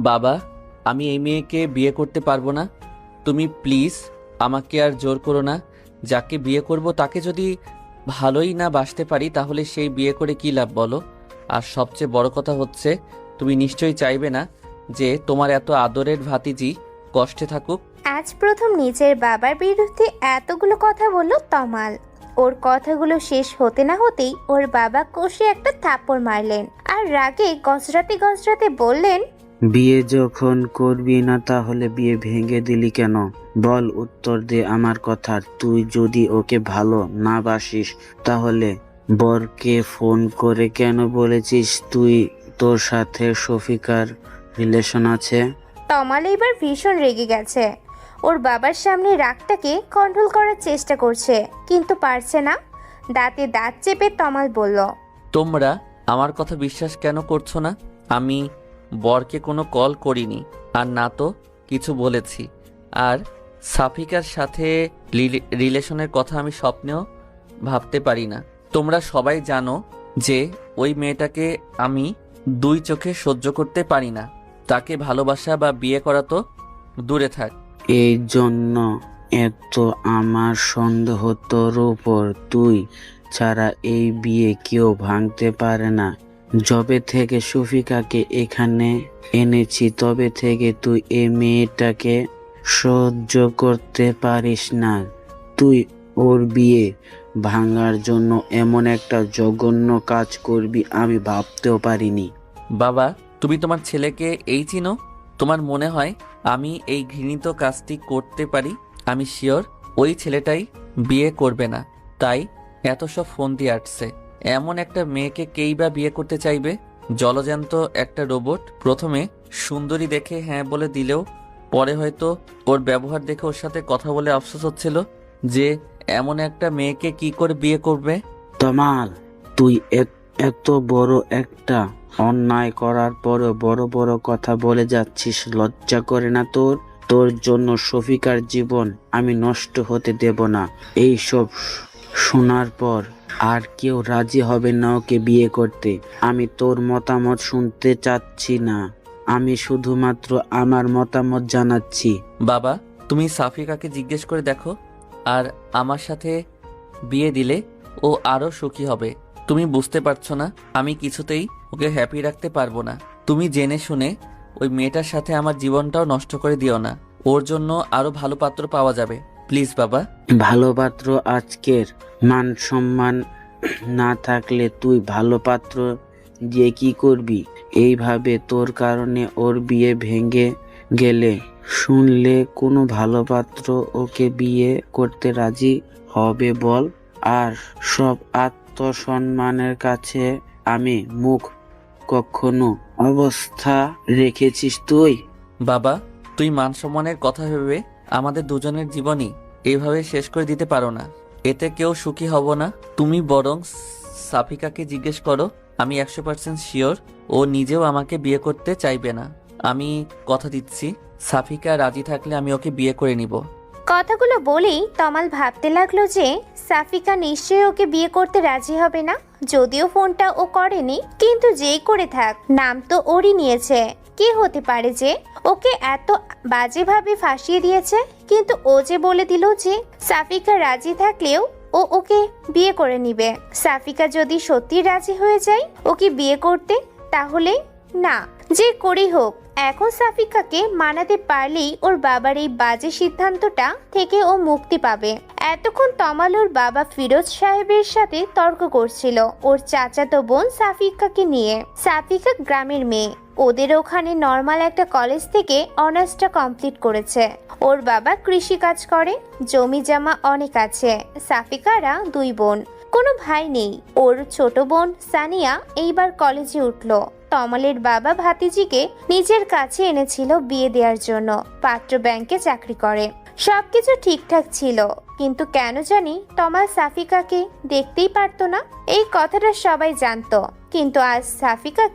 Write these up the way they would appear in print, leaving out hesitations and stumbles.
বাবা, আমি এই মেয়েকে বিয়ে করতে পারবো না। তুমি প্লিজ আমাকে আর জোর করো না। যাকে বিয়ে করব তাকে যদি ভালোই না বাসতে পারি তাহলে সেই বিয়ে করে কি লাভ বলো? আর সবচেয়ে বড় কথা হচ্ছে, তুমি নিশ্চয়ই চাইবে না যে তোমার এত আদরের ভাতিজি কষ্টে থাকুক। আজ প্রথম নিজের বাবার বিরুদ্ধে এতগুলো কথা বলল তমাল। ওর কথাগুলো শেষ হতে না হতেই ওর বাবা কষে একটা থাপ্পড় মারলেন আর রাগে গজরাতে গজরাতে বললেন, বিয়ে যখন করবি না তাহলে বিয়ে ভেঙে দিলি কেন? বল, উত্তর দে আমার কথা। তুই যদি ওকে ভালো না বাসিস তাহলে বরকে ফোন করে কেন বলেছিস তোর সাথে শফিকার রিলেশন আছে? তমাল এবার ভীষণ রেগে গেছে। ওর বাবার সামনে রাগটাকে কন্ট্রোল করার চেষ্টা করছে, কিন্তু পারছে না। দাঁতে দাঁত চেপে তমাল বলল, তোমরা আমার কথা বিশ্বাস কেন করছো না? আমি বরকে কোনো কল করিনি, আর না তো কিছু বলেছি। আর সাফিকার সাথে রিলেশনের কথা আমি স্বপ্নেও ভাবতে পারি না। তোমরা সবাই জানো যে ওই মেয়েটাকে আমি দুই চোখে সহ্য করতে পারি না। তাকে ভালোবাসা বা বিয়ে করা তো দূরে থাক। এই জন্য এত আমার সন্দেহ তোর উপর। তুই ছাড়া এই বিয়ে কেউ ভাঙতে পারে না। যবে থেকে শফিকাকে এখানে এনেছি তবে থেকে তুই এই মেয়েটাকে সহ্য করতে পারিস না। তুই ওর বিয়ে ভাঙার জন্য এমন একটা জঘন্য কাজ করবি আমি ভাবতেও পারিনি। বাবা, তুমি তোমার ছেলেকে এই চিনো? তোমার মনে হয় আমি এই ঘৃণিত কাজটি করতে পারি? আমি শিওর ওই ছেলেটাই বিয়ে করবে না, তাই এত সব ফোন দিয়ে আসছে। এমন একটা মেয়েকে কেই বা বিয়ে করতে চাইবে? জলজ্যান্ত একটা রোবট। প্রথমে সুন্দরী দেখে হ্যাঁ বলে দিলেও পরে হয়তো ওর ব্যবহার দেখে ওর সাথে কথা বলে আফসোস হচ্ছিল যে এমন একটা মেয়েকে কি করে বিয়ে করবে। তমাল, তুই এত বড় একটা অন্যায় করার পরও বড় বড় কথা বলে যাচ্ছিস। লজ্জা করে না তোর? তোর জন্য শফিকার জীবন আমি নষ্ট হতে দেব না। এইসব শোনার পর আর কেউ রাজি হবে না ওকে বিয়ে করতে। আমি তোর মতামত শুনতে চাচ্ছি না, আমি শুধুমাত্র আমার মতামত জানাচ্ছি। বাবা, তুমি সাফিকাকে জিজ্ঞেস করে দেখো, আর আমার সাথে বিয়ে দিলে ও আরো সুখী হবে। তুমি বুঝতে পারছো না? আমি কিছুতেই ওকে হ্যাপি রাখতে পারবো না। তুমি জেনে শুনে ওই মেয়েটার সাথে আমার জীবনটাও নষ্ট করে দিও না। ওর জন্য আরো ভালো পাত্র পাওয়া যাবে, প্লিজ বাবা। ভালো পাত্র? আজকের মান সম্মান না থাকলে তুই ভালো পাত্র দিয়ে কি করবি? এইভাবে তোর কারণে ওর বিয়ে ভেঙে গেলে শুনলে কোনো ভালো পাত্র ওকে বিয়ে করতে রাজি হবে বল? আর সব আত্মসম্মানের কাছে আমি মুখ কখনো অবস্থা রেখেছিস তুই? বাবা, তুই মান সম্মানের কথা ভেবে আমাদের দুজনের জীবনই এইভাবে শেষ করে দিতে পারো না। এতে কেউ সুখী হব না। তুমি বরং সাফিকাকে জিজ্ঞেস করো। আমি 100% শিওর ও নিজেও আমাকে বিয়ে করতে চাইবে না। আমি কথা দিচ্ছি, সাফিকা রাজি থাকলে আমি ওকে বিয়ে করে নিব। কথাগুলো বলেই তমাল ভাবতে লাগলো যে সাফিকা নিশ্চয়ই ওকে বিয়ে করতে রাজি হবে না। যদিও ফোনটা ও করেনি, কিন্তু যেই করে থাক, নাম তো ওরই নিয়েছে। কি হতে পারে যে ওকে এত বাজেভাবে ফাঁসিয়ে দিয়েছে? কিন্তু ও যে বলে দিল যে সাফিকা রাজি থাকলেও ও ওকে বিয়ে করে নিবে। সাফিকা যদি সত্যি রাজি হয়ে যায় ওকে বিয়ে করতে, তাহলে না, যে করেই হোক এখন সাফিকাকে মানাতে পারলেই ওর বাবার এই বাজে সিদ্ধান্তটা থেকে ও মুক্তি পাবে। এতক্ষণ তমাল ওর বাবা ফিরোজ সাহেবের সাথে তর্ক করছিল ওর চাচাতো বোন সাফিকাকে নিয়ে। সাফিকা গ্রামের মেয়ে, ওদের ওখানে নর্মাল একটা কলেজ থেকে অনার্সটা কমপ্লিট করেছে। ওর বাবা কৃষি কাজ করে, জমি জমা অনেক আছে। সাফিকারা দুই বোন, কোনো ভাই নেই। ওর ছোট বোন সানিয়া এইবার কলেজে উঠলো। তমালের বাবা ভাতিজিকে নিজের কাছে এনেছিল বিয়ে দেওয়ার জন্য। পাত্র ব্যাংকে চাকরি করে, সবকিছু ঠিকঠাক ছিল, কিন্তু কেন জানি তমাল সাফিকাকে দেখতেই পারতো না। এই কথাটা সবাই জানতো, কিন্তু আজ সাফিকার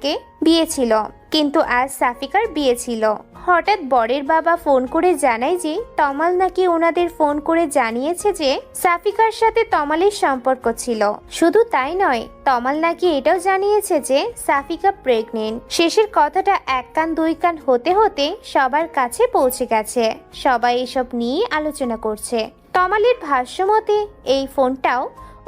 বিয়ে ছিল। হঠাৎ বরের বাবা ফোন করে জানায় যে তমাল নাকি ওনাদের ফোন করে জানিয়েছে যে সাফিকার সাথে তমালের সম্পর্ক ছিল। শুধু তাই নয়, তমাল নাকি এটাও জানিয়েছে যে সাফিকা প্রেগনেন্ট। শেষের কথাটা এক কান দুই কান হতে হতে সবার কাছে পৌঁছে গেছে। সবাই এসব নিয়ে আলোচনা করছে। তমালের ভাষ্যমতে এই ফোনটাও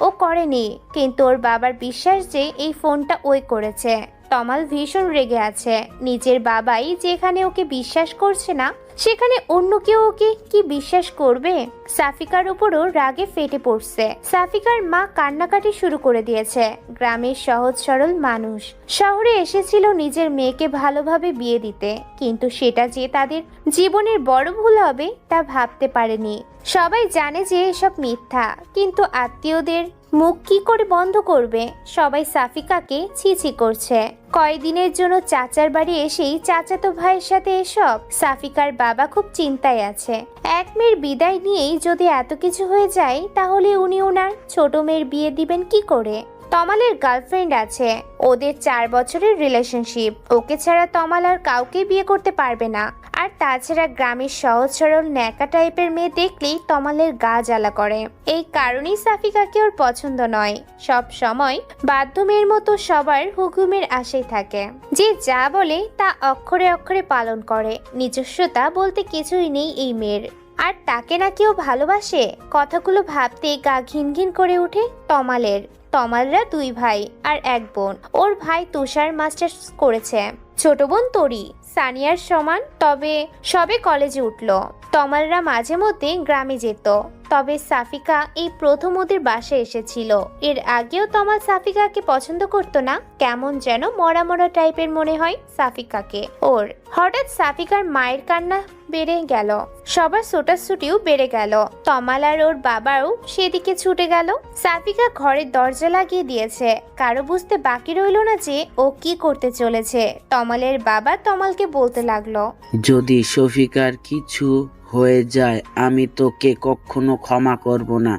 ও করেনি, কিন্তু ওর বাবার বিশ্বাস যে এই ফোনটা ওই করেছে। তমাল ভীষণ রেগে আছে। নিজের বাবাই যেখানে ওকে বিশ্বাস করছে না, সেখানে অন্য কেউ ওকে কি বিশ্বাস করবে? সাফিকার উপরও রাগে ফেটে পড়ছে। সাফিকার মা কান্নাকাটি শুরু করে দিয়েছে। গ্রামের সহজ সরল মানুষ শহরে এসেছিল নিজের মেয়েকে ভালোভাবে বিয়ে দিতে, কিন্তু সেটা যে তাদের জীবনের বড় ভুল হবে তা ভাবতে পারেনি। সবাই জানে যে এসব মিথ্যা, কিন্তু আত্মীয়দের মুখ কি করে বন্ধ করবে? সবাই সাফিকাকে ছিছি করছে। কয়দিনের জন্য চাচার বাড়ি এসেই চাচাতো ভাইয়ের সাথে এসব। সাফিকার বাবা খুব চিন্তায় আছে। এক মেয়ের বিদায় নিয়েই যদি এত কিছু হয়ে যায়, তাহলে উনি ওনার ছোট মেয়ের বিয়ে দিবেন কি করে? তমালের গার্লফ্রেন্ড আছে, ওদের 4 বছরের রিলেশনশিপ। ওকে ছাড়া তমাল আর কাউকে বিয়ে করতে পারবে না। আর তাছাড়া গ্রামের সহজ সরল ন্যাকা টাইপের মেয়ে দেখলেই তমালের গা জ্বালা করে। এই কারণেই সাফিকাকে ওর পছন্দ নয়। সব সময় বাধ্য মেয়ের মতো সবার হুকুমের আশায় থাকে। যে যা বলে তা অক্ষরে অক্ষরে পালন করে। নিজস্বতা বলতে কিছুই নেই এই মেয়ের। আর তাকে না কেউ ভালোবাসে? কথাগুলো ভাবতে গা ঘিন ঘিন করে ওঠে তমালের। তমালরা 2 ভাই আর 1 বোন। ওর ভাই তুষার মাস্টার্স করেছে, ছোট বোন তরি সানিয়ার সমান, তবে সবে কলেজে উঠলো। তমালরা মাঝে মধ্যে গ্রামে যেত, তবে সাফিকা এই প্রথম ওদের বাসায় এসেছিল। এর আগেও তমাল সাফিকাকে পছন্দ করতো না। কেমন যেন মরা মরা টাইপের মনে হয় সাফিকাকে ওর। হঠাৎ সাফিকার মায়ের কান্না বেড়ে গেল, সবার ছোটাছুটিও বেড়ে গেল। তমাল আর ওর বাবাও সেদিকে ছুটে গেল। সাফিকা ঘরের দরজা লাগিয়ে দিয়েছে। কারো বুঝতে বাকি রইল না যে ও কি করতে চলেছে। তমালের বাবা তমালকে বলতে লাগলো, যদি শফিকার কিছু হয়ে যায় আমি তোকে কখনো ক্ষমা করব না।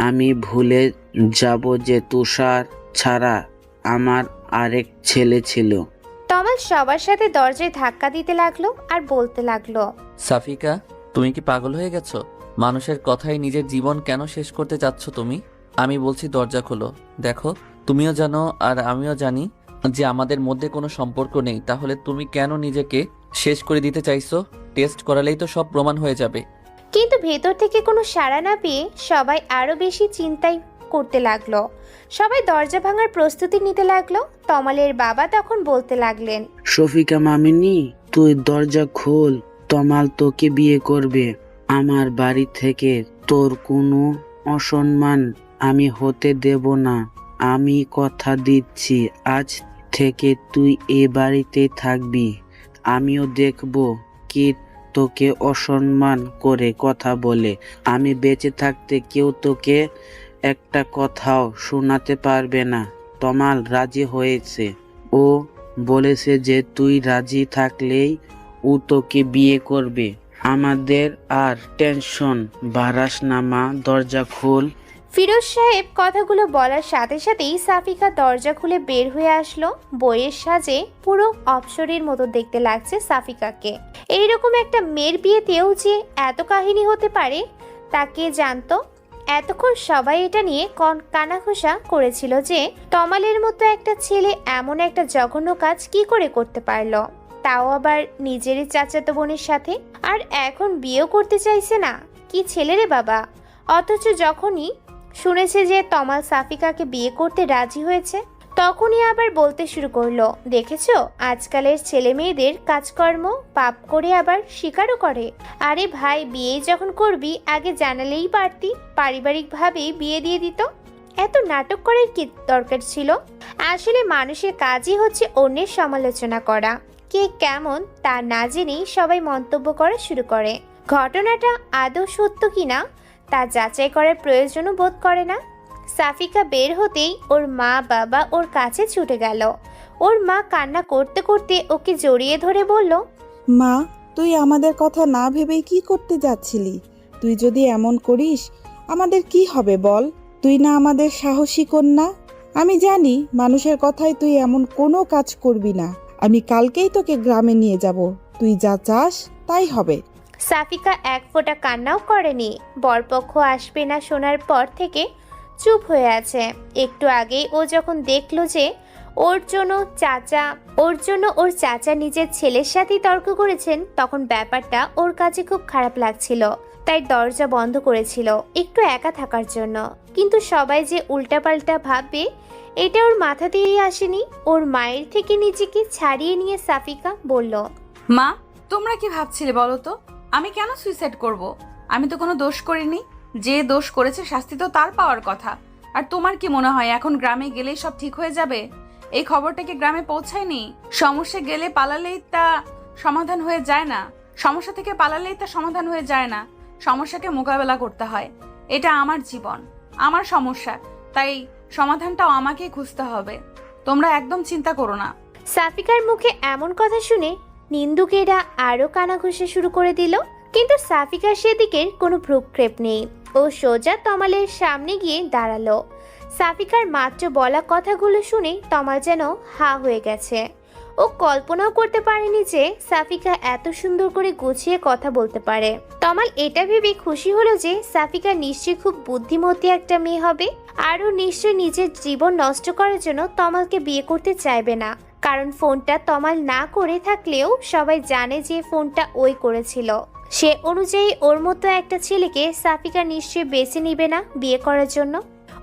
আমি ভুলে যাব যে তুষার ছাড়া আমার আরেক ছেলে ছিল। তমাল সবার সাথে দরজায় ধাক্কা দিতে লাগলো আর বলতে লাগলো, সাফিকা, তুমি কি পাগল হয়ে গেছো? মানুষের কথায় নিজের জীবন কেন শেষ করতে চাচ্ছ তুমি? আমি বলছি দরজা খোলো। দেখো, তুমিও জানো আর আমিও জানি যে আমাদের মধ্যে কোনো সম্পর্ক নেই। তাহলে তুমি কেন নিজেকে শেষ করে দিতে চাইছো? টেস্ট করালেই তো সব প্রমাণ হয়ে যাবে। কিন্তু ভেতর থেকে কোনো সাড়া না পেয়ে সবাই আরো বেশি চিন্তায় করতে লাগলো। সবাই দরজা ভাঙার প্রস্তুতি নিতে লাগলো। তমালের বাবা তখন বলতে লাগলেন, শফিকা মামিনি, তুই দরজা খোল, তমাল তোকে বিয়ে করবে। আমার বাড়ি থেকে তোর কোনো অসম্মান আমি হতে দেব না। আমি কথা দিচ্ছি, আজ থেকে তুই এ বাড়িতে থাকবি। আমিও দেখব কি তোকে অসম্মান করে কথা বলে। আমি বেঁচে থাকতে কেউ তোকে একটা কথাও শোনাতে পারবে না। তমাল রাজি হয়েছে। ও বলেছে যে তুই রাজি থাকলেই ও তোকে বিয়ে করবে। আমাদের আর টেনশন বাড়াস না মা, দরজা খোল। ফিরোজ সাহেব কথাগুলো বলার সাথে সাথেই সাফিকা দরজা খুলে বের হয়ে আসলো। বইয়ের সাজে পুরো অপসরের মতো দেখতে লাগছে সাফিকাকে। এইরকম একটা মেয়ের বিয়েতেও যে এত কাহিনী হতে পারে তা কে জানতো? এতক্ষণ সবাই এটা নিয়ে কানাঘুষা করেছিল যে তমালের মতো একটা ছেলে এমন একটা জঘন্য কাজ কি করে করতে পারলো, তাও আবার নিজেরই চাচাতো বোনের সাথে। আর এখন বিয়েও করতে চাইছে না। কি ছেলে রে বাবা! অথচ যখনই শুনেছে যে তমাল সাফিকাকে বিয়ে করতে রাজি হয়েছে, তখনই আবার বলতে শুরু করলো, দেখেছো আজকালের ছেলে মেয়েদের কাজকর্ম, পাপ করে আবার স্বীকারও করে। আরে ভাই, বিয়ে যখন করবি আগে জানালেই পারতি, পারিবারিকভাবেই বিয়ে দিয়ে দিত। এত নাটক করার কি দরকার ছিল? আসলে মানুষের কাজই হচ্ছে অন্যের সমালোচনা করা। কে কেমন তা না জেনেই সবাই মন্তব্য করা শুরু করে। ঘটনাটা আদৌ সত্য কিনা তা যাচাই করার প্রয়োজনও বোধ করে না। সাফিকা বের হতেই ওর মা বাবা ওর কাছে ছুটে গেল। ওর মা কান্না করতে করতে ওকে জড়িয়ে ধরে বলল, মা, তুই আমাদের কথা না ভেবেই কি করতে যাচ্ছিলি? তুই যদি এমন করিস আমাদের কি হবে বল? তুই না আমাদের সাহসী কন্যা, আমি জানি মানুষের কথায় তুই এমন কোনো কাজ করবি না। আমি কালকেই তোকে গ্রামে নিয়ে যাব, তুই যা চাস তাই হবে। সাফিকা এক ফোঁটা কান্নাও করেনি। বরপক্ষ আসবে না শোনার পর থেকে চুপ হয়ে আছে। একটু আগেই ও যখন দেখলো যে ওর জন্য ওর চাচা নিজের ছেলের সাথেই তর্ক করেছেন, তখন ব্যাপারটা ওর কাছে খুব খারাপ লাগছিল। তাই দরজা বন্ধ করেছিল একটু একা থাকার জন্য। কিন্তু সবাই যে উল্টাপাল্টা ভাববে এটা ওর মাথা দিয়েই আসেনি। ওর মায়ের থেকে নিজেকে ছাড়িয়ে নিয়ে সাফিকা বলল, মা, তোমরা কি ভাবছিলে বলো তো? আমি কেন সুইসাইড করব? আমি তো কোনো দোষ করিনি। যে দোষ করেছে শাস্তি তো তার পাওয়ার কথা। আর তোমার কি মনে হয় এখন গ্রামে গেলেই সব ঠিক হয়ে যাবে? এই খবরটা কি গ্রামে পৌঁছায়নি? সমস্যা গেলে পালালেই তা সমাধান হয়ে যায় না। সমস্যা থেকে পালালেই তা সমাধান হয়ে যায় না। সমস্যাকে মোকাবেলা করতে হয়। এটা আমার জীবন, আমার সমস্যা, তাই সমাধানটাও আমাকেই খুঁজতে হবে। তোমরা একদম চিন্তা করো না। সাফিকার মুখে এমন কথা শুনে নিন্দুকেরা আরো কানাঘুষা শুরু করে দিল। কিন্তু সাফিকার সেদিকের কোনো ভ্রুক্ষেপ নেই। ও সোজা তমালের সামনে গিয়ে দাঁড়ালো। সাফিকার মাত্র বলা কথাগুলো শুনে তমাল যেন হা হয়ে গেছে। ও কল্পনাও করতে পারেনি যে সাফিকা এত সুন্দর করে গুছিয়ে কথা বলতে পারে। তমাল এটা ভেবে খুশি হলো যে সাফিকা নিশ্চয়ই খুব বুদ্ধিমতী একটা মেয়ে হবে। আরও নিশ্চয়ই নিজের জীবন নষ্ট করার জন্য তমালকে বিয়ে করতে চাইবে না। কারণ ফোনটা তমাল না করে থাকলেও সবাই জানে যে ফোনটা ওই করেছিল। সে অনুযায়ী ওর মতো একটা ছেলেকে সাফিকা নিশ্চয়ই বেছে নিবে না বিয়ে করার জন্য।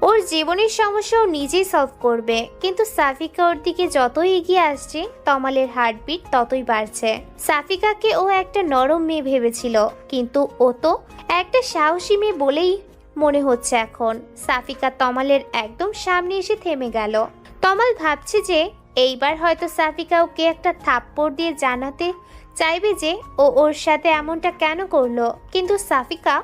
ওর জীবনের সমস্যাও নিজেই সলভ করবে। কিন্তু সাফিকা ওর দিকে যতই এগিয়ে আসছে তমালের হার্টবিট ততই বাড়ছে। সাফিকাকে ও একটা নরম মেয়ে ভেবেছিল, কিন্তু ও তো একটা সাহসী মেয়ে বলেই মনে হচ্ছে এখন। সাফিকা তমালের একদম সামনে এসে থেমে গেল। তমাল ভাবছে যে এইবার হয়তো সাফিকা ওকে একটা থাপ্পড় দিয়ে জানাতে চাইবে যে ও ওর সাথে এমনটা কেন করলো। কিন্তু সাফিকা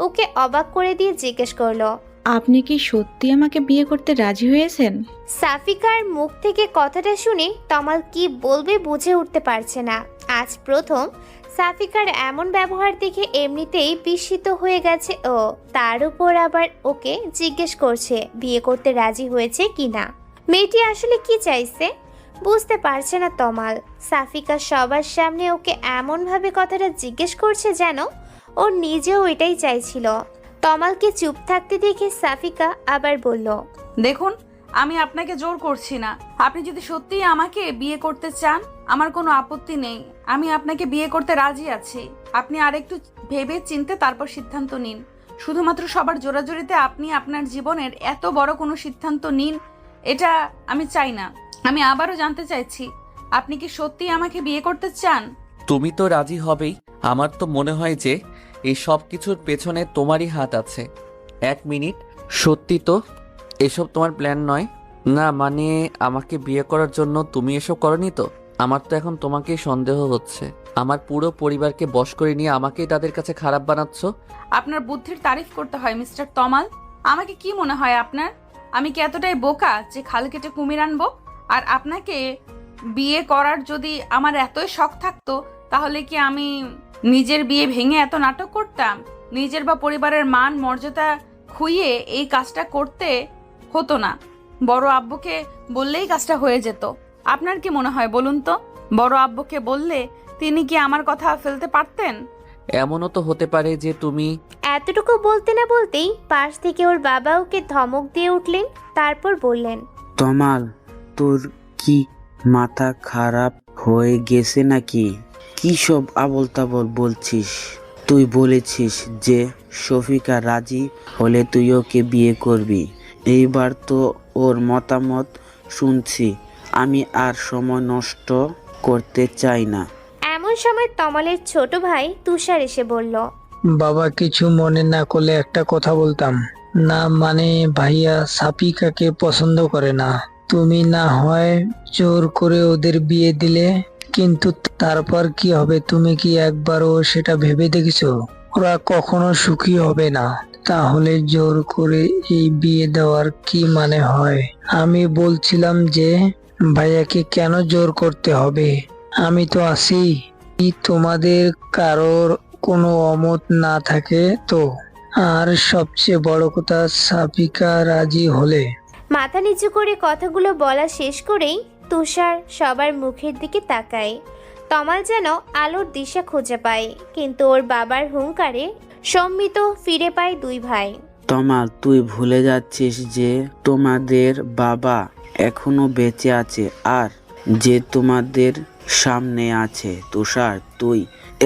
ওকে অবাক করে দিয়ে জিজ্ঞেস করলো, আপনি কি সত্যি আমাকে বিয়ে করতে রাজি হয়েছেন? সাফিকার মুখ থেকে কথাটা শুনে তমাল কি বলবে বুঝে উঠতে পারছে না। আজ প্রথম সাফিকার এমন ব্যবহার দেখে এমনিতেই বিস্মিত হয়ে গেছে ও। তার উপর আবার ওকে জিজ্ঞেস করছে বিয়ে করতে রাজি হয়েছে কিনা। মেয়েটি আসলে কি চাইছে বুঝতে পারছে না তমাল। সাফিকা সবার সামনে ওকে এমনভাবে কথাটা জিজ্ঞেস করছে যেন ও নিজেও এটাই চাইছিল। তমালকে চুপ থাকতে দেখে সাফিকা আবার বলল, দেখুন, আমি আপনাকে জোর করছি না। আপনি যদি সত্যিই আমাকে বিয়ে করতে চান আমার কোনো আপত্তি নেই। আমি আপনাকে বিয়ে করতে রাজি আছি। আপনি আরেকটু ভেবে চিন্তে তারপর সিদ্ধান্ত নিন। শুধুমাত্র সবার জোরাজোরিতে আপনি আপনার জীবনের এত বড় কোনো সিদ্ধান্ত নিন, এটা আমি চাই না। আমি আবারও জানতে চাইছি, আপনি কি সত্যিই আমাকে বিয়ে করতে চান? তুমি তো রাজি হবেই। আমার তো মনে হয় যে এই সব কিছুর পেছনে তোমারই হাত আছে। এক মিনিট, সত্যি তো এসব তোমার প্ল্যান নয়? না মানে আমাকে বিয়ে করার জন্য তুমি এসব করনি তো? আমার তো এখন তোমাকেই সন্দেহ হচ্ছে। আমার পুরো পরিবারকে বশ করে নিয়ে আমাকেই তাদের কাছে খারাপ বানাচ্ছ। আপনার বুদ্ধির তারিফ করতে হয় মিস্টার তমাল। আমাকে কি মনে হয় আপনার? আমি কি এতটাই বোকা যে খাল কেটে কুমির আনবো? আর আপনাকে বিয়ে করার যদি আমার এতই শখ থাকতো তাহলে কি আমি নিজের বিয়ে ভেঙে এত নাটক করতাম? নিজের বা পরিবারের মান মর্যাদা খুইয়ে এই কাজটা করতে হতো না। বড় আব্বুকে বললেই কাজটা হয়ে যেত। আপনার কি মনে হয় বলুন তো? বড় আব্বুকে বললে তিনি কি আমার কথা ফেলতে পারতেন? এমনও তো হতে পারে যে তুমি। এতটুকু বলতে না বলতেই পাশ থেকে ওর বাবা ওকে ধমক দিয়ে উঠলেন। তারপর বললেন, তমাল, তোর কি মাথা খারাপ হয়ে গেছে নাকি? কি সব আবল তাবল বলছিস? তুই বলেছিস যে শফিকা রাজি হলে তুই ওকে বিয়ে করবি। এইবার তো ওর মতামত শুনছি। আমি আর সময় নষ্ট করতে চাই না। এমন সময় তমালের ছোট ভাই তুষার এসে বলল, বাবা, কিছু মনে না করলে একটা কথা বলতাম। না মানে ভাইয়া সাফিকাকে পছন্দ করে না। তুমি না হয় জোর করে ওদের বিয়ে দিলে, কিন্তু তারপর কি হবে তুমি কি একবারও সেটা ভেবে দেখেছো? ওরা কখনো সুখী হবে না। তাহলে জোর করে এই বিয়ে দেওয়ার কি মানে হয়? আমি বলছিলাম যে ভাইয়াকে কেন জোর করতে হবে? আমি তো আছি। কি তোমাদের কারোর কোনো অমত না থাকে তো? আর সবচেয়ে বড় কথা, সাফিকা রাজি হলে। মাথা নিচু করে কথাগুলো বলা শেষ করেই তুষার সবার মুখের দিকে তাকায়। তমাল যেন আলোর দিশা খুঁজে পায়, কিন্তু ওর বাবার হুঙ্কারে সম্মিত ফিরে পায় দুই ভাই। তমাল, তুই ভুলে যাচ্ছিস যে তোমাদের বাবা এখনো বেঁচে আছে আর যে তোমাদের সামনে আছে। তুষার, তুই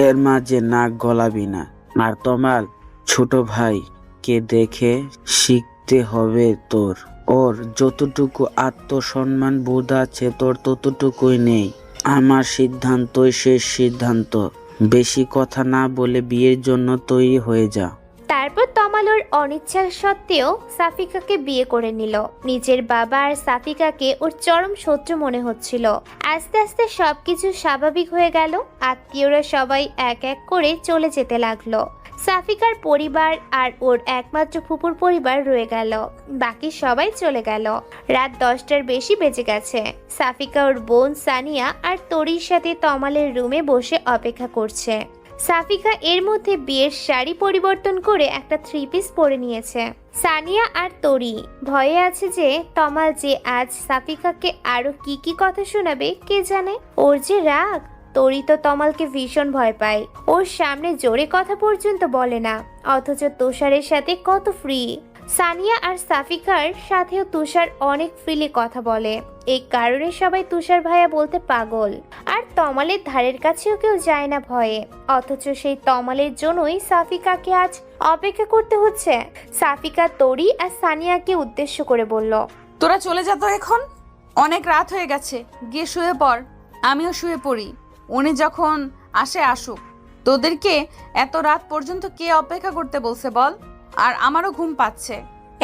এর মাঝে নাক গলাবি না। আর তমাল, ছোট ভাইকে দেখে শিখতে হবে তোর। ওর যতটুকু আত্মসম্মান বোধ আছে তোর ততটুকুই নেই। আমার সিদ্ধান্তই শেষ সিদ্ধান্ত। বেশি কথা না বলে বিয়ের জন্য তৈরি হয়ে যা। তারপর তমাল ওর অনিচ্ছা সত্ত্বেও সাফিকাকে বিয়ে করে নিল। নিজের বাবা আর সাফিকাকে ওর চরম শত্রু মনে হচ্ছিল। আস্তে আস্তে সবকিছু স্বাভাবিক হয়ে গেল। আত্মীয়রা সবাই এক এক করে চলে যেতে লাগলো। সাফিকার পরিবার আর ওর একমাত্র ফুপুর পরিবার রয়ে গেল। বাকি সবাই চলে গেল। রাত 10টার বেশি বেজে গেছে। সাফিকা ওর বোন সানিয়া আর তরির সাথে তমালের রুমে বসে অপেক্ষা করছে। সাফিকা এর মধ্যে বিয়ের শাড়ি পরিবর্তন করে একটা 3 পিস পরে নিয়েছে। সানিয়া আর তরি ভয়ে আছে যে তমাল যে আজ সাফিকাকে আরো কি কি কথা শোনাবে কে জানে। ওর যে রাগ, তরি তো তমালকে ভীষণ ভয় পায়। ওর সামনে জোরে কথা পর্যন্ত বলে না, অথচ তুষারের সাথে কত ফ্রি। সানিয়া আর সাফিকার সাথেও তুষার অনেক ফ্রিলি কথা বলে। এই কারণে সবাই তুষার ভাইয়া বলতে পাগল। আর তমালের ধারের কাছেও কেউ যায় না ভয়ে, অথচ সেই তমালের জন্যই সাফিকাকে আজ অপেক্ষা করতে হচ্ছে। সাফিকা তরি আর সানিয়াকে উদ্দেশ্য করে বলল, তোরা চলে যা তো এখন, অনেক রাত হয়ে গেছে, গিয়ে শুয়ে পড়। আমিও শুয়ে পড়ি, উনি যখন আসে আসুক। তোদেরকে এত রাত পর্যন্ত কে অপেক্ষা করতে বলছে বল? আর আমারও ঘুম পাচ্ছে।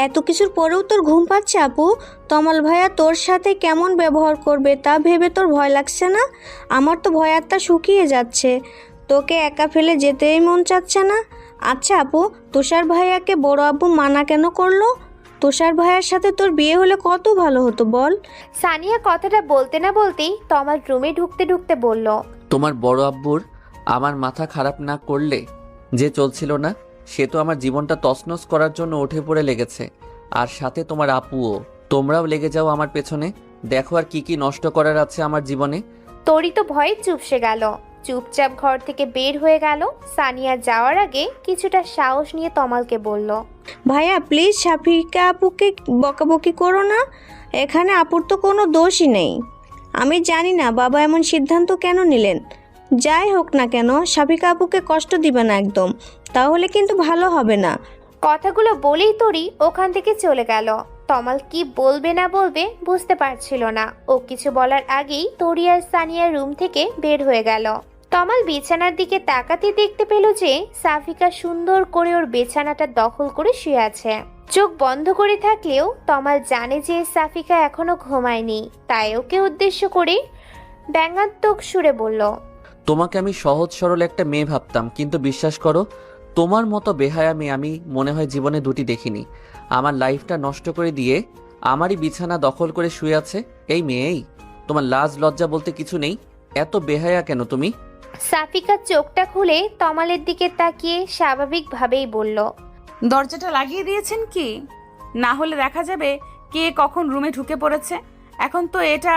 এত কিছুর পরেও তোর ঘুম পাচ্ছে আপু? তমাল ভাইয়া তোর সাথে কেমন ব্যবহার করবে তা ভেবে তোর ভয় লাগছে না? আমার তো ভয় আত্মা শুকিয়ে যাচ্ছে। তোকে একা ফেলে যেতেই মন চাচ্ছে না। আচ্ছা আপু, তুষার ভাইয়াকে বড় আব্বু মানা কেন করলো? তুষার ভাইয়ার সাথে তোর বিয়ে হলে কত ভালো হতো বল। সানিয়া কথাটা বলতে না বলতেই তমাল রুমে ঢুকতে ঢুকতে বলল, তোমার বড় আব্বুর আমার মাথা খারাপ না করলে যে চলছিল না, সে তো আমার জীবনটা তছনছ করার জন্য উঠে পড়ে লেগেছে। আর সাথে তোমার আপুও। তোমরাও লেগে যাও আমার পেছনে, দেখো আর কি কি নষ্ট করার আছে আমার জীবনে। তরি তো ভয়ে চুপসে গেল, চুপচাপ ঘর থেকে বের হয়ে গেল। সানিয়া যাওয়ার আগে কিছুটা সাহস নিয়ে তমালকে বলল, ভাইয়া প্লিজ সাফিকা আপুকে বকাবকি করো না। এখানে আপুর তো কোনো দোষই নেই। আমি জানি না বাবা এমন সিদ্ধান্ত কেন নিলেন। যাই হোক না কেন, সাফিকা আপুকে কষ্ট দিবে না একদম, তাহলে কিন্তু ভালো হবে না। কথাগুলো বলেই তরি ওখান থেকে চলে গেল। তমাল কি বলবে না বলবে বুঝতে পারছিল না। ও কিছু বলার আগেই তরি আর সানিয়া রুম থেকে বের হয়ে গেল। তমাল বিছানার দিকে তাকাতে দেখতে পেল যে সাফিকা সুন্দর করে ওর বিছানাটা দখল করে শুয়ে আছে। চোখ বন্ধ করে থাকলেও তমাল জানে যে সাফিকা এখনো ঘুমায়নি, তাই ওকে উদ্দেশ্য করে ব্যঙ্গাত্মক সুরে বলল, তোমাকে আমি সহজ সরল একটা মেয়ে ভাবতাম, কিন্তু বিশ্বাস করো, তোমার মতো বেহায়া মেয়ে আমি মনে হয় জীবনে দুটি দেখিনি। আমার লাইফটা নষ্ট করে দিয়ে আমারই বিছানা দখল করে শুয়ে আছে এই মেয়েই। তোমার লাজ লজ্জা বলতে কিছু নেই? এত বেহায়া কেন তুমি? সাফিকা চোখটা খুলে তমালের দিকে তাকিয়ে স্বাভাবিকভাবেই বলল, দরজাটা লাগিয়ে দিয়েছেন কি? না হলে দেখা যাবে কে কখন রুমে ঢুকে পড়েছে। এখন তো এটা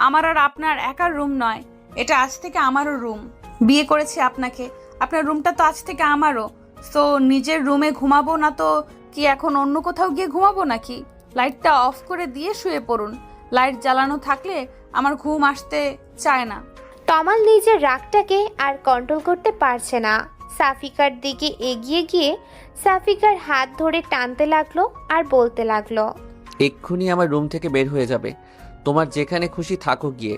আমার আর আপনার একার রুম নয়, এটা আজ থেকে আমারও রুম। বিয়ে করেছি আপনাকে, আপনার রুমটা তো আজ থেকে আমারও। তো নিজের রুমে ঘুমাবো না তো কি এখন অন্য কোথাও গিয়ে ঘুমাবো নাকি? লাইটটা অফ করে দিয়ে শুয়ে পড়ুন। লাইট জ্বালানো থাকলে আমার ঘুম আসতে চায় না। তমাল নিজের রাগটাকে আর কন্ট্রোল করতে পারছে না। সাফিকার দিকে এগিয়ে গিয়ে সাফিকার হাত ধরে টানতে লাগলো আর বলতে লাগলো, এক্ষুনি আমার রুম থেকে বের হয়ে যাবে। তোমার যেখানে খুশি থাকো গিয়ে,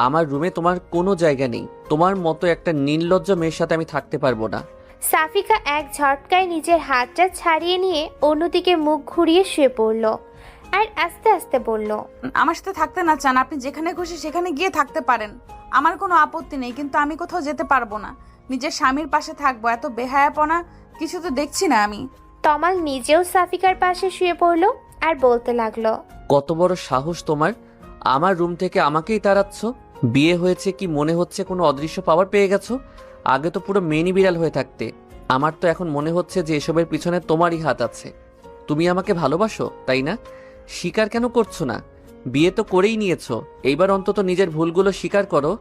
আমার রুমে তোমার কোনো জায়গা নেই। তোমার মতো একটা নির্লজ্জ মেয়ের সাথে আমি থাকতে পারবো না। সাফিকা এক ঝটকায় নিজের হাতটা ছাড়িয়ে নিয়ে অন্যদিকে মুখ ঘুরিয়ে শুয়ে পড়ল আর আস্তে আস্তে বলল, আমার সাথে থাকতে না চান, আপনি যেখানে খুশি সেখানে গিয়ে থাকতে পারেন, আমার কোনো আপত্তি নেই, কিন্তু আমি কোথাও যেতে পারবো না। নিজের স্বামীর পাশে থাকবো, এত বেহায়াপনা কিছু তো দেখছি না আমি। তমাল নিজেও সাফিকার পাশে শুয়ে পড়ল আর বলতে লাগলো, কত বড় সাহস তোমার, আমার রুম থেকে আমাকেই তাড়াচ্ছ? বিয়ে হয়েছে কি মনে হচ্ছে কোনো অদৃশ্য পাওয়ার পেয়ে গেছো? আগে তো পুরো মেনি বিড়াল হয়ে থাকতে। আমার তো এখন মনে হচ্ছে যে এসবের পিছনে তোমারই হাত আছে। তুমি আমাকে ভালোবাসো, তাই না? স্বীকার কেন করছো না? বিয়ে তো করেই নিয়েছো, এইবার অন্তত নিজের ভুলগুলো স্বীকার করো।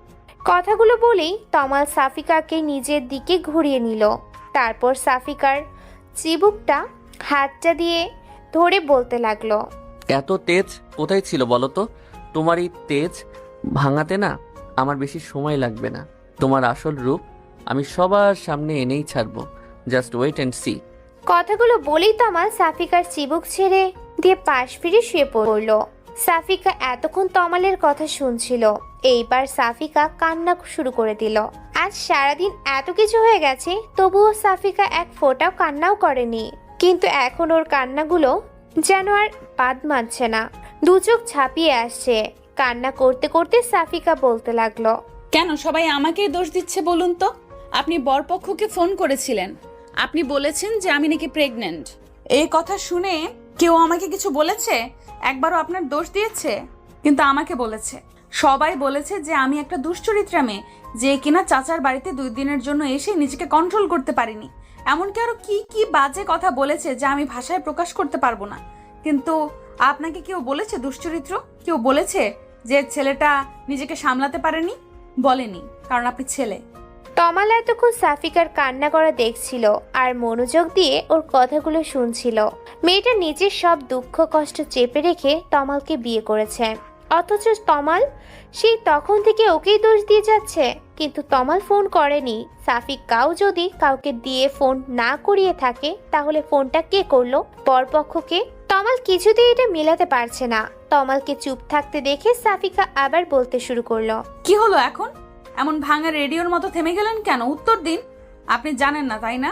কথাগুলো বলেই তমাল সাফিকাকে নিজের দিকে ঘুরিয়ে নিল। তারপর সাফিকার চিবুকটা হাতটা দিয়ে ধরে বলতে লাগলো, এত তেজ কোথায় ছিল বলো তো? তোমার এই তেজ ভাঙাতে না আমার বেশি সময় লাগবে না। তোমার আসল রূপ আমি সবার সামনে এনেই ছাড়বো। Just wait and see. কথাগুলো বলেই তমাল সাফিকার চিবুক ছেড়ে দিয়ে পাশ ফিরে শুয়ে পড়ল। সাফিকা এতক্ষণ তমালের কথা শুনছিল, এইবার সাফিকা কান্না শুরু করে দিল। আজ সারাদিন এত কিছু হয়ে গেছে, তবুও সাফিকা এক ফোঁটাও কান্নাও করেনি। কিন্তু এখন ওর কান্নাগুলো যেন আর বাদ মানছে না, দু চোখ ছাপিয়ে আসছে। কান্না করতে করতে সাফিকা বলতে লাগলো, কেন সবাই আমাকেই দোষ দিচ্ছে বলুন তো? আপনি বরপক্ষকে ফোন করেছিলেন, আপনি বলেছেন যে আমি নাকি প্রেগনেন্ট। এই কথা শুনে কেউ আমাকে কিছু বলেছে? একবারও আপনার দোষ দিয়েছে? কিন্তু আমাকে বলেছে, সবাই বলেছে যে আমি একটা দুশ্চরিত্রা মেয়ে, যে কিনা চাচার বাড়িতে 2 দিনের জন্য এসে নিজেকে কন্ট্রোল করতে পারিনি। এমনকি আরো কি কি বাজে কথা বলেছে যা আমি ভাষায় প্রকাশ করতে পারবো না। কিন্তু আপনাকে কেউ বলেছে দুশ্চরিত্র? কেউ বলেছে যে ছেলেটা নিজেকে সামলাতে পারেনি? বলেনি, কারণ আপনি ছেলে। তমাল এতক্ষণ সাফিকার কান্না করা দেখছিল আর মনোযোগ দিয়ে ওর কথাগুলো শুনছিল। মেয়েটা নিজের সব দুঃখ কষ্ট চেপে রেখে তমালকে বিয়ে করেছে, অথচ তমাল সেই তখন থেকে ওকেই দোষ দিয়ে যাচ্ছে। কিন্তু তমাল ফোন করেনি। সাফিকাও যদি কাউকে দিয়ে ফোন না করিয়ে থাকে, তাহলে ফোনটা কে করলো? বরপক্ষকে। তমাল কিছুতেই এটা মেলাতে পারছে না। তমালকে চুপ থাকতে দেখে সাফিকা আবার বলতে শুরু করলো, কি হলো এখন? এমন ভাঙা রেডিওর মতো থেমে গেলেন কেন? উত্তর দিন। আপনি জানেন না তাই না?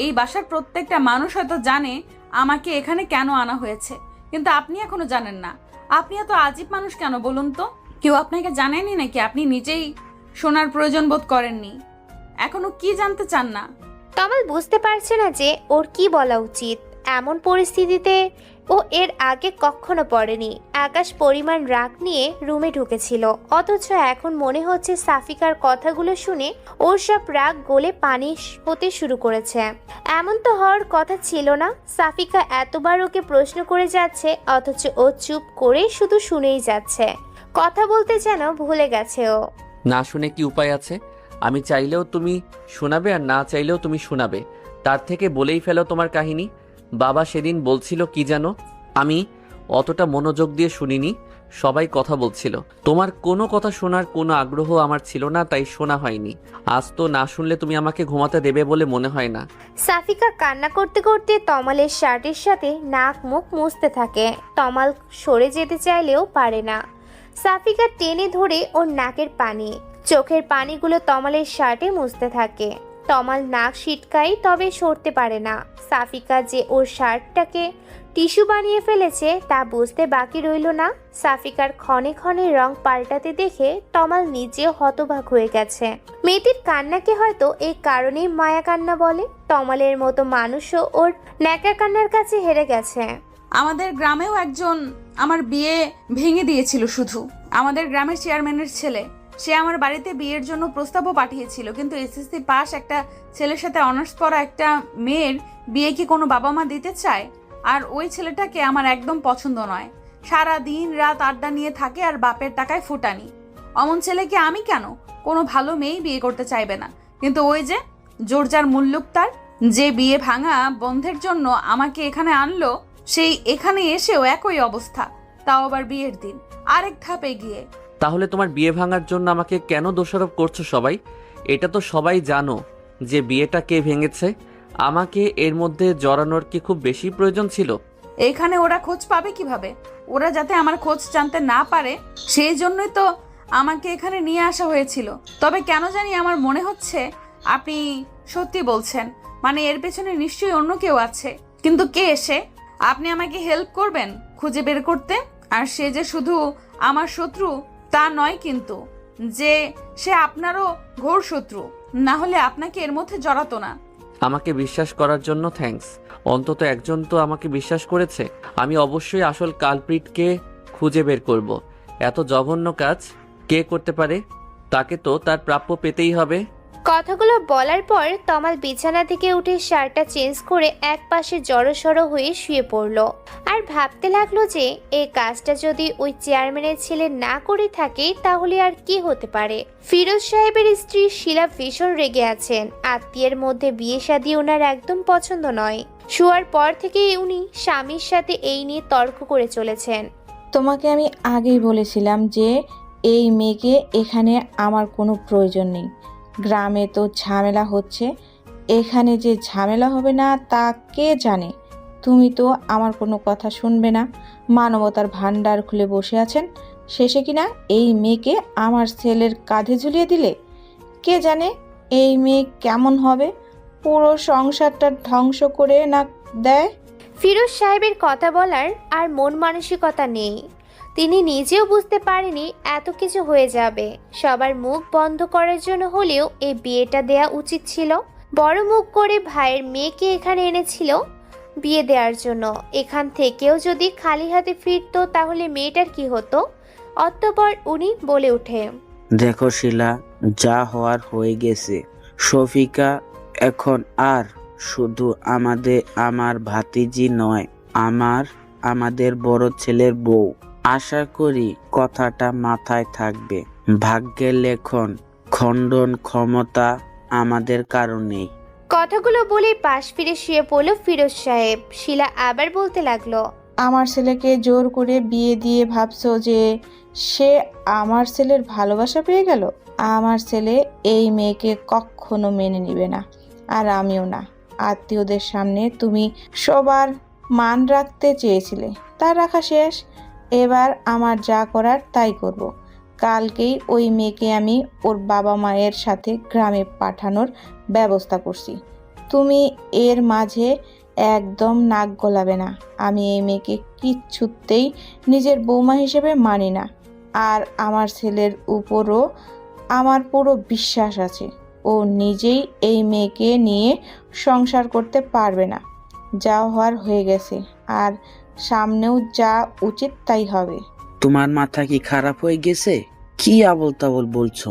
এই বাসার প্রত্যেকটা মানুষ হয়তো জানে আমাকে এখানে কেন আনা হয়েছে, কিন্তু আপনি এখনো জানেন না। আপনি এত আজীব মানুষ কেন বলুন তো? কেউ আপনাকে জানেনি নাকি আপনি নিজেই শোনার প্রয়োজন বোধ করেননি? এখনো কি জানতে চান না? তমাল বুঝতে পারছে না যে ওর কি বলা উচিত। এমন পরিস্থিতিতে ও এর আগে কখনো পড়েনি। আকাশ পরিমাণ রাগ নিয়ে রুমে ঢুকেছিল, অথচ এখন মনে হচ্ছে সাফিকার কথাগুলো শুনে ওর সব রাগ গলে পানি হতে শুরু করেছে। এমন তো হওয়ার কথা ছিল না। সাফিকা এতবার ওকে প্রশ্ন করে যাচ্ছে, অথচ ও চুপ করে শুধু শুনেই যাচ্ছে। কথা বলতে যেন ভুলে গেছে ও। না শুনে কি উপায় আছে? আমি চাইলেও তুমি শোনাবে, আর না চাইলেও তুমি শোনাবে। তার থেকে বলেই ফেলো তোমার কাহিনী। বাবা সেদিন বলছিল কি জানো, আমি অতটা মনোযোগ দিয়ে শুনিনি, সবাই কথা বলছিল। তোমার কোনো কথা শোনার কোনো আগ্রহ আমার ছিল না, তাই শোনা হয়নি। আজ তো না শুনলে তুমি আমাকে ঘুমাতে দেবে বলে মনে হয় না। সাফিকা কান্না করতে করতে তমালের শার্টের সাথে নাক মুখ মুছতে থাকে। তমাল সরে যেতে চাইলেও পারে না। সাফিকা টেনে ধরে ওর নাকের পানি, চোখের পানিগুলো তমালের শার্টে মুছতে থাকে। তমাল নাক সিটকাই, তবে সরতে পারে না। সাফিকা যে ওর শার্টটাকে টিস্যু বানিয়ে ফেলেছে তা বুঝতে বাকি রইল না। সাফিকার ক্ষণে ক্ষণে রং পাল্টাতে দেখে তমাল নিজেও হতবাক হয়ে গেছে। মেয়েটির কান্নাকে হয়তো এই কারণেই মায়া কান্না বলে। তমালের মতো মানুষও ওর ন্যাকা কান্নার কাছে হেরে গেছে। আমাদের গ্রামেও একজন আমার বিয়ে ভেঙে দিয়েছিল। শুধু আমাদের গ্রামের চেয়ারম্যানের ছেলে, সে আমার বাড়িতে বিয়ের জন্য প্রস্তাবও পাঠিয়েছিল। কিন্তু এসএসসি পাস একটা ছেলের সাথে অনার্স পড়া একটা মেয়ের বিয়ে কি কোনো বাবা মা দিতে চায়? আর ওই ছেলেটাকে আমার একদম পছন্দ নয়। সারা দিন রাত আড্ডা নিয়ে থাকে আর বাপের টাকায় ফুটানি। অমন ছেলেকে আমি কেন? কোনো ভালো মেয়েই বিয়ে করতে চাইবে না। কিন্তু ওই যে জোরজার মুল্লুক তার, যে বিয়ে ভাঙা বন্ধের জন্য আমাকে এখানে আনলো, সেই এখানে এসেও একই অবস্থা, তাও আবার বিয়ের দিন। আরেক ধাপ এগিয়ে। তাহলে তোমার বিয়ে ভাঙার জন্য আমাকে কেন দোষারোপ করছো সবাই? এটা তো সবাই জানো যে বিয়েটা কে ভেঙেছে। আমাকে এর মধ্যে জড়ানোর কি খুব বেশি প্রয়োজন ছিল? এখানে ওরা খোঁজ পাবে কিভাবে? ওরা যাতে আমার খোঁজ জানতে না পারে সেই জন্যই তো আমাকে এখানে নিয়ে আসা হয়েছিল। তবে কেন জানি আমার মনে হচ্ছে আপনি সত্যি বলছেন, মানে এর পেছনে নিশ্চয়ই অন্য কেউ আছে। কিন্তু কে এসে? আপনি আমাকে হেল্প করবেন খুঁজে বের করতে? আর সে যে শুধু আমার শত্রু তা নয়, কিন্তু যে সে আপনারও ঘোর শত্রু, না হলে আপনাকে এর মধ্যে জড়াতো না। আমাকে বিশ্বাস করার জন্য থ্যাঙ্কস। অন্তত একজন তো আমাকে বিশ্বাস করেছে। আমি অবশ্যই আসল কালপ্রিটকে খুঁজে বের করব। এত জঘন্য কাজ কে করতে পারে? তাকে তো তার প্রাপ্য পেতেই হবে। কথাগুলো বলার পর তমাল বিছানা থেকে উঠে শার্টটা চেঞ্জ করে এক পাশে জড়সড় হয়ে শুয়ে পড়ল আর ভাবতে লাগলো যে এই কাজটা যদি ওই চেয়ারম্যানের ছেলে না করে থাকে তাহলে আর কি হতে পারে। ফিরোজ সাহেবের স্ত্রী শিলা ভীষণ রেগে আছেন। আত্মীয়ের মধ্যে বিয়ে শাদী ওনার একদম পছন্দ নয়। শোয়ার পর থেকে উনি স্বামীর সাথে এই নিয়ে তর্ক করে চলেছেন। তোমাকে আমি আগেই বলেছিলাম যে এই মেয়েকে এখানে আমার কোনো প্রয়োজন নেই। গ্রামে তো ঝামেলা হচ্ছে, এখানে যে ঝামেলা হবে না তা কে জানে। তুমি তো আমার কোনো কথা শুনবে না, মানবতার ভান্ডার খুলে বসে আছেন, শেষে কিনা এই মেয়েকে আমার ছেলের কাঁধে ঝুলিয়ে দিলে। কে জানে এই মেয়ে কেমন হবে, পুরো সংসারটা ধ্বংস করে না দেয়। ফিরোজ সাহেবের কথা বলার আর মন মানসিকতা নেই। তিনি নিজেও বুঝতে পারেনি এত কিছু হয়ে যাবে। সবার মুখ বন্ধ করার জন্য হলেও এই বিয়েটা দেয়া উচিত ছিল। বড় মুখ করে ভাইয়ের মেয়েকে এখানে এনেছিল বিয়ে দেওয়ার জন্য। এখান থেকেও যদি খালি হাতে ফিরতো তাহলে মেয়েটার কি হতো। অতঃপর উনি বলে ওঠে, দেখো শিলা, যা হওয়ার হয়ে গেছে। শফিকা এখন আর শুধু আমার ভাতিজি নয়, আমাদের বড় ছেলের বউ। আশা করি কথাটা মাথায় থাকবে। ভাগ্যের লেখন খণ্ডন ক্ষমতা আমাদের কারণেই। কথাগুলো বলে পাশ ফিরে শুয়ে পড়ল ফিরোজ সাহেব। শিলা আবার বলতে লাগলো, আমার ছেলেকে জোর করে বিয়ে দিয়ে ভাবছো যে সে আমার ছেলের ভালোবাসা পেয়ে গেল। আমার ছেলে এই মেয়েকে কখনো মেনে নেবে না, আর আমিও না। আত্মীয়দের সামনে তুমি সবার মান রাখতে চেয়েছিলে, তা রাখা শেষ। এবার আমার যা করার তাই করব। কালকেই ওই মেয়েকে আমি ওর বাবা মায়ের সাথে গ্রামে পাঠানোর ব্যবস্থা করছি। তুমি এর মাঝে একদম নাক গলাবে না। আমি এই মেয়েকে কিচ্ছুতেই নিজের বৌমা হিসেবে মানি না। আর আমার ছেলের উপরও আমার পুরো বিশ্বাস আছে, ও নিজেই এই মেয়েকে নিয়ে সংসার করতে পারবে না। যা হওয়ার হয়ে গেছে, আর সামনেও যা উচিত তাই হবে। তোমার মাথা কি খারাপ হয়ে গেছে? কি আবল তাবল বলছো?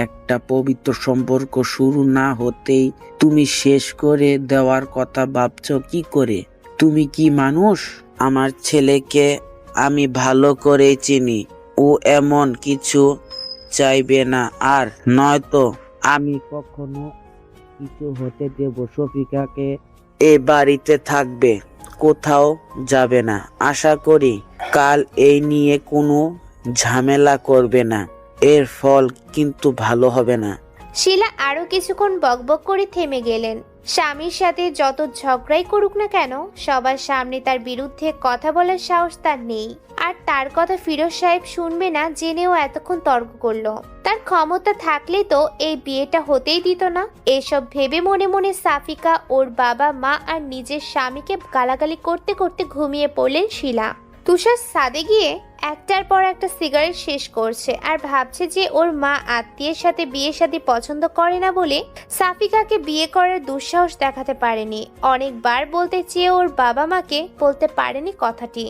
একটা পবিত্র সম্পর্ক শুরু না হতেই তুমি শেষ করে দেওয়ার কথা ভাবছো কি করে? তুমি কি মানুষ? আমার ছেলেকে আমি ভালো করে চিনি, ও এমন কিছু চাইবে না। আর নয়তো আমি কখনো কিছু হতে দেব। শফিকাকে এ বাড়িতে থাকবে, কোথাও যাবে না। আশা করি কাল এই নিয়ে কোনো ঝামেলা করবে না। এর ফল কিন্তু ভালো হবে না। শিলা আরো কিছুক্ষণ বকবক করে থেমে গেলেন। স্বামীর সাথে যত ঝগড়াই করুক না কেন, সবার সামনে তার বিরুদ্ধে কথা বলার সাহস তার নেই। আর তার কথা ফিরোজ সাহেব শুনবে না জেনেও এতক্ষণ তর্ক করলো। তার ক্ষমতা থাকলে তো এই বিয়েটা হতেই দিত না। এসব ভেবে মনে মনে সাফিকা, ওর বাবা মা আর নিজের স্বামীকে গালাগালি করতে করতে ঘুমিয়ে পড়লেন শিলা। তুষার ছাদে গিয়ে একটার পর একটা সিগারেট শেষ করছে আর ভাবছে যে ওর মা আত্মীয়ের সাথে বিয়ে শাদী পছন্দ করে না বলে সাফিকাকে বিয়ে করার দুঃসাহস দেখাতে পারেনি। অনেকবার বলতে চেয়ে ওর বাবা মাকে বলতে পারেনি কথাটি,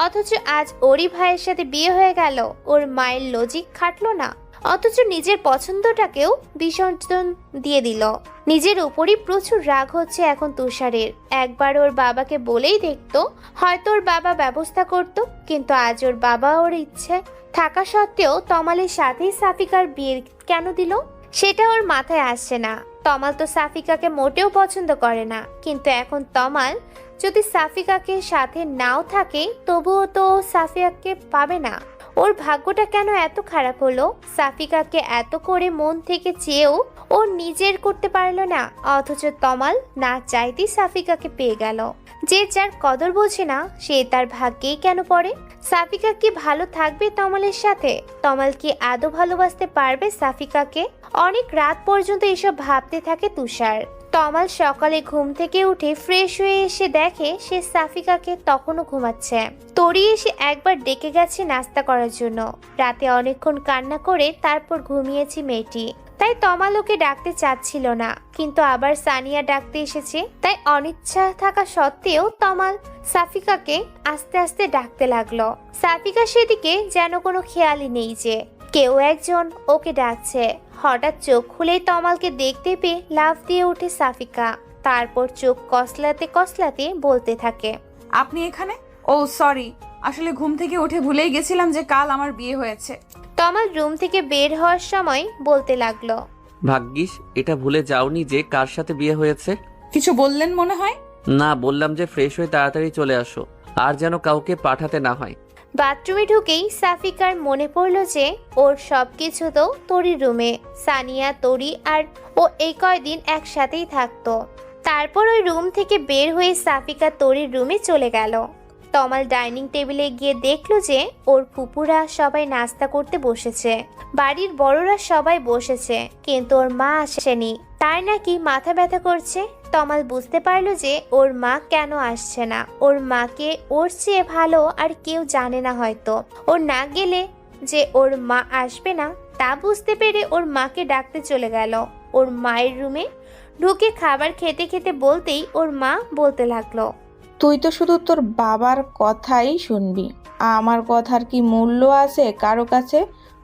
অথচ আজ ওরই ভাইয়ের সাথে বিয়ে হয়ে গেল। ওর মায়ের লজিক খাটলো না, অথচ নিজের পছন্দটাকেও বিসর্জন দিয়ে দিল। নিজের উপরই প্রচুর রাগ হচ্ছে এখন তুষারের। একবার ওর বাবাকে বলেই দেখতো, হয়তো ওর বাবা ব্যবস্থা করত। কিন্তু আজ ওর বাবা ওর ইচ্ছে থাকা সত্ত্বেও তমালের সাথেই সাফিকার বিয়ে কেন দিল সেটা ওর মাথায় আসছে না। তমাল তো সাফিকাকে মোটেও পছন্দ করে না, কিন্তু এখন তমাল যদি সাফিকাকে সাথে নাও থাকে তবুও তো সাফিয়াকে পাবে না। ওর ভাগ্যটা কেন এত খারাপ হলো? সাফিকাকে এত করে মন থেকে চেয়েও ও নিজের করতে পারলো না, অথচ তমাল না চাইতেই সাফিকাকে পেয়ে গেল। যে যার কদর বোঝে না সে তার ভাগ্যেই কেন পড়ে? সাফিকা কি ভালো থাকবে তমালের সাথে? তমাল কি আদৌ ভালোবাসতে পারবে সাফিকাকে? অনেক রাত পর্যন্ত এসব ভাবতে থাকে তুষার। তমাল সকালে ঘুম থেকে উঠে ফ্রেশ হয়ে এসে দেখে সে সাফিকাকে তখনও ঘুমাচ্ছে। তরি এসে একবার ডেকে গেছে নাস্তা করার জন্য। রাতে অনেকক্ষণ কান্না করে তারপর ঘুমিয়েছে মেয়েটি, তাই তমাল ওকে ডাকতে চাচ্ছিল না। কিন্তু আবার সানিয়া ডাকতে এসেছে, তাই অনিচ্ছা থাকা সত্ত্বেও তমাল সাফিকাকে আস্তে আস্তে ডাকতে লাগলো। সাফিকা সেদিকে যেন কোনো খেয়ালই নেই যে কেউ একজন ওকে ডাকছে। হঠাৎ চোখ খুলেই তমালকে দেখতে পেয়ে লাফ দিয়ে ওঠে সাফিকা। তারপর চোখ কসলাতে কসলাতে বলতে থাকে, আপনি এখানে? ও সরি, আসলে ঘুম থেকে উঠে ভুলেই গেছিলাম যে কাল আমার বিয়ে হয়েছে। তমাল রুম থেকে বের হওয়ার সময় বলতে লাগলো, ভাগ্যিস এটা ভুলে যাওনি যে কার সাথে বিয়ে হয়েছে। কিছু বললেন মনে হয়? না, বললাম যে ফ্রেশ হয়ে তাড়াতাড়ি চলে আসো, আর যেন কাউকে পাঠাতে না হয়। বাথরুমে ঢুকেই সাফিকার মনে পড়লো যে ওর সবকিছু তো তরির রুমে। সানিয়া, তরি আর ও এই কয়দিন একসাথেই থাকতো। তারপর ওই রুম থেকে বের হয়ে সাফিকা তরির রুমে চলে গেল। তমাল ডাইনিং টেবিলে গিয়ে দেখলো যে ওর ফুপুরা সবাই নাস্তা করতে বসেছে। বাড়ির বড়রা সবাই বসেছে, কিন্তু ওর মা আসেনি। তার নাকি মাথা ব্যথা করছে। তমাল বুঝতে পারলো যে ওর মা কেন আসছে না। ওর মাকে ওর চেয়ে ভালো আর কেউ জানে না হয়তো। ওর না গেলে যে ওর মা আসবে না তা বুঝতে পেরে ওর মাকে ডাকতে চলে গেল। ওর মায়ের রুমে ঢুকে খাবার খেতে খেতে বলতেই ওর মা বলতে লাগলো, তুই তো শুধু তোর বাবার কথাই শুনবি, আমার কথার কি মূল্য আছে কারো কাছে?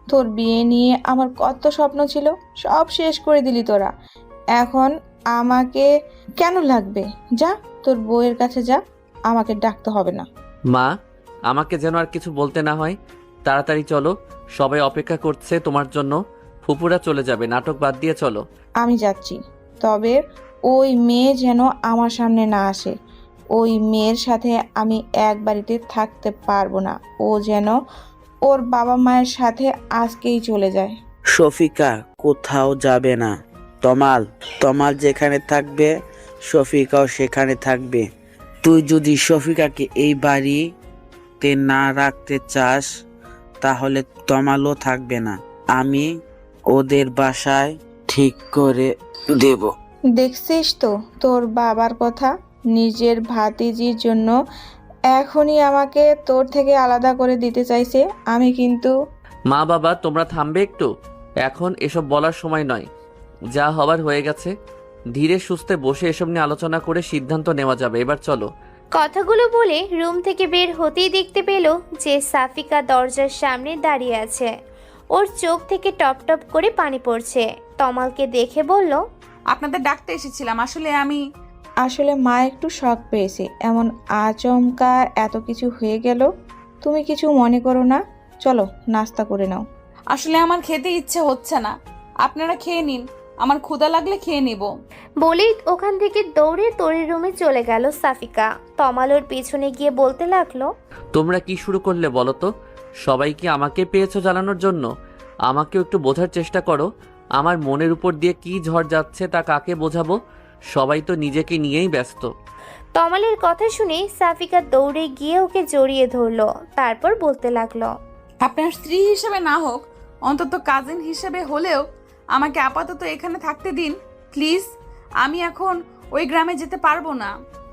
তোর বিয়ে নিয়ে আমার কত স্বপ্ন ছিল, সব শেষ করে দিলি তোরা। এখন আমাকে কেন লাগবে? যা তোর বউয়ের কাছে যা, আমাকে ডাকতে হবে না। মা, আমাকে যেন আর কিছু বলতে না হয়। তাড়াতাড়ি চলো, সবাই অপেক্ষা করছে তোমার জন্য। ফুপুরা চলে যাবে, নাটক বাদ দিয়ে চলো। আমি যাচ্ছি, তবে ওই মেয়ে যেন আমার সামনে না আসে। ওই মেয়ের সাথে আমি এক বাড়িতে থাকতে পারবো না। ও যেন ওর বাবা মায়ের সাথে আজকেই চলে যায়। শফিকা কোথাও যাবে না। তমাল যেখানে থাকবে শফিকাও সেখানে থাকবে। তুই যদি শফিকাকে এই বাড়িতে না রাখতে চাস তাহলে তমালও থাকবে না। আমি ওদের বাসায় ঠিক করে দেব। দেখছিস তো তোর বাবার কথা, নিজের ভাতিজির জন্য এখনই আমাকে তোর থেকে আলাদা করে দিতে চাইছে। আমি কিন্তু মা বাবা, তোমরা থামবে একটু? এখন এসব বলার সময় নয়। যা হবার হয়ে গেছে। ধীরে সুস্থে বসে এসব নিয়ে আলোচনা করে সিদ্ধান্ত নেওয়া যাবে। এবার চলো। কথাগুলো বলে রুম থেকে বের হতেই দেখতে পেল যে সাফিকা দরজার সামনে দাঁড়িয়ে আছে। ওর চোখ থেকে টপ টপ করে পানি পড়ছে। তমালকে দেখে বলল, আপনাদের ডাকতে এসেছিলাম। আসলে মা একটু শক পেয়েছে, এমন আচমকা এত কিছু হয়ে গেল। তুমি কিছু মনে করো না, চলো নাস্তা করে নাও। আসলে আমার খেতে ইচ্ছে হচ্ছে না, আপনারা খেয়ে নিন, আমার ক্ষুধা লাগলে খেয়ে নিব। বলেই ওখান থেকে দৌড়ে তরির রুমে চলে গেল সাফিকা। তমাল ওর পিছনে গিয়ে বলতে লাগলো, তোমরা কি শুরু করলে বলো তো? সবাই কি আমাকে পেয়েছো জ্বালানোর জন্য? আমাকেও একটু বোঝার চেষ্টা করো। আমার মনের উপর দিয়ে কি ঝড় যাচ্ছে তা কাকে বোঝাবো? সবাই তো নিজেকে নিয়েই ব্যস্ত। তমালের কথা শুনে সাফিকা দৌড়ে গিয়ে ওকে জড়িয়ে ধরলো। তারপর বলতে লাগলো, আপনার স্ত্রী হিসেবে না হোক, অন্তত কাজিন হিসেবে হলেও আমাকে আপাতত এখানে থাকতে দিন প্লিজ। আমি এখন ওই গ্রামে যেতে পারবো না।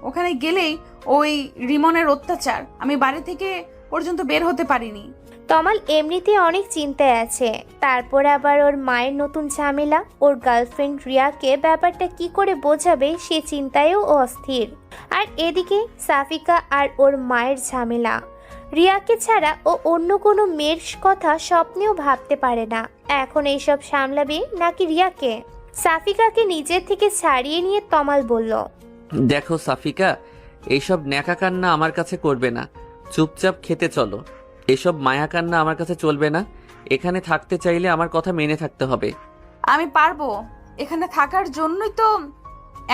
ওখানে গেলেই ওই রিমনের অত্যাচার, আমি বাড়ি থেকে পর্যন্ত বের হতে পারিনি। তমাল এমনিতে অনেক চিন্তায় আছে। তারপর আবার ওর মায়ের নতুন ঝামেলা। ওর গার্লফ্রেন্ড রিয়াকে ব্যাপারটা কি করে বোঝাবে সে চিন্তায়ও অস্থির। আর এদিকে সাফিকা আর ওর মায়ের ঝামেলা। রিয়াকে ছাড়া ও অন্য কোনো মেয়ের কথা স্বপ্নেও ভাবতে পারে না। এখন এইসব সামলাবে নাকি রিয়াকে? সাফিকাকে নিজের থেকে ছাড়িয়ে নিয়ে তমাল বলল, দেখো সাফিকা, এইসব ন্যাকা কান্না আমার কাছে করবে না। চুপচাপ খেতে চলো। এসব মায়া কান্না আমার কাছে চলবে না। এখানে থাকতে চাইলে আমার কথা মেনে থাকতে হবে। আমি পারবো, এখানে থাকার জন্যই তো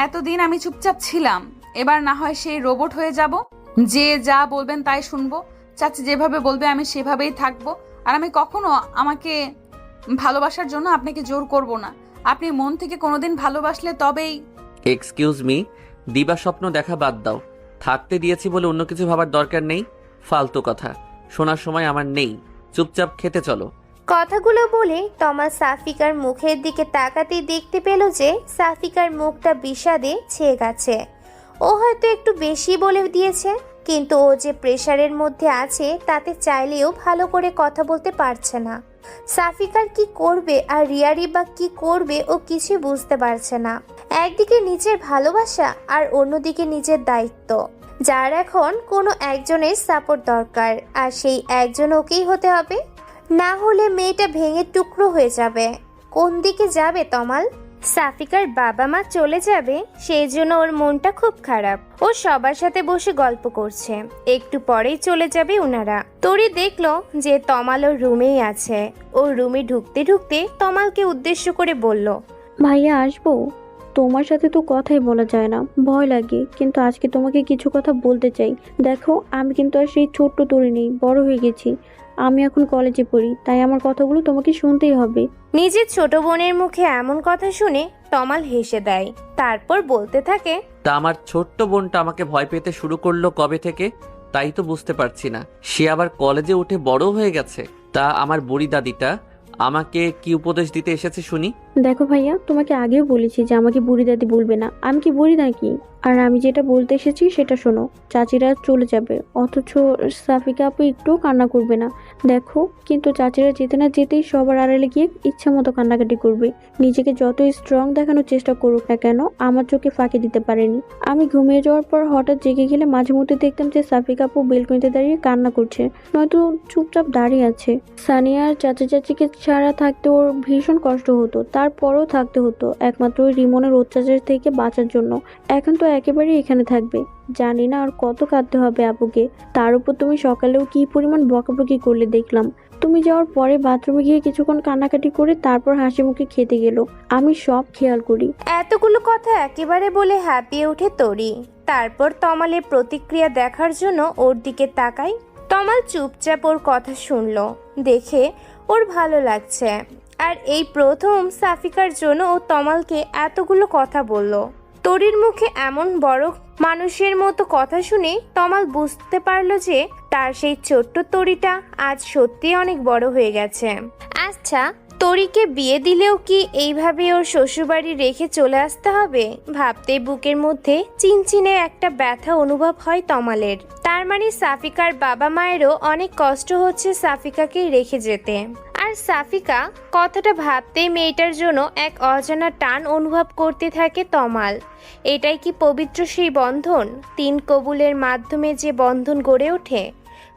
এতদিন আমি চুপচাপ ছিলাম। এবার না হয় সেই রোবট হয়ে যাব, যে যা বলবেন তাই শুনবো। চাচি যেভাবে বলবে আমি সেভাবেই থাকবো। আর আমি কখনো আমাকে ভালোবাসার জন্য আপনাকে জোর করব না। আপনি মন থেকে কোনোদিন ভালোবাসলে তবেই। এক্সকিউজ মি, দিবা স্বপ্ন দেখা বাদ দাও। থাকতে দিয়েছি বলে অন্য কিছু ভাবার দরকার নেই। ফালতু কথা শোনার সময় আমার নেই। চুপচাপ খেতে চলো। কথাগুলো বলে তমাল সাফিকার মুখের দিকে তাকাতেই দেখতে পেল যে সাফিকার মুখটা বিষাদে ছেয়ে গেছে। ও হয়তো একটু বেশি বলে দিয়েছে, কিন্তু ও যে প্রেশারের মধ্যে আছে তাতে চাইলেও ভালো করে কথা বলতে পারছে না। সাফিকার কি করবে আর রিয়ারি বা কি করবে ও কিছু বুঝতে পারছে না। একদিকে নিজের ভালোবাসা আর অন্যদিকে নিজের দায়িত্ব, যার এখন কোনো একজনের সাপোর্ট দরকার, আর সেই একজন ওকেই হতে হবে। না হলে মেয়েটা ভেঙে টুকরো হয়ে যাবে। কোন দিকে যাবে তমাল? সাফিকার বাবা মা চলে যাবে, সেই জন্য ওর মনটা খুব খারাপ। ও সবার সাথে বসে গল্প করছে, একটু পরেই চলে যাবে ওনারা। তরি দেখলো যে তমাল ওর রুমেই আছে। ওর রুমে ঢুকতে ঢুকতে তমালকে উদ্দেশ্য করে বলল, ভাইয়া আসবো? তোমার সাথে তো কথাই বলা যায় না, ভয় লাগে, কিন্তু আজকে তোমাকে কিছু কথা বলতে চাই। দেখো, আমি কিন্তু আর সেই ছোট্ট তরি নেই, বড় হয়ে গেছি। আমি এখন কলেজে পড়ি, তাই আমার কথাগুলো তোমাকে শুনতেই হবে। নিজের ছোট বোনের মুখে এমন কথা শুনে তমাল হেসে দেয়, তারপর বলতে থাকে, তা আমার ছোট্ট বোনটা আমাকে ভয় পেতে শুরু করলো কবে থেকে তাই তো বুঝতে পারছি না। সে আবার কলেজে উঠে বড় হয়ে গেছে। তা আমার বুড়ি দাদিটা আমাকে কি উপদেশ দিতে এসেছে শুনি। দেখো ভাইয়া, তোমাকে আগেও বলেছি যে আমাকে বুড়ি দাদি বলবে না। আমি কি বুড়ি নাকি? আর আমি যেটা বলতে এসেছি সেটা শোনো। চাচিরা চলে যাবে, অথচ সাফিকা আপু একটু কান্না করবে না। দেখো, কিন্তু চাচিরা যেতে না যেতেই সবার আড়ালে গিয়ে ইচ্ছা মতো কান্নাকাটি করবে। নিজেকে যতই স্ট্রং দেখানোর চেষ্টা করুক না কেন, আমার চোখে ফাঁকি দিতে পারেনি। আমি ঘুমিয়ে যাওয়ার পর হঠাৎ জেগে গেলে মাঝে মধ্যে দেখতাম যে সাফিকা আপু বেলকনিতে দাঁড়িয়ে কান্না করছে, নয়তো চুপচাপ দাঁড়িয়ে আছে। সানিয়া আর চাচিকে ছাড়া থাকতে ওর ভীষণ কষ্ট হতো, তারপরও থাকতে হতো একমাত্র ওই রিমনের অত্যাচার থেকে বাঁচার জন্য। এখন তো একেবারেই এখানে থাকবে। জানি না আর কত কাঁদতে হবে আপুকে। তার উপর তুমি সকালেও কি পরিমাণ বকাবকি করলে দেখলাম। তুমি যাওয়ার পরে বাথরুমে গিয়ে কিছুক্ষণ কান্নাকাটি করে তারপর হাসি মুখে খেতে গেল। আমি সব খেয়াল করি। এতগুলো কথা একেবারে বলে হাঁপিয়ে ওঠে তরি। তারপর তমালের প্রতিক্রিয়া দেখার জন্য ওর দিকে তাকায়। তমাল চুপচাপ ওর কথা শুনলো, দেখে ওর ভালো লাগছে। আর এই প্রথম সাফিকার জন্য ও তমালকে এতগুলো কথা বলল। তরির মুখে এমন বড় মানুষের মতো কথা শুনে তমাল বুঝতে পারলো যে তার সেই ছোট্ট তরিটা আজ সত্যি অনেক বড় হয়ে গেছে। আচ্ছা, তরিকে বিয়ে দিলেও কি এইভাবে ওর শ্বশুরবাড়ি রেখে চলে আসতে হবে? ভাবতে বুকের মধ্যে চিনচিনে একটা ব্যথা অনুভব হয় তমালের। তার মানে সাফিকার বাবা মায়েরও অনেক কষ্ট হচ্ছে সাফিকাকে রেখে যেতে। আর সাফিকা কথাটা ভাবতেই মেয়েটার জন্য এক অজানা টান অনুভব করতে থাকে তমাল। এটাই কি পবিত্র সেই বন্ধন? 3 কবুলের মাধ্যমে যে বন্ধন গড়ে ওঠে।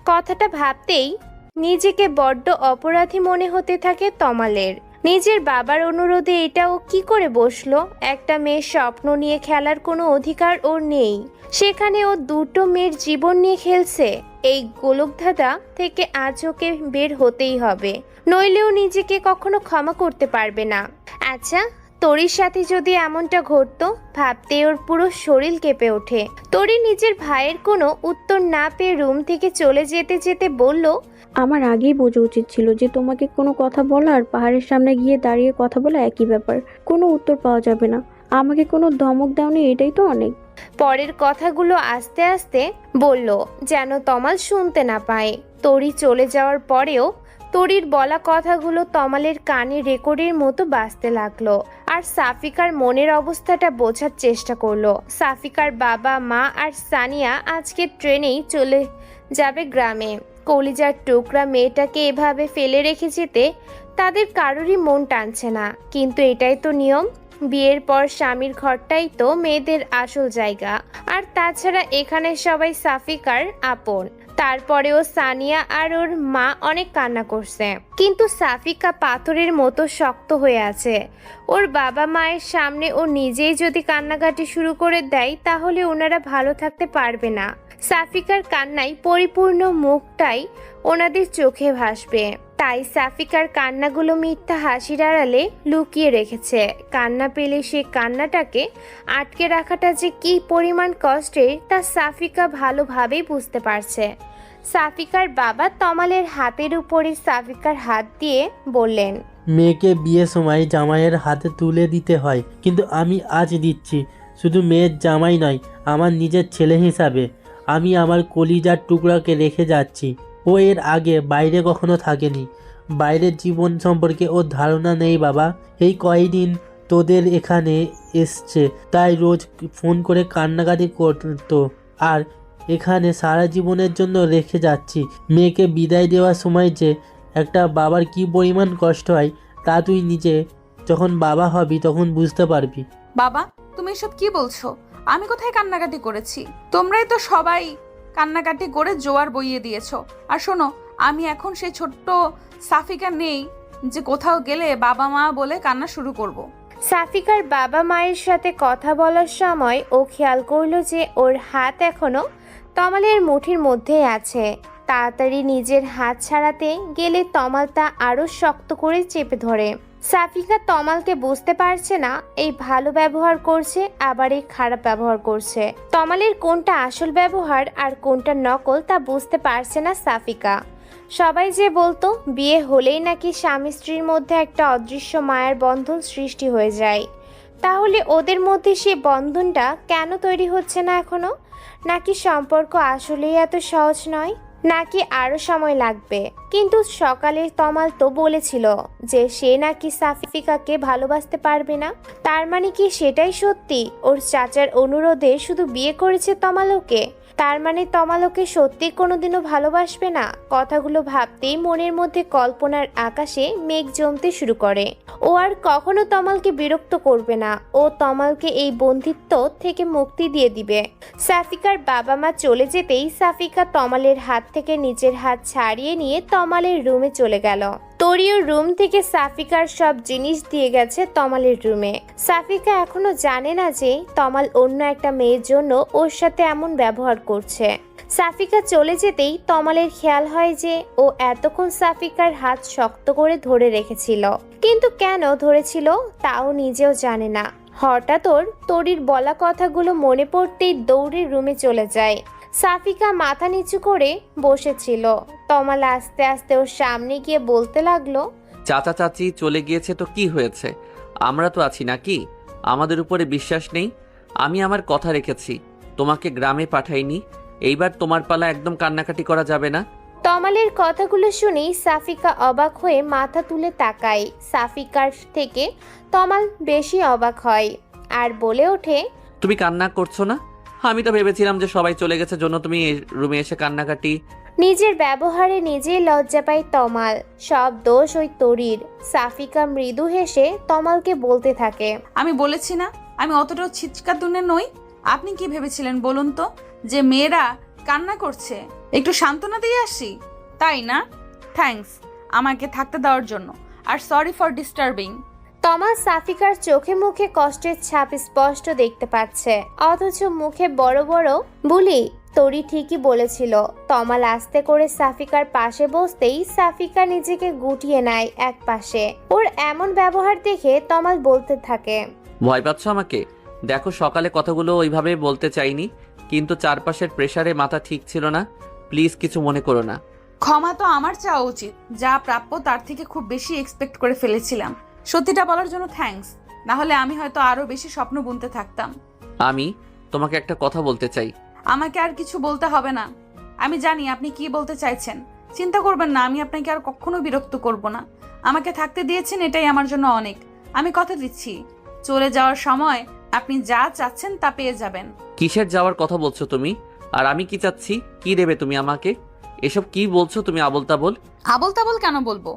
কথাটা ভাবতেই নিজেকে বড্ড অপরাধী মনে হতে থাকে তমালের। নিজের বাবার অনুরোধে এটাও কি করে বসলো? একটা মেয়ের স্বপ্ন নিয়ে খেলার কোনো অধিকার ওর নেই, সেখানে ও দুটো মেয়ের জীবন নিয়ে খেলছে। এই গোলকধাঁধা থেকে আজ ওকে বের হতেই হবে, নইলেও নিজেকে কখনো ক্ষমা করতে পারবে না। আচ্ছা, তরির সাথে যদি এমনটা ঘটতো, ভাবতে ওর পুরো শরীর কেঁপে ওঠে। তরি নিজের ভাইয়ের কোনো উত্তর না পেয়ে রুম থেকে চলে যেতে যেতে বলল, আমার আগেই বোঝা উচিত ছিল যে তোমাকে কোনো কথা বলা আর পাহাড়ের সামনে গিয়ে দাঁড়িয়ে কথা বলা একই ব্যাপার। কোনো উত্তর পাওয়া যাবে না। আমাকে কোনো ধমক দাওনি, এটাই তো অনেক। পরের কথাগুলো আস্তে আস্তে বলল যেন তমাল শুনতে না পায়। তরি চলে যাওয়ার পরেও তরির বলা কথাগুলো তমালের কানে রেকর্ডের মতো বাজতে লাগলো। আর সাফিকার মনের অবস্থাটা বোঝার চেষ্টা করলো। সাফিকার বাবা মা আর সানিয়া আজকে ট্রেনেই চলে যাবে গ্রামে। কলিজার টুকরা মেয়েটাকে এভাবে ফেলে রেখে যেতে তাদের কারোরই মন টানছে না, কিন্তু এটাই তো নিয়ম। বিয়ের পর স্বামীর ঘরটাই তো মেয়েদের আসল জায়গা। আর তাছাড়া এখানে সবাই সাফিকার আপন। তারপরেও সানিয়া আর ওর মা অনেক কান্না করছে, কিন্তু সাফিকা পাথরের মতো শক্ত হয়ে আছে। ওর বাবা মায়ের সামনে ও নিজেই যদি কান্নাকাটি শুরু করে দেয়, তাহলে ওনারা ভালো থাকতে পারবে না। সাফিকার কান্নায় পরিপূর্ণ মুখটাই ওনাদের চোখে ভাসবে। তাই সাফিকার কান্নাগুলো মিথ্যা হাসির আড়ালে লুকিয়ে রেখেছে। কান্না পেলে সে কান্নাটাকে আটকে রাখাটা যে কি পরিমাণ কষ্টের, তা সাফিকা ভালোভাবেই বুঝতে পারছে। সাফিকার বাবা তমালের হাতের উপরে সাফিকার হাত দিয়ে বললেন, মেয়েকে বিয়ের সময় জামাইয়ের হাতে তুলে দিতে হয়, কিন্তু আমি আজ দিচ্ছি। শুধু মেয়ের জামাই নয়, আমার নিজের ছেলে হিসাবে। আমি আমার কলিজার টুকরাকে রেখে যাচ্ছি। ও এর আগে বাইরে কখনো থাকেনি, বাইরের জীবন সম্পর্কে ওর ধারণা নেই বাবা। এই কয়দিন তোদের এখানে এসছে, তাই রোজ ফোন করে কান্নাকাটি করতো। আর এখানে সারা জীবনের জন্য রেখে যাচ্ছি। মেয়েকে বিদায় দেওয়ার সময় যে একটা বাবার কি পরিমাণ কষ্ট হয়, তা তুই নিজে যখন বাবা হবি তখন বুঝতে পারবি। বাবা, তুমি এসব কি বলছো? আমি কোথায় কান্নাকাটি করেছি? তোমরাই তো সবাই কান্নাকাটি করে জোয়ার বইয়ে দিয়েছো। আর শোনো, আমি এখন সেই ছোট্ট সাফিকা নেই যে কোথাও গেলে বাবা মা বলে কান্না শুরু করব। সাফিকার বাবা মায়ের সাথে কথা বলার সময় ও খেয়াল করলো যে ওর হাত এখনো তমালের মুঠির মধ্যেই আছে। তাড়াতাড়ি নিজের হাত ছাড়াতে গেলে তমাল তা আরো শক্ত করে চেপে ধরে। সাফিকা তমালকে বুঝতে পারছে না এই ভালো ব্যবহার করছে আবার এই খারাপ ব্যবহার করছে। তমালের কোনটা আসল ব্যবহার আর কোনটা নকল তা বুঝতে পারছে না সাফিকা। সবাই যে বলতো বিয়ে হলেই নাকি স্বামী স্ত্রীর মধ্যে একটা অদৃশ্য মায়ার বন্ধন সৃষ্টি হয়ে যায়, তাহলে ওদের মধ্যে সেই বন্ধনটা কেন তৈরি হচ্ছে না এখনো? নাকি সম্পর্ক আসলেই এত সহজ নয়, নাকি আরো সময় লাগবে? কিন্তু সকালে তমাল তো বলেছিল যে সে নাকি সাফিকাকে ভালোবাসতে পারবে না। তার মানে কি সেটাই সত্যি? ওর চাচার অনুরোধে শুধু বিয়ে করেছে তমাল ওকে? তার মানে তমাল ওকে সত্যি কোনোদিনও ভালোবাসবে না? কথাগুলো ভাবতেই মনের মধ্যে কল্পনার আকাশে মেঘ জমতে শুরু করে। ও আর কখনো তমালকে বিরক্ত করবে না, ও তমালকে এই বন্ধিত্ব থেকে মুক্তি দিয়ে দিবে। সাফিকার বাবা মা চলে যেতেই সাফিকা তমালের হাত থেকে নিজের হাত ছাড়িয়ে নিয়ে তমালের রুমে চলে গেল। তরিও রুম থেকে সাফিকার সব জিনিস দিয়ে গেছে তমালের রুমে। সাফিকা এখনো জানে না যে তমাল অন্য একটা মেয়ের জন্য ওর সাথে এমন ব্যবহার করছে। সাফিকা চলে যেতেই তমালের খেয়াল হয় যে ও এতক্ষণ সাফিকার হাত শক্ত করে ধরে রেখেছিল, কিন্তু কেন ধরেছিল তাও নিজেও জানে না। হঠাৎ ওর তরির বলা কথাগুলো মনে পড়তেই দৌড়ে রুমে চলে যায়। সাফিকা মাথা নিচু করে বসেছিল। তমাল আস্তে আস্তে ওর সামনে গিয়ে বলতে লাগলো, চাচা চাচি চলে গিয়েছে তো কি হয়েছে, আমরা তো আছি নাকি? আমাদের উপরে বিশ্বাস নেই? আমি আমার কথা রেখেছি, তোমাকে গ্রামে পাঠাইনি। এইবার তোমার পালা, একদম কান্নাকাটি করা যাবে না। তমালের কথাগুলো শুনেই সাফিকা অবাক হয়ে মাথা তুলে তাকায়। সাফিকার থেকে তমাল বেশি অবাক হয় আর বলে ওঠে, তুমি কান্না করছো না? আমি তো ভেবেছিলাম যে সবাই চলে গেছে জন্য তুমি এই রুমে এসে কান্নাকাটি। নিজের ব্যবহারে নিজেই লজ্জা পায় তমাল। সব দোষ ওই তরির। সাফিকা মৃদু হেসে তমালকে বলতে থাকে, আমি বলেছি না আমি অতটাও ছিচকাতুনে নই। আপনি কি ভেবেছিলেন বলুন তো, যে মেয়েরা কান্না করছে একটু সান্ত্বনা দিয়ে আসি, তাই না? থ্যাঙ্কস আমাকে থাকতে দেওয়ার জন্য, আর সরি ফর ডিস্টার্বিং। তমাল সাফিকার চোখে মুখে কষ্টের ছাপ স্পষ্ট দেখতে পাচ্ছে, অথচ মুখে বড় বড় বুলি। তরি ঠিকই বলেছিল। তমাল আস্তে করে সাফিকার পাশে বসতেই সাফিকা নিজেকে গুটিয়ে নেয় এক পাশে। ওর এমন ব্যবহার দেখে তমাল বলতে থাকে, ভয় পাচ্ছ আমাকে? দেখো সকালে কথাগুলো ওইভাবে বলতে চাইনি, কিন্তু চারপাশের প্রেসারে মাথা ঠিক ছিল না। প্লিজ কিছু মনে করো না। ক্ষমা তো আমার চাওয়া উচিত, যা প্রাপ্য তার থেকে খুব বেশি এক্সপেক্ট করে ফেলেছিলাম। সত্যিটা বলার জন্য থ্যাঙ্কস, না হলে আমি হয়তো আরো বেশি স্বপ্ন বুনতে থাকতাম। আমি তোমাকে একটা কথা বলতে চাই। আমাকে আর কিছু বলতে হবে না, আমি জানি আপনি কি বলতে চাইছেন। চিন্তা করবেন না, আমি আপনাকে আর কখনো বিরক্ত করব না। আমাকে থাকতে দিয়েছেন, এটাই আমার জন্য অনেক। আমি কথা দিচ্ছি, চলে যাওয়ার সময় আপনি যা চাচ্ছেন তা পেয়ে যাবেন। কিসের যাওয়ার কথা বলছো তুমি? আর আমি কি চাচ্ছি? কি দেবে তুমি আমাকে? এসব কি বলছো তুমি আবোল তাবোল? আবোল তাবোল কেন বলবো?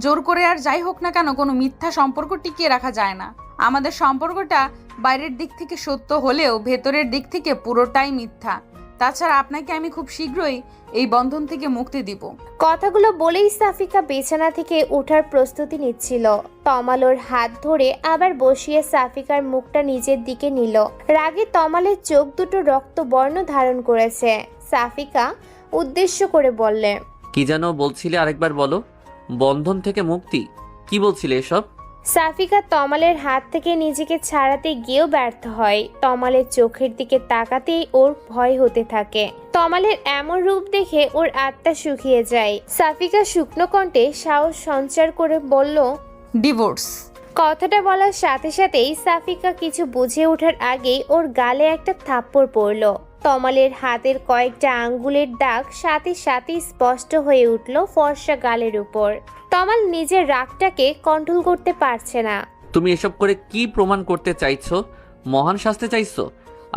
জোর করে আর যাই হোক না কেন, কোনো মিথ্যা সম্পর্ক টিকিয়ে রাখা যায় না। আমাদের সম্পর্কটা বাইরের দিক থেকে সত্য হলেও ভেতরের দিক থেকে পুরোটাই মিথ্যা। তাছাড়া আপনাকে আমি খুব শীঘ্রই এই বন্ধন থেকে মুক্তি দিব। কথাগুলো বলেই সাফিকা বিছানা থেকে ওঠার প্রস্তুতি নিচ্ছিল। তমাল ওর হাত ধরে আবার বসিয়ে সাফিকার মুখটা নিজের দিকে নিল। রাগে তমালের চোখ দুটো রক্তবর্ণ ধারণ করেছে। সাফিকা উদ্দেশ্য করে বললে, কি যেন বলছিলে, আরেকবার বলো। বন্ধন থেকে মুক্তি? কি বলছিলে এসব? সাফিকা তমালের হাত থেকে নিজেকে ছাড়াতে গিয়েও ব্যর্থ হয়। তমালের চোখের দিকে তাকাতেই ওর ভয় হতে থাকে। তমালের এমন রূপ দেখে ওর আত্মা শুকিয়ে যায়। সাফিকা শুকনো কণ্ঠে সাহস সঞ্চার করে বলল, ডিভোর্স। কথাটা বলার সাথে সাথেই সাফিকা কিছু বুঝে ওঠার আগেই ওর গালে একটা থাপ্পড় পড়ল। তমালের হাতের কয়েকটা আঙ্গুলের দাগ সাথে সাথে স্পষ্ট হয়ে উঠল ফর্সা গালের উপর। তমাল নিজের রাগটাকে কন্ট্রোল করতে পারছে না। তুমি এসব করে কি প্রমাণ করতে চাইছো? মহান শাস্তি চাইছো?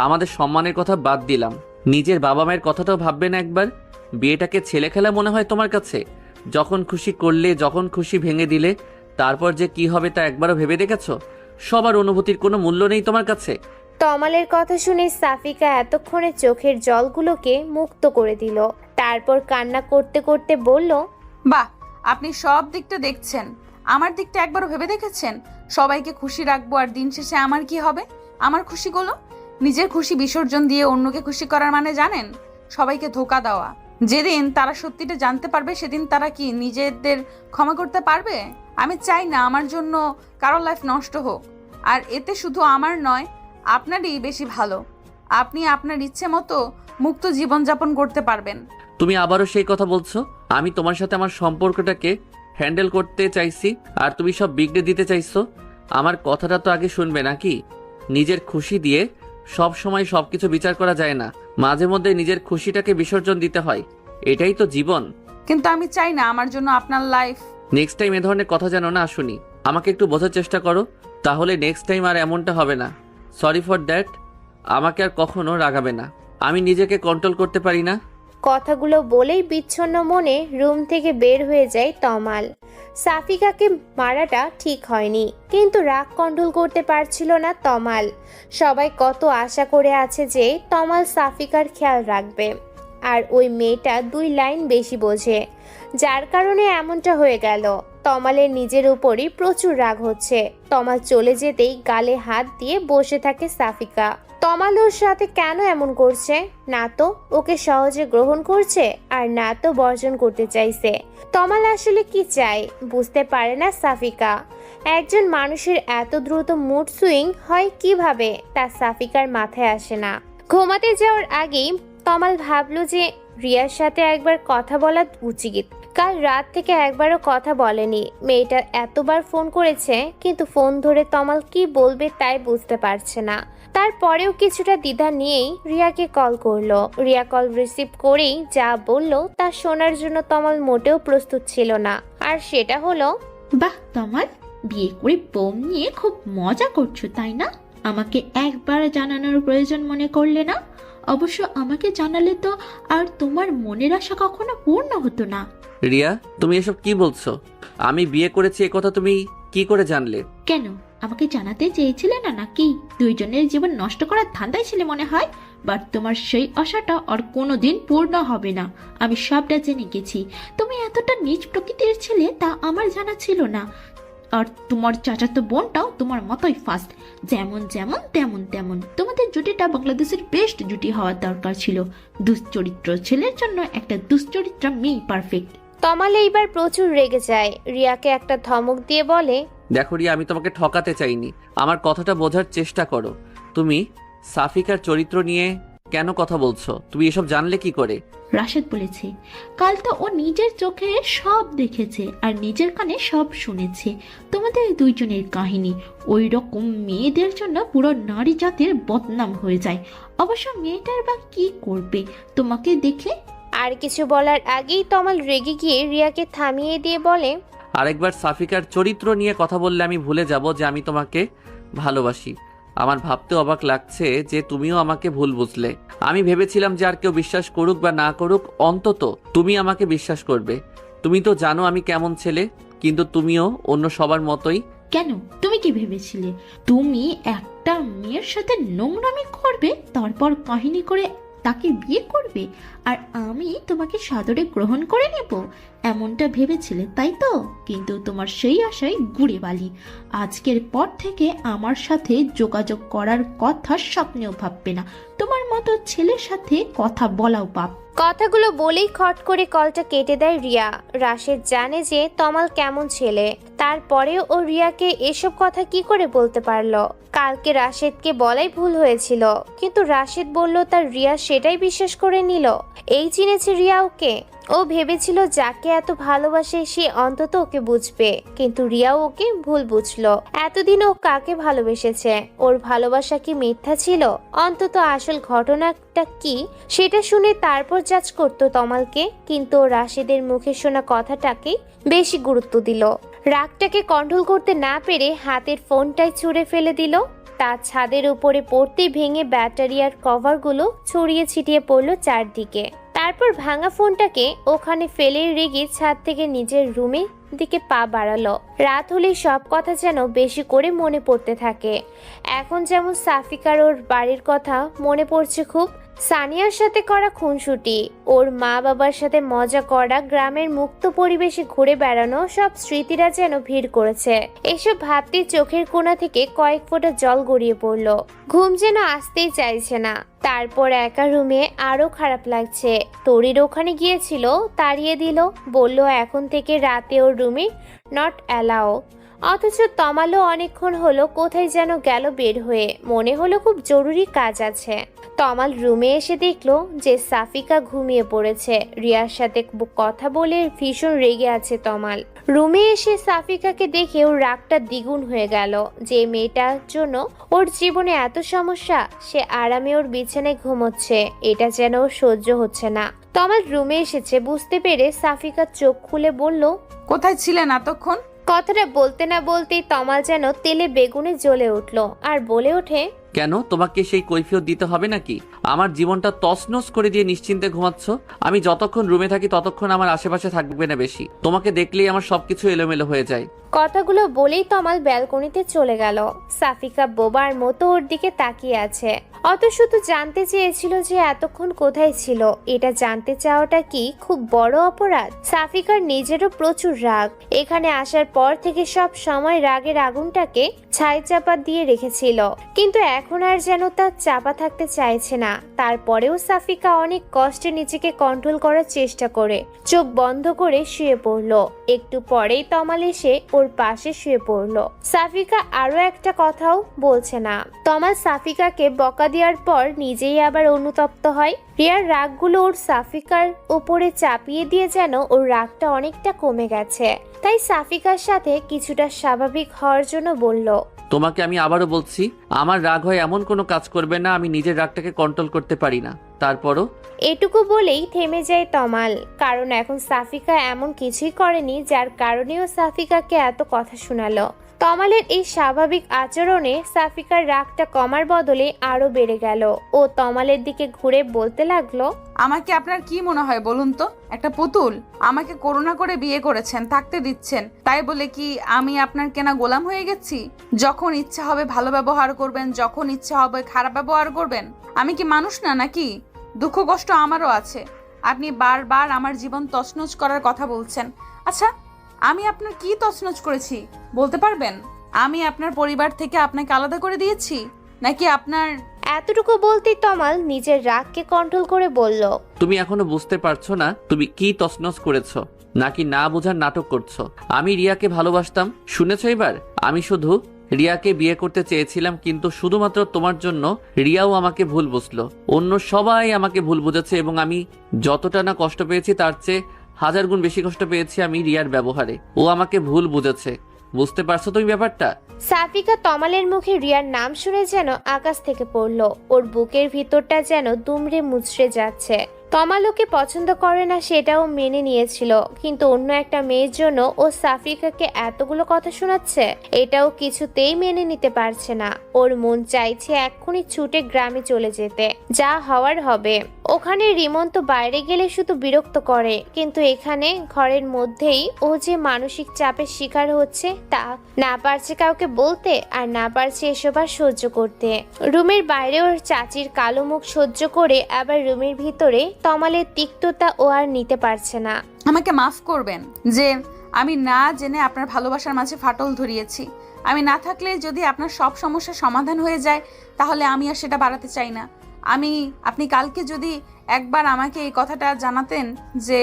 আমাদের সম্মানের কথা বাদ দিলাম, নিজের বাবা মায়ের কথাটাও ভাববে না একবার? বিয়েটাকে ছেলে খেলা মনে হয় তোমার কাছে? যখন খুশি করলে, যখন খুশি ভেঙে দিলে, তারপর যে কি হবে তা একবারও ভেবে দেখেছো? সবার অনুভূতির কোনো মূল্য নেই তোমার কাছে? তমালের কথা শুনে সাফিকা এতক্ষণে চোখের জলগুলোকে মুক্ত করে দিল। তারপর কান্না করতে করতে বলল, বাহ, আপনি সব দিকটা দেখছেন, আমার দিকটা একবারও ভেবে দেখেছেন? সবাইকে খুশি রাখবো আর দিন শেষে আমার কি হবে? আমার খুশিগুলো নিজের খুশি বিসর্জন দিয়ে অন্যকে খুশি করার মানে জানেন? সবাইকে ধোকা দেওয়া। যেদিন তারা সত্যিটা জানতে পারবে সেদিন তারা কি নিজেদের ক্ষমা করতে পারবে? আমি চাই না আমার জন্য কারোর লাইফ নষ্ট হোক, আর এতে শুধু আমার নয়, আপনারই বেশি ভালো। আপনি আপনার ইচ্ছে মতো মুক্ত জীবনযাপন করতে পারবেন। তুমি আবারও সেই কথা বলছো? আমি তোমার সাথে আমার সম্পর্কটাকে হ্যান্ডেল করতে চাইছি আর তুমি সব বিগড়ে দিতে চাইছো। আমার কথাটা তো আগে শুনবে নাকি? নিজের খুশি দিয়ে সব সময় সবকিছু বিচার করা যায় না, মাঝে মধ্যে নিজের খুশিটাকে বিসর্জন দিতে হয়, এটাই তো জীবন। কিন্তু আমি চাই না আমার জন্য আপনার লাইফ। নেক্সট টাইম এ ধরনের কথা যেন না শুনি। আমাকে একটু বোঝার চেষ্টা করো, তাহলে নেক্সট টাইম আর এমনটা হবে না। Sorry for that. আমাকে আর কখনো রাগাবে না, আমি নিজেকে কন্ট্রোল করতে পারি না। কথাগুলো বলেই বিচ্ছন্ন মনে রুম থেকে বের হয়ে যায় তমাল। সাফিকাকে মারাটা ঠিক হয়নি, কিন্তু রাগ কন্ট্রোল করতে পারছিল না তমাল। সবাই কত আশা করে আছে যে তমাল সাফিকার খেয়াল রাখবে, আর ওই মেয়েটা 2 লাইন বেশি বোঝে, যার কারণে এমনটা হয়ে গেল। তমালের নিজের উপরই প্রচুর রাগ হচ্ছে। তমাল চলে যেতেই গালে হাত দিয়ে বসে থাকে সাফিকা। তমাল ওর সাথে কেন এমন করছে? না তো ওকে সহজে গ্রহণ করছে, আর না তো বর্জন করতে চাইছে। তমাল আসলে কি চায় বুঝতে পারে না সাফিকা। একজন মানুষের এত দ্রুত মুড সুইং হয় কিভাবে তা সাফিকার মাথায় আসে না। ঘুমাতে যাওয়ার আগেই তমাল ভাবলো যে রিয়ার সাথে একবার কথা বলা উচিত। কাল রাত থেকে একবারও কথা বলেনি। মেয়েটা এতবার ফোন করেছে, কিন্তু ফোন ধরে তমাল কি বলবে তাই বুঝতে পারছে না। তারপরেও কিছুটা দ্বিধা নিয়েই রিয়াকে কল করলো। রিয়া কল রিসিভ করেই যা বলল তা শোনার জন্য তমাল মোটেও প্রস্তুত ছিল না। আর সেটা হলো, বাহ তমাল, বিয়ে করে বউ নিয়ে খুব মজা করছো তাই না? আমাকে একবার জানানোর প্রয়োজন মনে করলে না? অবশ্য আমাকে জানালে তো আর তোমার মনের আশা কখনো পূর্ণ হতো না। রিয়া, তুমি এসব কি বলছো? আমি বিয়ে করেছি এ কথা তুমি কি করে জানলে? কেন, আমাকে জানাতে চেয়েছিলে না নাকি? দুইজনের জীবন নষ্ট করার ধান্দায় ছিলে মনে হয়। বাট তোমার সেই আশাটা আর কোনোদিন পূর্ণ হবে না। আমি সবটা জেনে গেছি। তুমি এতটা নিজ প্রকৃতির ছেলে তা আমার জানা ছিল না। আর তোমার চাচাতো বোনটাও তোমার মতোই ফাস্ট, যেমন যেমন তেমন তেমন। তোমাদের জুটিটা বাংলাদেশের বেস্ট জুটি হওয়ার দরকার ছিল। দুশ্চরিত্র ছেলের জন্য একটা দুশ্চরিত্রা মেয়ে পারফেক্ট। তমাল এইবার প্রচুর রেগে যায়। রিয়াকে একটা ধমক দিয়ে বলে, দেখো রিয়া, আমি তোমাকে ঠকাতে চাইনি, আমার কথাটা বোঝার চেষ্টা করো। তুমি সাফিকার চরিত্র নিয়ে কেন কথা বলছো? তুমি এসব জানলে কি করে? রাশেদ বলেছে, কাল তো ও নিজের চোখে সব দেখেছে আর নিজের কানে সব শুনেছে। তোমাদের দুইজনের কাহিনী। ওই রকম মেয়েদের জন্য পুরো নারী জাতির বদনাম হয়ে যায়। অবশ্য মেয়েটার বা কি করবে তোমাকে দেখে? আর কিছু বলার আগেই তমাল রেগে গিয়ে রিয়াকে থামিয়ে দিয়ে বলে, আরেকবার সাফিকার চরিত্র নিয়ে কথা বললে আমি ভুলে যাব যে আমি তোমাকে ভালোবাসি। আমার ভাবতে অবাক লাগছে যে তুমিও আমাকে ভুল বুঝলে। আমি ভেবেছিলাম যে আর কেউ বিশ্বাস করুক বা না করুক, অন্তত তুমি আমাকে বিশ্বাস করবে। তুমি তো জানো আমি কেমন ছেলে, কিন্তু তুমিও অন্য সবার মতোই। কেন, তুমি কি ভেবেছিলে তুমি একটা মেয়ের সাথে নোংরামি করবে, তারপর কাহিনী করে তাকে বিয়ে করবে, আর আমি তোমাকে সাদরে গ্রহণ করে নেব? এমনটা ভেবেছিলে তাই তো? কিন্তু তোমার সেই আশায় গুড়ে বালি। আজকের পর থেকে আমার সাথে যোগাযোগ করার কথা স্বপ্নেও ভাববে না। তোমার মতো ছেলের সাথে কথা বলাও পাপ। কথাগুলো বলেই খট করে কলটা কেটে দেয় রিয়া। রাশেদ জানে যে তমাল কেমন ছেলে, তারপরেও ও রিয়াকে এসব কথা কি করে বলতে পারলো? কালকে রাশেদকে বলাই ভুল হয়েছিল, কিন্তু রাশেদ বলল তার রিয়া সেটাই বিশ্বাস করে নিল। এই চিনেছে রিয়া ওকে। ও ভেবেছিল যাকে এত ভালোবাসে সে অন্তত ওকে বুঝবে, কিন্তু রিয়াও ওকে ভুল বুঝলো। এতদিন ও কাকে ভালোবেসেছে? ওর ভালোবাসা কি মিথ্যা ছিল? অন্তত আসল ঘটনাটা কি সেটা শুনে তারপর জাজ করতো তমালকে, কিন্তু ও রাশেদের মুখে শোনা কথাটাকে বেশি গুরুত্ব দিল। রাগটাকে কন্ট্রোল করতে না পেরে হাতের ফোনটাই ছুঁড়ে ফেলে দিল। তা ছাদের উপরে পড়তে ভেঙে ব্যাটারি আর কভারগুলো ছড়িয়ে ছিটিয়ে পড়লো চারদিকে। তারপর ভাঙা ফোনটাকে ওখানে ফেলে রেগে ছাদ থেকে নিজের রুমে দিকে পা বাড়ালো। রাত হলে সব কথা যেন বেশি করে মনে পড়তে থাকে। এখন যেমন সাফিকার ওর বাড়ির কথা মনে পড়ছে খুব, সানিয়ার সাথে করা খুনসুটি, ওর মা বাবার সাথে মজা করা, গ্রামের মুক্ত পরিবেশে ঘুরে বেড়ানো, সব স্মৃতিরা যেন ভিড় করেছে। এসব ভাবতে চোখের কোণা থেকে কয়েক ফোঁটা জল গড়িয়ে পড়ল। ঘুম যেন আসতেই চাইছে না। তারপর একা রুমে আরো খারাপ লাগছে। তরির ওখানে গিয়েছিল, তাড়িয়ে দিল, বলল এখন থেকে রাতে ওর রুমে নট অ্যালাও। অথচ তমালও অনেকক্ষণ হলো কোথায় যেন গেল বের হয়ে, মনে হলো খুব জরুরি কাজ আছে। তমাল রুমে এসে দেখলো যে সাফিকা ঘুমিয়ে পড়েছে। রিয়ার সাথে কথা বলে ভীষণ রেগে আছে তমাল। রুমে এসে সাফিকাকে দেখে ওর রাগটা দ্বিগুণ হয়ে গেল। যে মেয়েটার জন্য ওর জীবনে এত সমস্যা, সে আরামে ওর বিছানায় ঘুমোচ্ছে, এটা যেন ওর সহ্য হচ্ছে না। তমাল রুমে এসেছে বুঝতে পেরে সাফিকা চোখ খুলে বলল, কোথায় ছিলেন এতক্ষণ? কথাটা বলতে না বলতেই তমাল যেন তেলে বেগুনে জ্বলে উঠল আর বলে ওঠে, কেন তোমাকে সেই কৈফিয়ত দিতে হবে নাকি? আমার জীবনটা তছনছ করে দিয়ে নিশ্চিন্তে ঘুমাচ্ছ। আমি যতক্ষণ রুমে থাকি ততক্ষণ আমার আশেপাশে থাকবে না বেশি। তোমাকে দেখলেই আমার সবকিছু এলোমেলো হয়ে যায়। কথাগুলো বলেই তমাল ব্যালকনিতে চলে গেল। সাফিকা বোবার মতো ওর দিকে তাকিয়ে আছে। অত শুধু জানতে চেয়েছিল যে এতক্ষণ কোথায় ছিল। এটা জানতে চাওয়াটা কি খুব বড় অপরাধ? সাফিকার নিজেরও প্রচুর রাগ। এখানে আসার পর থেকে সব সময় রাগের আগুনটাকে ছাই চাপা দিয়ে রেখেছিল, কিন্তু এখন আর যেন তা চাপা থাকতে চাইছে না। তারপরেও সাফিকা অনেক কষ্টে নিজেকে কন্ট্রোল করার চেষ্টা করে চোখ বন্ধ করে শুয়ে পড়ল। একটু পরেই তমাল এসে ওর পাশে শুয়ে পড়ল। সাফিকা আরো একটা কথাও বলছে না। তমাল সাফিকাকে বকা দেওয়ার পর নিজেই আবার অনুতপ্ত হয়। রিয়ার রাগগুলো ওর সাফিকার উপরে চাপিয়ে দিয়ে যেন ওর রাগটা অনেকটা কমে গেছে। তাই সাফিকার সাথে কিছুটা স্বাভাবিক হওয়ার জন্য বলল, তোমাকে আমি আবারও বলছি, আমার রাগ হয় এমন কোনো কাজ করবে না। আমি নিজের রাগটাকে কন্ট্রোল করতে পারি না। তারপরও এটুকু বলেই থেমে যায় তমাল, কারণ এখন সাফিকা এমন কিছুই করেনি যার কারণেও সাফিকাকে এত কথা শোনালো। তমালের এই স্বাভাবিক আচরণে সাফিকার রাগটা কমার বদলে আরো বেড়ে গেল। ও তমালের দিকে ঘুরে বলতে লাগলো, আমাকে আপনার কি মনে হয় বলুন তো? একটা পুতুল? আমাকে করুণা করে বিয়ে করেছেন, থাকতে দিচ্ছেন, তাই বলে কি আমি আপনার কেনা গোলাম হয়ে গেছি? যখন ইচ্ছা হবে ভালো ব্যবহার করবেন, যখন ইচ্ছা হবে খারাপ ব্যবহার করবেন। আমি কি মানুষ না নাকি? দুঃখ কষ্ট আমারও আছে। আপনি বারবার আমার জীবন তছনছ করার কথা বলছেন। আচ্ছা, আমি আপনার কি তছনছ করেছি বলতে পারবেন? আমি আপনার পরিবার থেকে আপনাকে আলাদা করে দিয়েছি নাকি আপনার? এতটুকু বলতেই তমাল নিজের রাগকে কন্ট্রোল করে বলল, তুমি এখনো বুঝতে পারছো না তুমি কি তছনছ করেছো, নাকি না বোঝার নাটক করছো? আমি রিয়াকে ভালোবাসতাম, শুনেছো এবার? আমি শুধু রিয়াকে বিয়ে করতে চেয়েছিলাম, কিন্তু শুধুমাত্র তোমার জন্য রিয়াও আমাকে ভুল বুঝলো। অন্য সবাই আমাকে ভুল বুঝেছে এবং আমি যতটা না কষ্ট পেয়েছি তার চেয়ে 1000 গুণ বেশি কষ্ট পেয়েছি আমি রিয়ার ব্যবহারে। ও আমাকে ভুল বুঝেছে। বুঝতে পারছো তুমি ব্যাপারটা? সাফিকা তমালের মুখে রিয়ার নাম শুনে যেন আকাশ থেকে পড়ল। ওর বুকের ভিতরটা যেন দুমড়ে মুচড়ে যাচ্ছে। তমাল ওকে পছন্দ করে না সেটাও মেনে নিয়েছিল, কিন্তু অন্য একটা মেয়ের জন্য ও সাফিকাকে এতগুলো কথা শোনাচ্ছে, এটাও কিছুতেই মেনে নিতে পারছে না। ওর মন চাইছে এক্ষুনি ছুটে গ্রামে চলে যেতে, যা হওয়ার হবে। ওখানে রিমন তো বাইরে গেলে শুধু বিরক্ত করে, কিন্তু এখানে ঘরের মধ্যেই ও যে মানসিক চাপের শিকার হচ্ছে, তা না পারছে কাউকে বলতে, আর না পারছে এসব আর সহ্য করতে। রুমের বাইরে ওর চাচির কালো মুখ সহ্য করে আবার রুমের ভিতরে তমালের তিক্ততা ও আর নিতে পারছে না। আমাকে মাফ করবেন যে আমি না জেনে আপনার ভালোবাসার মাঝে ফাটল ধরিয়েছি। আমি না থাকলে যদি আপনার সব সমস্যার সমাধান হয়ে যায়, তাহলে আমি আর সেটা বাড়াতে চাই না। আপনি কালকে যদি একবার আমাকে এই কথাটা জানাতেন যে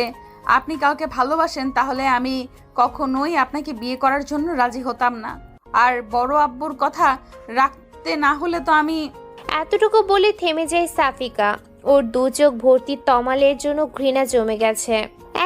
আপনি কাউকে ভালোবাসেন, তাহলে আমি কখনোই আপনাকে বিয়ে করার জন্য রাজি হতাম না। আর বড় আব্বুর কথা রাখতে না হলে তো আমি। এতটুকু বলে থেমে যায় সাফিকা। ওর দু চোখ ভর্তি তমালের জন্য ঘৃণা জমে গেছে।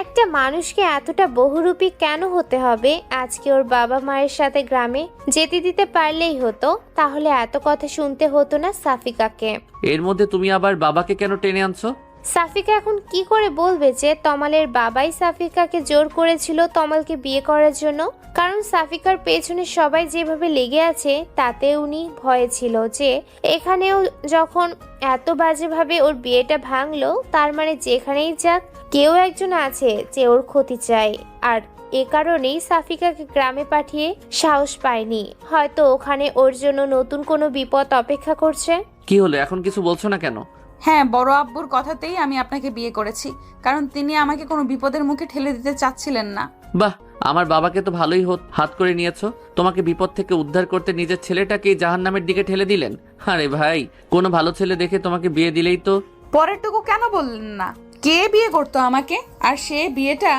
একটা মানুষকে এতটা বহুরূপী কেন হতে হবে? আজকে ওর বাবা মায়ের সাথে গ্রামে যেতে দিতে পারলেই হতো, তাহলে এত কথা শুনতে হতো না সাফিকাকে। এর মধ্যে তুমি আবার বাবাকে কেন টেনে আনছো? সাফিকা এখন কি করে বলবে যে তমালের বাবাই সাফিকাকে জোর করেছিল তমালকে বিয়ে করার জন্য? কারণ সাফিকার পেছনে সবাই যেভাবে লেগে আছে তাতে উনি ভয়ে ছিল যে এখানেও যখন এত বাজেভাবে ওর বিয়েটা ভাঙলো, তার মানে যেখানেই যাক কেউ একজন আছে যে ওর ক্ষতি চায়। আর এ কারণেই সাফিকাকে গ্রামে পাঠিয়ে সাহস পায়নি। হয়তো ওখানে ওর জন্য নতুন কোনো বিপদ অপেক্ষা করছে। কি হলো, এখন কিছু বলছো না কেন? হ্যাঁ, বড় আব্বুর কথাতেই আমি আপনাকে বিয়ে করেছি, কারণ তিনি আমাকে কোনো বিপদের মুখে ঠেলে দিতে চাচ্ছিলেন না। বাহ, আমার বাবাকে তো ভালোই হাত করে নিয়েছো। তোমাকে বিপদ থেকে উদ্ধার করতে নিজের ছেলেটাকেই জাহান্নামের দিকে ঠেলে দিলেন। আরে ভাই, কোনো ভালো ছেলে দেখে তোমাকে বিয়ে দিলেই তো। পরেরটুকু কেন বললেন না? কে বিয়ে করতো আমাকে? আর সে বিয়েটা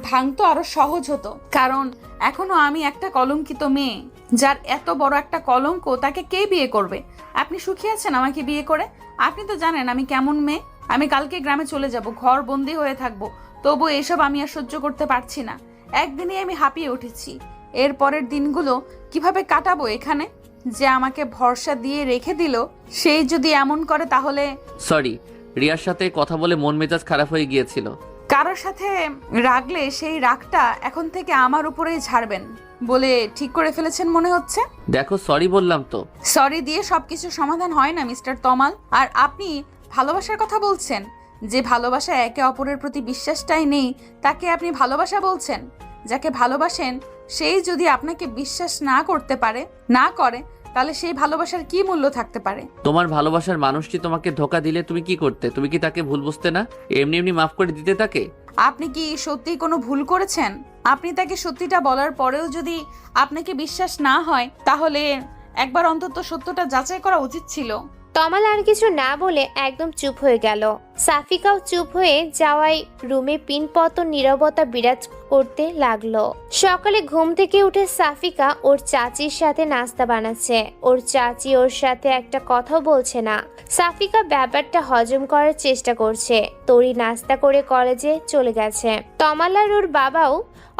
ভাঙতো আরো সহজ হতো, কারণ এখনো আমি একটা কলঙ্কিত মেয়ে। যার এত বড় একটা কলঙ্ক, তাকে কে বিয়ে করবে? আপনি সুখী আছেন আমাকে বিয়ে করে? আপনি তো জানেন আমি কেমন মেয়ে। আমি কালকে গ্রামে চলে যাব, ঘর বন্দি হয়ে থাকবো, তবু এসব আমি আর সহ্য করতে পারছি না। একদিনই আমি হাঁপিয়ে উঠেছি, এর পরের দিনগুলো কিভাবে কাটাবো এখানে? যে আমাকে ভরসা দিয়ে রেখে দিল, সেই যদি এমন করে তাহলে। সরি, রিয়ার সাথে কথা বলে মন মেজাজ খারাপ হয়ে গিয়েছিল। কারোর সাথে রাগলে সেই রাগটা এখন থেকে আমার উপরেই ঝাড়বেন বলে ঠিক করে ফেলেছেন মনে হচ্ছে। দেখো, সরি বললাম তো। সরি দিয়ে সবকিছু সমাধান হয় না মিস্টার তমাল। আর আপনি ভালোবাসার কথা বলছেন, যে ভালোবাসা একে অপরের প্রতি বিশ্বাসটাই নেই, তাকে আপনি ভালোবাসা বলছেন? যাকে ভালোবাসেন সেই যদি আপনাকে বিশ্বাস না করে, তাহলে সেই ভালোবাসার কি মূল্য থাকতে পারে? তোমার ভালোবাসার মানুষটি তোমাকে ধোকা দিলে তুমি কি করতে? তুমি কি তাকে ভুল বুঝতে না? এমনি এমনি মাফ করে দিতে তাকে? আপনি কি সত্যিই কোনো ভুল করেছেন? আপনি তাকে সত্যিটা বলার পরেও যদি আপনাকে বিশ্বাস না হয়, তাহলে একবার অন্তত সত্যটা যাচাই করা উচিত ছিল। তমাল আর কিছু না বলে একদম চুপ হয়ে গেল। সাফিকাও চুপ হয়ে যাওয়ায় রুমে পিনপতন নীরবতা বিরাজ করতে লাগলো। সকালে ঘুম থেকে উঠে সাফিকা ওর চাচির সাথে নাস্তা বানাচ্ছে। ওর চাচি ওর সাথে একটা কথাও বলছে না। সাফিকা ব্যাপারটা হজম করার চেষ্টা করছে। তরি নাস্তা করে কলেজে চলে গেছে। তমাল আর ওর বাবাও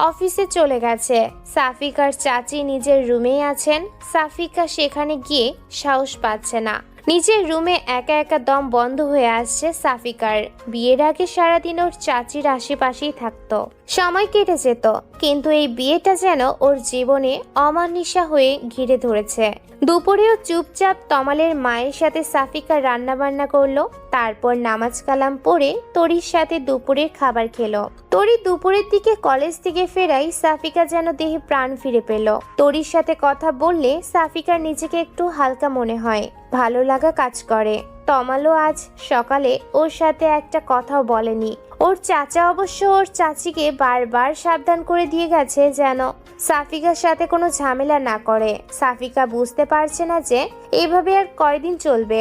অফিসে চলে গেছে। সাফিকার চাচি নিজের রুমেই আছেন। সাফিকা সেখানে গিয়ে সাহস পাচ্ছে না। নিজের রুমে একা একা দম বন্ধ হয়ে আসছে সাফিকার। বিয়ের আগে সারাদিন ওর চাচির আশেপাশেই থাকতো, সময় কেটে যেত, কিন্তু এই বিয়েটা যেন ওর জীবনে অমানিসা হয়ে ঘিরে ধরেছে। দুপুরেও চুপচাপ তমালের মায়ের সাথে সাফিকা রান্না বান্না করলো। তারপর নামাজ কালাম পড়ে তরির সাথে দুপুরের খাবার খেলো। তরি দুপুরের দিকে কলেজ থেকে ফেরাই সাফিকা যেন দেহে প্রাণ ফিরে পেল। তরির সাথে কথা বললে সাফিকার নিজেকে একটু হালকা মনে হয়, ভালো লাগা কাজ করে। তমালও আজ সকালে ওর সাথে একটা কথাও বলেনি। ওর চাচা অবশ্য ওর চাচিকে বারবার সাবধান করে দিয়ে গেছে যেন সাফিকার সাথে কোনো ঝামেলা না করে। সাফিকা বুঝতে পারছে না যে এভাবে আর কয়দিন চলবে।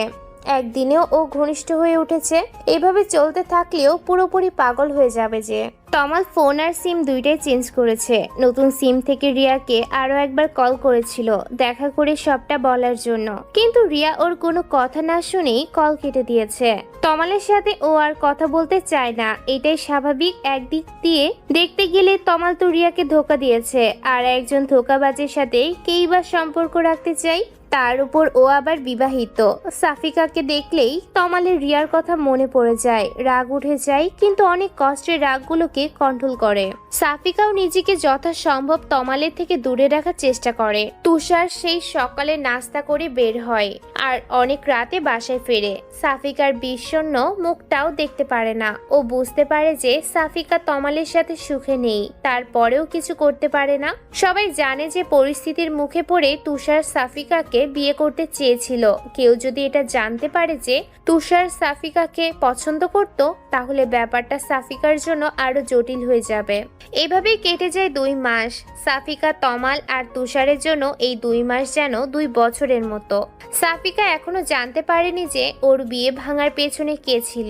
একদিনেও ও ঘনিষ্ঠ হয়ে উঠেছে, এভাবে চলতে থাকলেও পুরোপুরি পাগল হয়ে যাবে যে। তমাল ফোন আর সিম দুইটাই চেঞ্জ করেছে। নতুন সিম থেকে রিয়াকে আরো একবার কল করেছিল দেখা করে সবটা বলার জন্য, কিন্তু রিয়া ওর কোনো কথা না শুনেই কল কেটে দিয়েছে। তমালের সাথে ও আর কথা বলতে চায় না, এটাই স্বাভাবিক। একদিক দিয়ে দেখতে গেলে তমাল তো রিয়াকে ধোকা দিয়েছে, আর একজন ধোকাবাজের সাথে কেই বা সম্পর্ক রাখতে চাই, তার উপর ও আবার বিবাহিত। সাফিকাকে দেখলেই তমালের রিয়ার কথা মনে পড়ে যায়, রাগ উঠে যায়, কিন্তু অনেক কষ্টের রাগগুলোকে কন্ট্রোল করে। সাফিকাও নিজেকে যথাসম্ভব তমালের থেকে দূরে রাখার চেষ্টা করে। তুষার সেই সকালে নাস্তা করে বের হয় আর অনেক রাতে বাসায় ফেরে। সাফিকার বিষণ্ণ মুখটাও দেখতে পারে না। ও বুঝতে পারে যে সাফিকা তমালের সাথে সুখে নেই, তারপরেও কিছু করতে পারে না। সবাই জানে যে পরিস্থিতির মুখে পড়ে তুষার সাফিকাকে বিয়ে করতে চেয়েছিল। কেউ যদি এটা জানতে পারে যে তুষার সাফিকাকে পছন্দ করত, তাহলে ব্যাপারটা সাফিকার জন্য আরো জটিল হয়ে যাবে। এভাবেই কেটে যায় 2 মাস। সাফিকা, তমাল আর তুষারের জন্য এই 2 মাস যেন 2 বছরের মতো। সাফিকা এখনো জানতে পারেনি যে ওর বিয়ে ভাঙার পেছনে কে ছিল।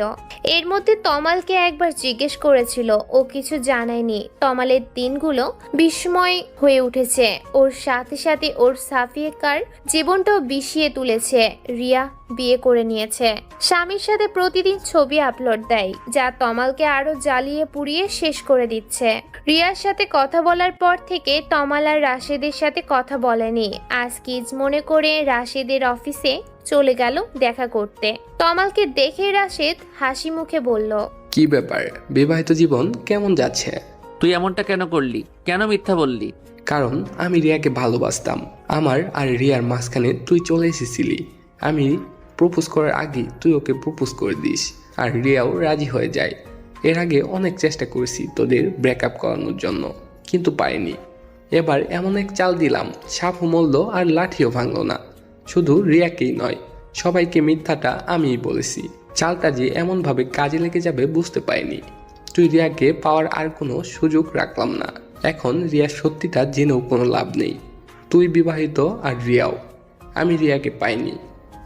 এর মধ্যে তমালকে একবার জিজ্ঞেস করেছিল, ও কিছু জানায়নি। তমালের দিনগুলো বিস্ময় হয়ে উঠেছে। ওর সাথে সাথে ওর সাফিকার জীবনটাও বিষিয়ে তুলেছে। রিয়া বিয়ে করে নিয়েছে, স্বামীর সাথে প্রতিদিন ছবি আপলোড দেয়, যা তমালকে আরো জ্বালিয়ে পুড়িয়ে শেষ করে দিচ্ছে। রিয়ার সাথে কথা বলার পর থেকে তমাল আর রাশেদের সাথে কথা বলেনি। আজ কিজ মনে করে রাশেদের অফিসে চলে গেল দেখা করতে। তমালকে দেখে রাশেদ হাসি মুখে বলল, কি ব্যাপার, বিবাহিত জীবন কেমন যাচ্ছে? তুই এমনটা কেন করলি? কেন মিথ্যা বললি? কারণ আমি রিয়াকে ভালোবাসতাম। আমার আর রিয়ার মাঝখানে তুই চলে এসেছিলি। আমি প্রপোজ করার আগে তুই ওকে প্রপোজ করে দিস, আর রিয়াও রাজি হয়ে যায়। এর আগে অনেক চেষ্টা করেছি তোদের ব্রেকআপ করানোর জন্য, কিন্তু পাইনি। এবার এমন এক চাল দিলাম, সাপও মরল আর লাঠিও ভাঙল না। শুধু রিয়াকেই নয়, সবাইকে মিথ্যাটা আমিই বলেছি। চালটা যে এমনভাবে কাজে লেগে যাবে বুঝতে পারিনি। তুই রিয়াকে পাওয়ার আর কোনো সুযোগ রাখলাম না। এখন রিয়ার সত্যিটা জেনেও কোনো লাভ নেই। তুই বিবাহিত আর রিয়াও। আমি রিয়াকে পাইনি,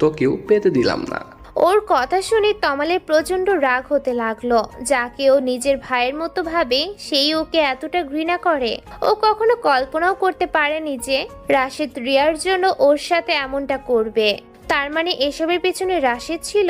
তোকেও পেতে দিলাম না। ওর কথা শুনে তমালের প্রচন্ড রাগ হতে লাগলো। যাকে ও নিজের ভাইয়ের মতো ভাবে সেই ওকে এতটা ঘৃণা করে। ও কখনো কল্পনাও করতে পারেনি যে রাশেদ রিয়ার জন্য ওর সাথে এমনটা করবে। তার মানে এসবের পেছনে রাশেদ ছিল।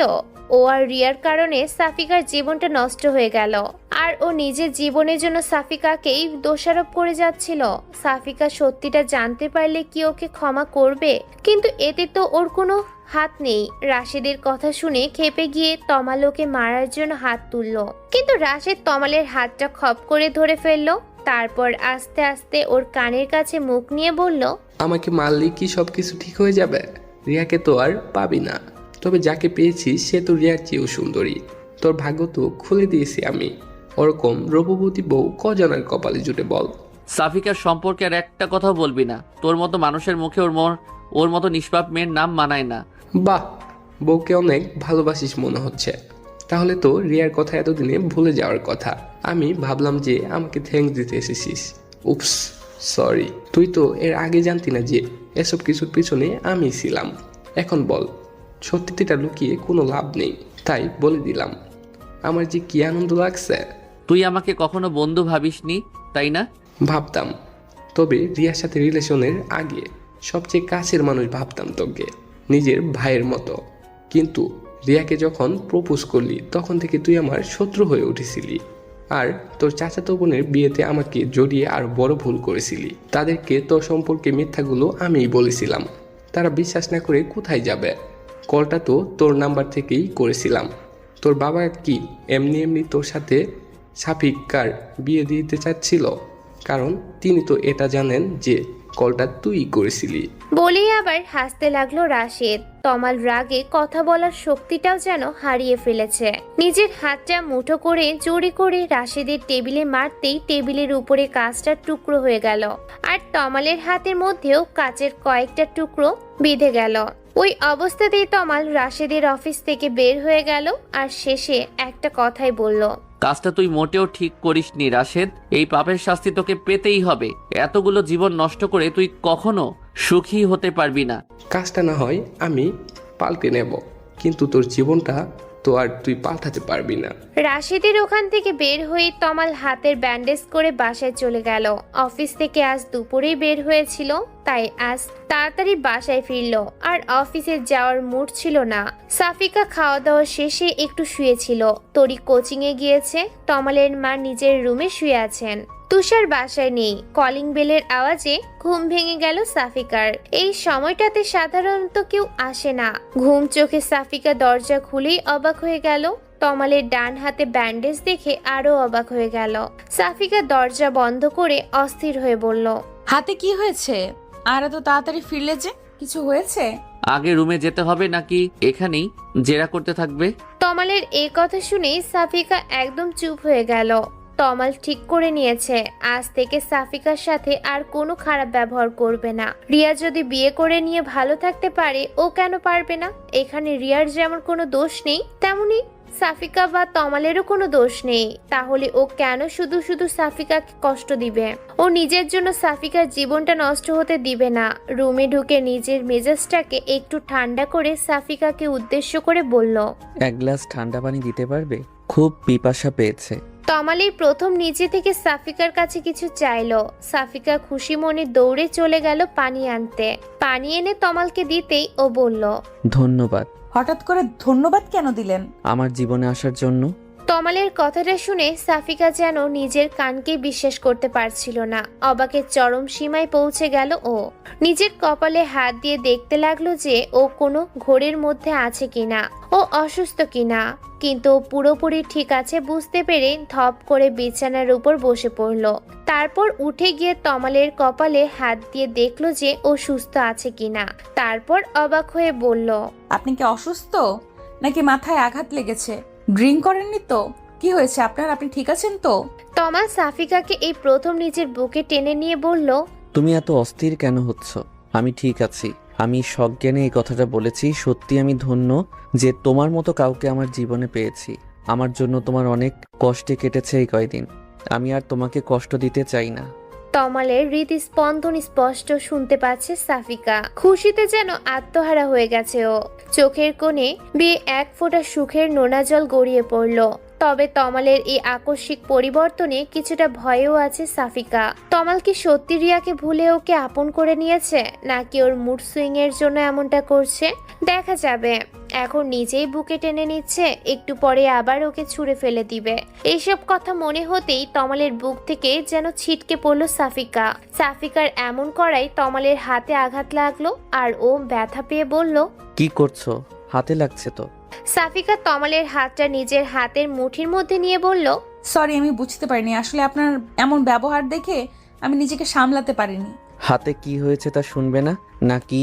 ও আর রিয়ার কারণে সাফিকার জীবনটা নষ্ট হয়ে গেল, আর ও নিজের জীবনের জন্য সাফিকাকেই দোষারোপ করে যাচ্ছিল। সাফিকা সত্যিটা জানতে পারলে কি ওকে ক্ষমা করবে? কিন্তু এতে তো ওর কোনো হাত নেই। রাশেদের কথা শুনে ক্ষেপে গিয়ে তমাল ওকে মারার জন্য হাত তুললো, কিন্তু রাশেদ তমালের হাতটা খপ করে ধরে ফেললো। তারপর আস্তে আস্তে ওর কানের কাছে মুখ নিয়ে বলল, আমাকে মারলেই কি সব কিছু ঠিক হয়ে যাবে? রিয়াকে তো আর পাবি না, তবে যাকে পেয়েছি সে তো রিয়ার চেয়েও সুন্দরী। তোর ভাগ্য তো খুলে দিয়েছি আমি। ওরকম রূপবতী বউ কজনের কপালে জুটে বল। সাফিকার সম্পর্কে আর একটা কথাও বলবি না। তোর মতো মানুষের মুখে ওর মতো নিষ্পাপ মেয়ের নাম মানায় না। বাহ, বউকে অনেক ভালোবাসিস মনে হচ্ছে। তাহলে তো রিয়ার কথা এতদিনে ভুলে যাওয়ার কথা। আমি ভাবলাম যে আমাকে থ্যাঙ্কস দিতে এসেছিস। উপস, সরি। তুই তো এর আগে জানতি না যে এসব কিছুর পিছনে আমি ছিলাম। এখন বল, সত্যিটা লুকিয়ে কোনো লাভ নেই, তাই বলে দিলাম। আমার যে কি আনন্দ লাগছে। তুই আমাকে কখনো বন্ধু ভাবিসনি, তাই না? ভাবতাম, তবে রিয়ার সাথে রিলেশনের আগে সবচেয়ে কাছের মানুষ ভাবতাম তোকে, নিজের ভাইয়ের মতো। কিন্তু রিয়াকে যখন প্রপোজ করলি তখন থেকে তুই আমার শত্রু হয়ে উঠেছিলি। আর তোর চাচাতো বোনের বিয়েতে আমাকে জড়িয়ে আর বড় ভুল করেছিলি। তাদেরকে তোর সম্পর্কে মিথ্যাগুলো আমিই বলেছিলাম। তারা বিশ্বাস না করে কোথায় যাবে? কলটা তো তোর নাম্বার থেকেই করেছিলাম। তোর বাবা কি এমনি এমনি তোর সাথে সাফিকার বিয়ে দিতে চাচ্ছিল? কারণ তিনি তো এটা জানেন যে কলটা তুই করেছিলি। বলেই আবার হাসতে লাগলো রাশেদ। তমাল রাগে কথা বলার শক্তিটাও যেন হারিয়ে ফেলেছে। নিজের হাতটা মুঠো করে জোরে করে রাশেদের টেবিলে মারতেই টেবিলের উপরে কাঁচটার টুকরো হয়ে গেল, আর তমালের হাতের মধ্যেও কাচের কয়েকটা টুকরো বিঁধে গেল। ওই অবস্থাতেই তমাল রাশেদের অফিস থেকে বের হয়ে গেল আর শেষে একটা কথাই বলল, কাজটা তুই মোটেও ঠিক করিসনি রাশেদ। এই পাপের শাস্তি তোকে পেতেই হবে। এতগুলো জীবন নষ্ট করে তুই কখনো সুখী হতে পারবি না। কাজটা না হয় আমি পাল্টে নেব, কিন্তু তোর জীবনটা তো আর তুই পাল্টাতে পারবি না। রাশেদের ওখান থেকে বের হয়ে তমাল হাতের ব্যান্ডেজ করে বাসায় চলে গেল। অফিস থেকে আজ দুপুরেই বের হয়েছিল, তাই আজ তাড়াতাড়ি বাসায় ফিরলো। আর অফিসে যাওয়ার মুড ছিল না। সাফিকা খাওয়া দাওয়া শেষে একটু শুয়েছিল। তরি কোচিং এ গিয়েছে। তমালের মা নিজের রুমে শুয়ে আছেন। তুষার বাসায় নেই। কলিং বেলের আওয়াজে ঘুম ভেঙে গেল সাফিকার। এই সময়টাতে সাধারণত কেউ আসে না। ঘুম চোখে সাফিকা দরজা খুলেই অবাক হয়ে গেল। তমালের ডান হাতে ব্যান্ডেজ দেখে আরো অবাক হয়ে গেল। সাফিকা দরজা বন্ধ করে অস্থির হয়ে বলল, হাতে কি হয়েছে? আর এত তাড়াতাড়ি ফিরলে যে, কিছু হয়েছে? আগে রুমে যেতে হবে নাকি এখানেই জেরা করতে থাকবে? তমালের এই কথা শুনে সাফিকা একদম চুপ হয়ে গেল। তমাল ঠিক করে নিয়েছে আজ থেকে সাফিকার সাথে আর কোনো খারাপ ব্যবহার করবে না। রিয়া যদি বিয়ে করে নিয়ে ভালো থাকতে পারে, ও কেন পারবে না? এখানে রিয়ার যেমন কোনো দোষ নেই, তেমনি সাফিকা বা তমালেরও কোনো দোষ নেই। তাহলে ও কেন শুধু শুধু সাফিকাকে কষ্ট দিবে? ও নিজের জন্য সাফিকার জীবনটা নষ্ট হতে দিবে না। রুমে ঢুকে নিজের মেজাজটাকে একটু ঠান্ডা করে সাফিকাকে উদ্দেশ্য করে বলল, এক গ্লাস ঠান্ডা পানি দিতে পারবে? খুব পিপাসা পেয়েছে। তমালের প্রথম নিচে থেকে সাফিকার কাছে কিছু চাইলো। সাফিকা খুশি মনে দৌড়ে চলে গেল পানি আনতে। পানি এনে তমালকে দিতেই ও বলল, ধন্যবাদ। হঠাৎ করে ধন্যবাদ কেন দিলেন? আমার জীবনে আসার জন্য। তমালের কথাটা শুনে সাফিকা যেন নিজের কানকে বিশ্বাস করতে পারছিল না। অবাকের চরম সীমায় পৌঁছে গেল ও। নিজের কপালে হাত দিয়ে দেখতে লাগলো যে ও কোনো ঘোরের মধ্যে আছে কিনা, ও অসুস্থ কিনা। কিন্তু ও পুরোপুরি ঠিক আছে বুঝতে পেরে ধপ করে বিছানার উপর বসে পড়ল। তারপর উঠে গিয়ে তমালের কপালে হাত দিয়ে দেখলো যে ও সুস্থ আছে কিনা। তারপর অবাক হয়ে বলল, আপনি কি অসুস্থ নাকি মাথায় আঘাত লেগেছে? ড্রিঙ্ক করেননি তো? কি হয়েছে আপনার? আপনি ঠিক আছেন তো? তমাল সাফিকাকে এই প্রথম নিজের বুকে টেনে নিয়ে বলল, তুমি এত অস্থির কেন হচ্ছ? আমি ঠিক আছি। আমি সজ্ঞানে এই কথাটা বলেছি। সত্যি আমি ধন্য যে তোমার মতো কাউকে আমার জীবনে পেয়েছি। আমার জন্য তোমার অনেক কষ্টে কেটেছে এই কয়দিন। আমি আর তোমাকে কষ্ট দিতে চাই না। তমালের হৃদস্পন্দন স্পষ্ট শুনতে পাচ্ছে সাফিকা। খুশিতে যেন আত্মহারা হয়ে গেছে ও। চোখের কোণে বেয়ে এক ফোঁটা সুখের নোনা জল গড়িয়ে পড়ল। তবে তমালের এই আকস্মিক পরিবর্তনে কিছুটা ভয়ও আছে সাফিকা। তমাল কি সত্যি রিয়াকে ভুলে ওকে আপন করে নিয়েছে, নাকি ওর মুড সুইং এর জন্য এমনটা করছে? দেখা যাবে। এখন নিজেই বুকে টেনে নিচ্ছে, একটু পরে আবার ওকে ছুঁড়ে ফেলে দিবে। এইসব কথা মনে হতেই তমালের বুক থেকে যেন ছিটকে পড়ল সাফিকা। সাফিকার এমন করাই তমালের হাতে আঘাত লাগলো, আর ও ব্যথা পেয়ে বলল, কি করছো? হাতে লাগছে তো। সাফিকা তমালের হাতটা নিজের হাতের মুঠির মধ্যে নিয়ে বলল, সরি, আমি বুঝতে পারিনি। আসলে আপনার এমন ব্যবহার দেখে আমি নিজেকে সামলাতে পারিনি। হাতে কি হয়েছে তা শুনবে না, নাকি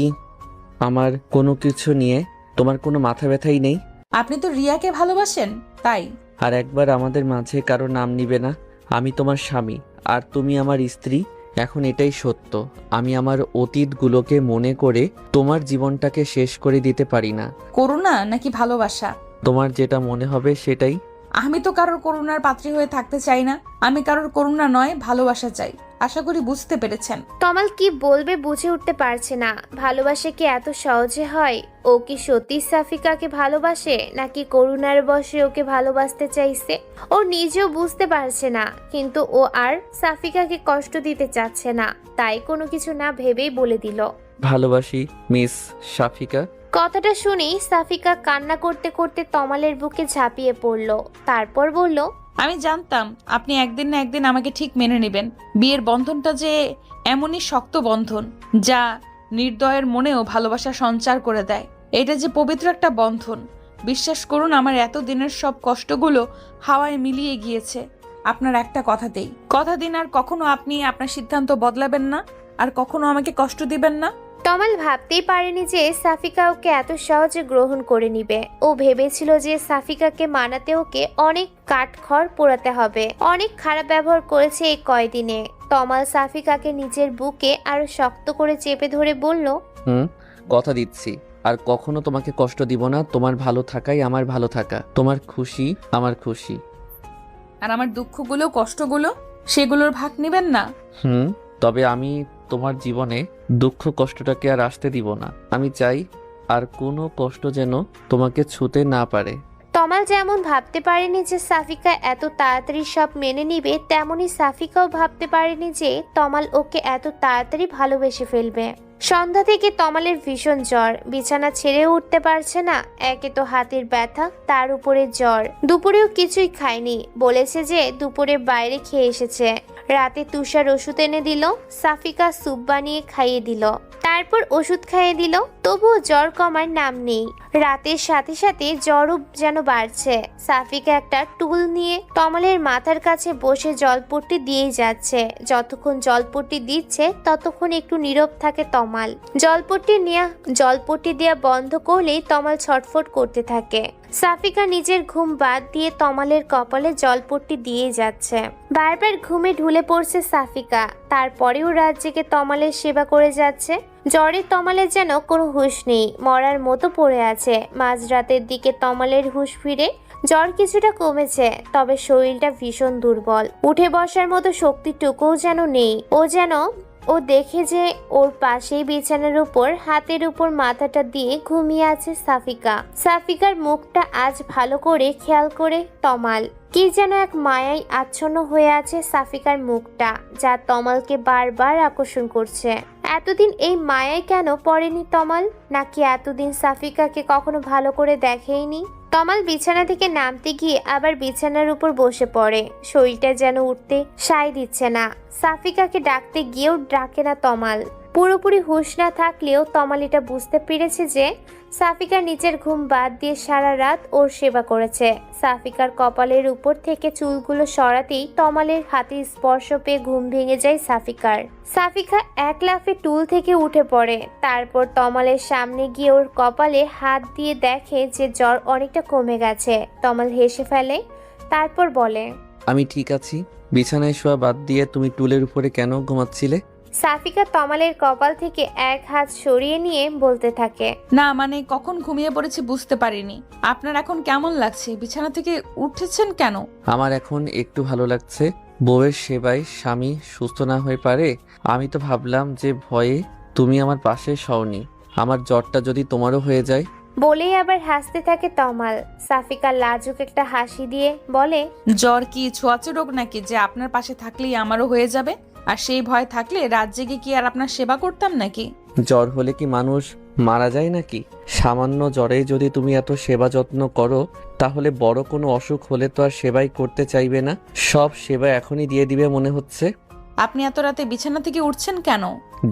আমার কোনো কিছু নিয়ে তোমার কোনো মাথা ব্যথাই নেই? আপনি তো রিয়াকে ভালোবাসেন, তাই। আর একবার আমাদের মাঝে কারো নাম নিবে না। আমি তোমার স্বামী আর তুমি আমার স্ত্রী। এখন এটাই সত্য, আমি আমার অতীতগুলোকে মনে করে তোমার জীবনটাকে শেষ করে দিতে পারি না। করুণা নাকি ভালোবাসা? তোমার যেটা মনে হবে সেটাই। আমি তো কারোর করুণার পাত্রী হয়ে থাকতে চাই না। আমি কারোর করুণা নয়, ভালোবাসা চাই। আশা করি বুঝতে পেরেছেন। তমাল কি বলবে বুঝে উঠতে পারছে না। ভালোবাসা কি এত সহজে হয়? ও কি সত্যি সাফিকাকে ভালোবাসে, নাকি করুণার বশে ওকে ভালোবাসতে চাইছে? ও নিজেও বুঝতে পারছে না, কিন্তু ও আর সাফিকাকে কষ্ট দিতে চাচ্ছে না, তাই কোনো কিছু না ভেবেই বলে দিল, ভালোবাসি মিস সাফিকা। কথাটা শুনেই সাফিকা কান্না করতে করতে তমালের বুকে ঝাঁপিয়ে পড়ল। তারপর বলল, আমি জানতাম আপনি একদিন না একদিন আমাকে ঠিক মেনে নেবেন। বিয়ের বন্ধনটা যে এমনই শক্ত বন্ধন, যা নির্দয়ের মনেও ভালোবাসা সঞ্চার করে দেয়। এটা যে পবিত্র একটা বন্ধন। বিশ্বাস করুন, আমার এতদিনের সব কষ্টগুলো হাওয়ায় মিলিয়ে গিয়েছে আপনার একটা কথাতেই। কথা দিন আর কখনো আপনি আপনার সিদ্ধান্ত বদলাবেন না, আর কখনো আমাকে কষ্ট দিবেন না। তমাল ভাবতেই পারেনি যে সাফিকা ওকে এত সহজে গ্রহণ করে নিবে। ও ভেবেছিল যে সাফিকাকে মানাতে ওকে অনেক কাঠখড় পোড়াতে হবে। অনেক খারাপ ব্যবহার করেছে এই কয়দিনে। তমাল সাফিকাকে নিজের বুকে আরো শক্ত করে চেপে ধরে বলল, কথা দিচ্ছি আর কখনো তোমাকে কষ্ট দিব না। তোমার ভালো থাকাই আমার ভালো থাকা, তোমার খুশি আমার খুশি। আর আমার দুঃখগুলো, কষ্টগুলো, সেগুলোর ভাগ নেবেন না। তবে আমি তোমার জীবনে দুঃখ কষ্টটাকে আর আসতে দিব না। আমি চাই আর কোনো কষ্ট যেন তোমাকে ছুঁতে না পারে। তমাল যেমন ভাবতে পারেনি যে সাফিকা এত তাড়াতাড়ি সব মেনে নিবে, তেমনি সাফিকাও ভাবতে পারেনি যে তমাল ওকে এত তাড়াতাড়ি ভালোবেসে ফেলবে। সন্ধ্যা থেকে তমালের ভীষণ জ্বর, বিছানা ছেড়ে উঠতে পারছে না। একে তো হাতের ব্যথা, তার উপরে জ্বর। দুপুরেও কিছুই খায়নি, বলেছে যে দুপুরে বাইরে খেয়ে এসেছে। রাতে তুষার ওষুধ এনে দিল, সাফিকা স্যুপ বানিয়ে খাইয়ে দিল, তারপর ওষুধ খাইয়ে দিল। তবুও জ্বর কমার নাম নেই। রাতের সাথে সাথে জ্বরও যেন বাড়ছে। সাফিকা একটা টুল নিয়ে তমালের মাথার কাছে বসে জলপট্টি দিয়েই যাচ্ছে। যতক্ষণ জলপট্টি দিচ্ছে ততক্ষণ একটু নীরব থাকে তমাল। জলপট্টি দেয়া বন্ধ করলেই তমাল ছটফট করতে থাকে। সাফিকা নিজের ঘুম বাদ দিয়ে তমালের কপালে জলপট্টি দিয়ে যাচ্ছে। বারবার ঘুমে ঢুলে পড়ছে সাফিকা, তারপরেও রাত জেগে তমালের সেবা করে যাচ্ছে। জ্বরে তমালের যেন কোনো হুঁশ নেই, মরার মতো পড়ে আছে। মাঝরাতের দিকে তমালের হুঁশ ফিরে। জ্বর কিছুটা কমেছে, তবে শরীরটা ভীষণ দুর্বল। উঠে বসার মতো শক্তিটুকুও যেন নেই। ও দেখে যে ওর পাশেই বিছানার উপর হাতের উপর মাথাটা দিয়ে ঘুমিয়ে আছে সাফিকা। সাফিকার মুখটা আজ ভালো করে খেয়াল করে তমাল। কি যেন এক মায়ায় আচ্ছন্ন হয়ে আছে সাফিকার মুখটা, যা তমালকে বারবার আকর্ষণ করছে। এতদিন এই মায়ায় কেন পড়েনি তমাল? নাকি এতদিন সাফিকাকে কখনো ভালো করে দেখেইনি? তমাল বিছানা থেকে নামতে গিয়ে আবার বিছানার উপর বসে পড়ে। শরীরটা যেন উঠতে সায় দিচ্ছে না। সাফিকাকে ডাকতে গিয়েও ডাকে না তমাল। পুরোপুরি হুঁশ না থাকলেও তমাল এটা বুঝতে পেরেছে যে সাফিকা নিজের ঘুম বাদ দিয়ে সারা রাত ওর সেবা করেছে। সাফিকার কপালের উপর থেকে চুলগুলো সরাতেই তমালের হাতে স্পর্শ পেয়ে ঘুম ভেঙে যায় সাফিকার। সাফিকা এক লাফে টুল থেকে উঠে পড়ে। তারপর তমালের সামনে গিয়ে ওর কপালে হাত দিয়ে দেখে যে জ্বর অনেকটা কমে গেছে। তমাল হেসে ফেলে, তারপর বলে, আমি ঠিক আছি। বিছানায় শোয়া বাদ দিয়ে তুমি টুলের উপরে কেন ঘুমাচ্ছিলে? সাফিকা তমালের কপাল থেকে এক হাত সরিয়ে নিয়ে বলতে থাকে, না মানে কখন ঘুমিয়ে পড়েছি বুঝতে পারিনি। আপনার এখন কেমন লাগছে? বিছানা থেকে উঠেছেন কেন? আমার এখন একটু ভালো লাগছে। বউয়ের সেবায় স্বামী সুস্থ না হয়ে পারে। আমি তো ভাবলাম যে ভয়ে তুমি আমার পাশে শওনি। আমার জ্বরটা যদি তোমারও হয়ে যায়। বলেই আবার হাসতে থাকে তমাল। সাফিকা লাজুক একটা হাসি দিয়ে বলে, জ্বর কি ছোঁয়াচে রোগ নাকি যে আপনার পাশে থাকলেই আমারও হয়ে যাবে? আর সেই ভয় থাকলে রাত জেগে কি আর আপনার সেবা করতাম নাকি? জ্বর হলে কি মানুষ মারা যায় নাকি? সামান্য জ্বরেই যদি তুমি এত সেবা যত্ন করো, তাহলে বড় কোনো অসুখ হলে তো আর সেবাই করতে চাইবে না। সব সেবা এখনই দিয়ে দিবে মনে হচ্ছে। আপনি এত রাতে বিছানা থেকে উঠছেন কেন?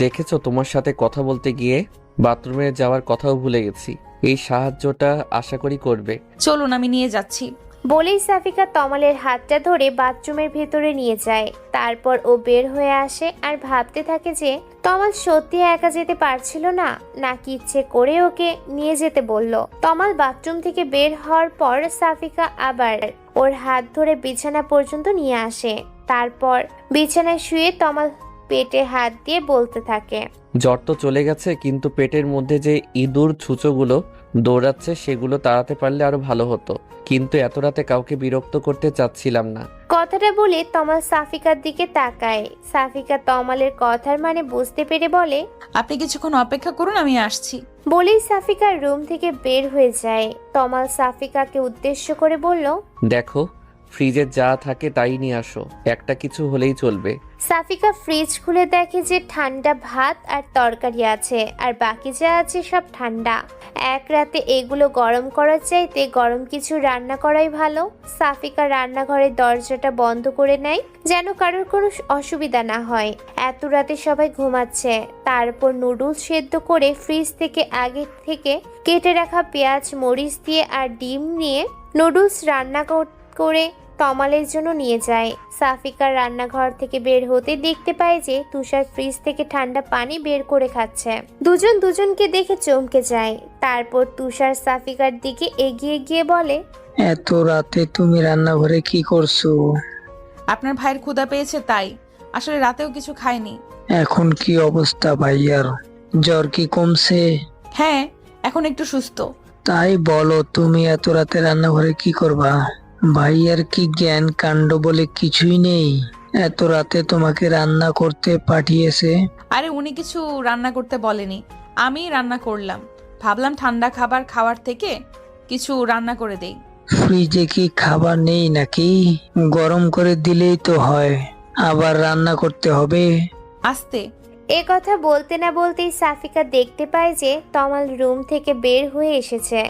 দেখেছো, তোমার সাথে কথা বলতে গিয়ে বাথরুমে যাওয়ার কথাও ভুলে গেছি। এই সাহায্যটা আশা করি করবে। চলুন আমি নিয়ে যাচ্ছি। বলেই সাফিকা তমালের হাতটা ধরে বাথরুমের ভেতরে নিয়ে যায়। তারপর ও বের হয়ে আসে আর ভাবতে থাকে যে তমাল সত্যি একা যেতে পারছিল না, নাকি ইচ্ছে করে ওকে নিয়ে যেতে বলল। তমাল বাথরুম থেকে বের হওয়ার পর সাফিকা আবার ওর হাত ধরে বিছানা পর্যন্ত নিয়ে আসে। তারপর বিছানায় শুয়ে তমাল পেটে হাত দিয়ে বলতে থাকে, জ্বর তো চলে গেছে, কিন্তু পেটের মধ্যে যে ইঁদুর ছুঁচোগুলো দৌড়াচ্ছে সেগুলো তাড়াতে পারলে আরো ভালো হতো। কিন্তু এত রাতে কাউকে বিরক্ত করতে চাচ্ছিলাম না। কথাটা বলে তমাল সাফিকার দিকে তাকায়। সাফিকা তমালের কথার মানে বুঝতে পেরে বলে, আপনি কিছুক্ষণ অপেক্ষা করুন, আমি আসছি। বলেই সাফিকার রুম থেকে বের হয়ে যায়। তমাল সাফিকাকে উদ্দেশ্য করে বলল, দেখো, ফ্রিজে যা থাকে তাই নিয়ে আসো, একটা কিছু হলেই চলবে। সাফিকা ফ্রিজ খুলে দেখে যে ঠান্ডা ভাত আর তরকারি আছে, আর বাকি যা আছে সব ঠান্ডা। এক রাতে এগুলো গরম করার চাইতে গরম কিছু রান্না করাই ভালো। সাফিকা রান্নাঘরের দরজাটা বন্ধ করে নেয় যেন কারোর কোনো অসুবিধা না হয়। এত রাতে সবাই ঘুমাচ্ছে। তারপর নুডলস সেদ্ধ করে ফ্রিজ থেকে আগে থেকে কেটে রাখা পেঁয়াজ মরিচ দিয়ে আর ডিম নিয়ে নুডলস রান্না করে তমালের জন্য নিয়ে যায়। সাফিকার রান্নাঘর থেকে বের হতে দেখতে পায় যে তুষার ফ্রিজ থেকে ঠান্ডা পানি বের করে খাচ্ছে। দুজন দুজনকে দেখে চমকে যায়। তারপর তুষার সাফিকার দিকে এগিয়ে গিয়ে বলে, এত রাতে তুমি রান্নাঘরে কি করছো? আপনার ভাইয়ের ক্ষুধা পেয়েছে তাই। আসলে রাতেও কিছু খাইনি। এখন কি অবস্থা ভাইয়ার? জ্বর কি কমছে? হ্যাঁ, এখন একটু সুস্থ। তাই বলো, তুমি এত রাতে রান্নাঘরে কি করবা? ভাইয়ার কি জ্ঞান কাণ্ড বলে কিছুই নেই? এত রাতে তোমাকে রান্না করতে পাঠিয়েছে? আরে উনি কিছু রান্না করতে বলেনি, আমি রান্না করলাম। ভাবলাম ঠান্ডা খাবার খাওয়ার থেকে কিছু রান্না করে দেই। ফ্রিজে কি খাবার নেই নাকি? গরম করে দিলেই তো হয়, আবার রান্না করতে হবে? আস্তে। এ কথা বলতে না বলতেই সাফিকা দেখতে পায় যে তমাল রুম থেকে বের হয়ে এসেছে।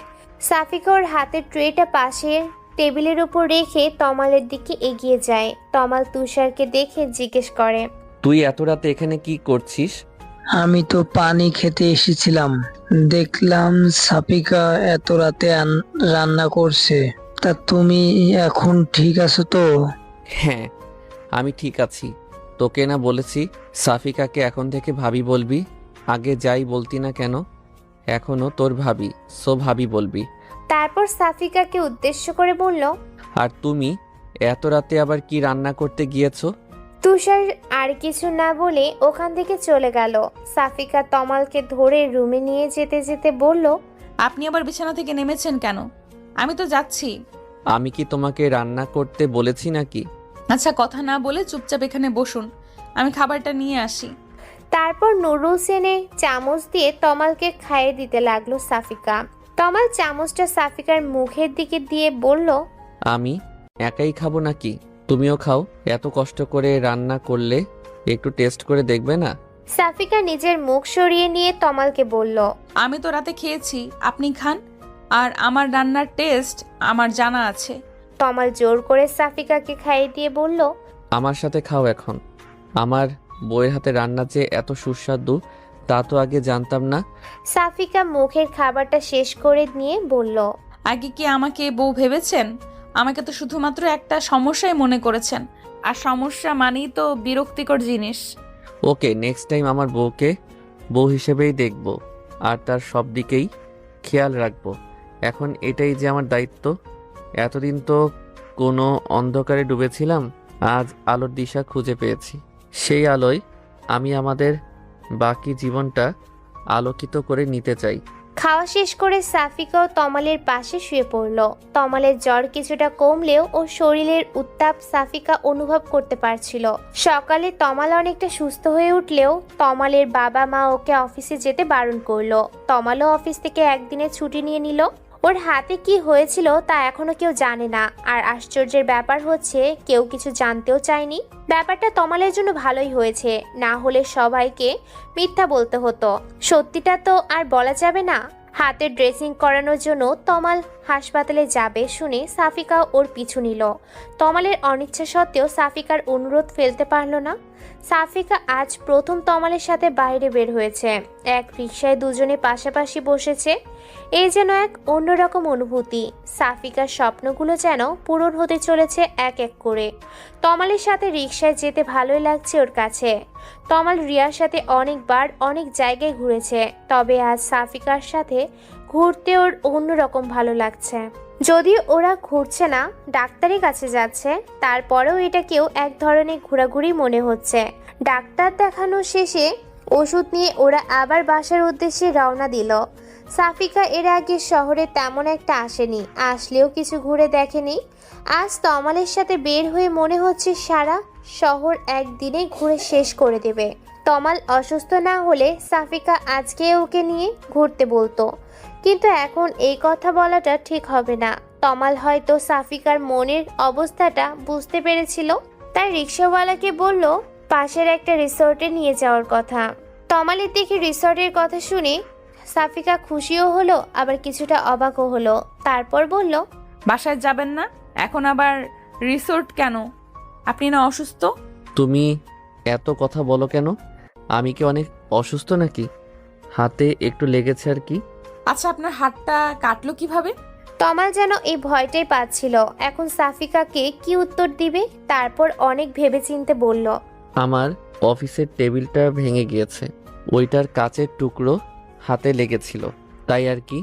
সাফিকা ওর হাতের ট্রেটা পাশে টেবিলের উপর রেখে তমালের দিকে এগিয়ে যায়। তমাল তুষারকে দেখে জিজ্ঞেস করে, তুই এত রাতে এখানে কি করছিস? আমি তো পানি খেতে এসেছিলাম, দেখলাম সাফিকা এত রাতে রান্না করছে। তা তুমি এখন ঠিক আছো তো? হ্যাঁ, আমি ঠিক আছি। তোকে না বলেছি সাফিকাকে এখন থেকে ভাবি বলবি? আগে যাই বলতি না কেন? এখনো তোর ভাবি, সো ভাবি বলবি। তারপর সাফিকাকে উদ্দেশ্য করে বলল, আর তুমি এত রাতে আবার কি রান্না করতে গিয়েছো? তুষার আর কিছু না বলে ওখান থেকে চলে গেল। সাফিকা তমালকে ধরে রুমে নিয়ে যেতে যেতে বলল, আপনি আবার বিছানা থেকে নেমেছেন কেন? আমি তো যাচ্ছি। আমি কি তোমাকে রান্না করতে বলেছি নাকি? আচ্ছা, কথা না বলে চুপচাপ এখানে বসুন, আমি খাবারটা নিয়ে আসি। তারপর নুডলস এনে চামচ দিয়ে তমালকে খাইয়ে দিতে লাগলো সাফিকা। তমাল চামচটা সাফিকার মুখের দিকে দিয়ে বলল, আমি একাই খাবো নাকি? তুমিও খাও। এত কষ্ট করে রান্না করলে একটু টেস্ট করে দেখবে না? সাফিকা নিজের মুখ সরিয়ে নিয়ে তমালকে বলল, আমি তো রাতে খেয়েছি, আপনি খান। আর আমার রান্নার টেস্ট আমার জানা আছে। তমাল জোর করে সাফিকাকে খাইয়ে দিয়ে বলল, আমার সাথে খাও এখন। আমার বউয়ের হাতে রান্না যে এত সুস্বাদু তা তো আগে জানতাম না। সাফিকা মুখের খাবারটা শেষ করে নিয়ে বলল, আগে কি আমাকে বউ ভেবেছেন? আমাকে তো শুধুমাত্র একটা সমস্যাই মনে করেছেন, আর সমস্যা মানেই তো বিরক্তিকর জিনিস। ওকে, নেক্সট টাইম আমার বউকে বউ হিসেবেই দেখব আর তার সব দিকেই খেয়াল রাখবো। এখন এটাই যে আমার দায়িত্ব। এতদিন তো কোনো অন্ধকারে ডুবেছিলাম, আজ আলোর দিশা খুঁজে পেয়েছি। সেই আলোয় আমি আমাদের বাকি জীবনটা আলোকিত করে নিতে চাই। খাওয়া শেষ করে সাফিকাও তমালের পাশে শুয়ে পড়ল। তমালের জ্বর কিছুটা কমলেও ওর শরীরের উত্তাপ সাফিকা অনুভব করতে পারছিল। সকালে তমাল অনেকটা সুস্থ হয়ে উঠলেও তমালের বাবা মা ওকে অফিসে যেতে বারণ করলো। তমালও অফিস থেকে একদিনের ছুটি নিয়ে নিল। ওর হাতে কি হয়েছিল তা এখনো কেউ জানে না। আর আশ্চর্যের ব্যাপার হচ্ছে কেউ কিছু জানতেও চায়নি। ব্যাপারটা তমালের জন্য ভালোই হয়েছে, না হলে সবাইকে মিথ্যা বলতে হতো। সত্যিটা তো আর বলা যাবে না। হাতে ড্রেসিং করানোর জন্য তমাল হাসপাতালে যাবে শুনে সাফিকা ওর পিছু নিল। তমালের অনিচ্ছা সত্ত্বেও সাফিকার অনুরোধ ফেলতে পারল না। সাফিকা আজ প্রথম তমালের সাথে বাইরে বের হয়েছে। এক রিকশায় দুজনে পাশাপাশি বসেছে। এই যেন এক অন্যরকম অনুভূতি। সাফিকার স্বপ্নগুলো যেন পূরণ হতে চলেছে এক এক করে। তমালের সাথে রিকশায় যেতে ভালোই লাগছে ওর কাছে। তমাল রিয়ার সাথে অনেকবার অনেক জায়গায় ঘুরেছে, তবে আজ সাফিকার সাথে ঘুরতে ওর অন্যরকম ভালো লাগছে। যদিও ওরা ঘুরছে না, ডাক্তারের কাছে যাচ্ছে, তারপরেও এটাকেও এক ধরনের ঘোরাঘুরি মনে হচ্ছে। ডাক্তার দেখানো শেষে ওষুধ নিয়ে ওরা আবার বাসার উদ্দেশ্যে রওনা দিল। সাফিকা এর আগে শহরে তেমন একটা আসেনি, আসলেও কিছু ঘুরে দেখেনি। আজ তমালের সাথে বের হয়ে মনে হচ্ছে সারা শহর একদিনে ঘুরে শেষ করে দেবে। তমাল অসুস্থ না হলে সাফিকা আজকে ওকে নিয়ে ঘুরতে বলতো, কিন্তু এখন এই কথা বলাটা ঠিক হবে না। তমাল হয়তো সাফিকার মনের অবস্থাটা বুঝতে পেরেছিল, তাই রিক্সাওয়ালাকে বলল পাশের একটা রিসোর্টে নিয়ে যাওয়ার কথা। তমালের দিকে রিসোর্টের কথা শুনে সাফিকা খুশিও হলো, আবার কিছুটা অবাকও হলো। তারপর বলল, বাসায় যাবেন না? এখন আবার রিসোর্ট কেন? আপনি না অসুস্থ? তুমি এত কথা বলো কেন? আমি কি অনেক অসুস্থ নাকি? হাতে একটু লেগেছে আর কি। আচ্ছা, আপনার হাতটা কাটলো কিভাবে? তমাল যেন এই ভয়টাই পাচ্ছিল এখন সাফিকাকে কি উত্তর দিবে। তারপর অনেক ভেবেচিন্তে বলল, আমার অফিসের টেবিলটা ভেঙে গিয়েছে, ওইটার কাচের টুকরো হাতে লেগেছিল, তাই আর কি।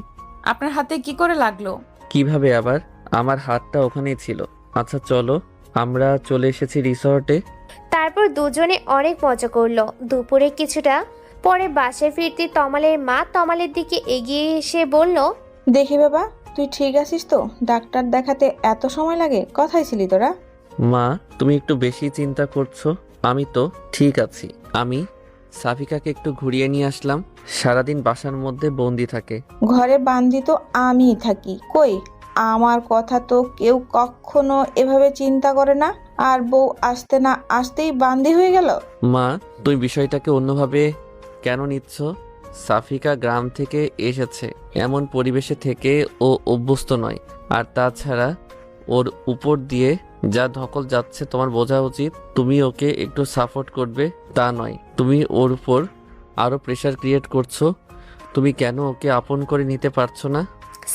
আপনার হাতে কি করে লাগলো? কিভাবে আবার? আমার হাতটা ওখানেই ছিল। আচ্ছা চলো, আমরা চলে এসেছি রিসর্টে। তারপর দুজনে অনেক মজা করলো। দুপুরে কিছুটা পরে বাসায় ফিরতে তমালের মা তমালের দিকে এগিয়ে এসে বলল, দেখি বাবা, তুই ঠিক আছিস তো? ডাক্তার দেখাতে এত সময় লাগে? কোথায় ছিলি তোরা? মা, তুমি একটু বেশি চিন্তা করছো। আমি তো ঠিক আছি। আমি সাফিকাকে একটু ঘুরিয়ে নিয়ে আসলাম। সারাদিন বাসার মধ্যে বন্দি থাকে। ঘরে বান্দি তো আমিই থাকি, কই আমার কথা তো কেউ কখনো এভাবে চিন্তা করে না। আর বউ আসতে না আসতেই বান্দি হয়ে গেল। মা, তুমি বিষয়টাকে অন্যভাবে কেন নিচ্ছ? সাফিকা গ্রাম থেকে এসেছে, এমন পরিবেশে থেকে ও অভ্যস্ত নয়। আর তাছাড়া ওর উপর দিয়ে যা ধকল যাচ্ছে তোমার বোঝা উচিত। তুমি ওকে একটু সাপোর্ট করবে তা নয়, তুমি ওর উপর আরো প্রেশার ক্রিয়েট করছো। তুমি কেন ওকে আপন করে নিতে পারছো না?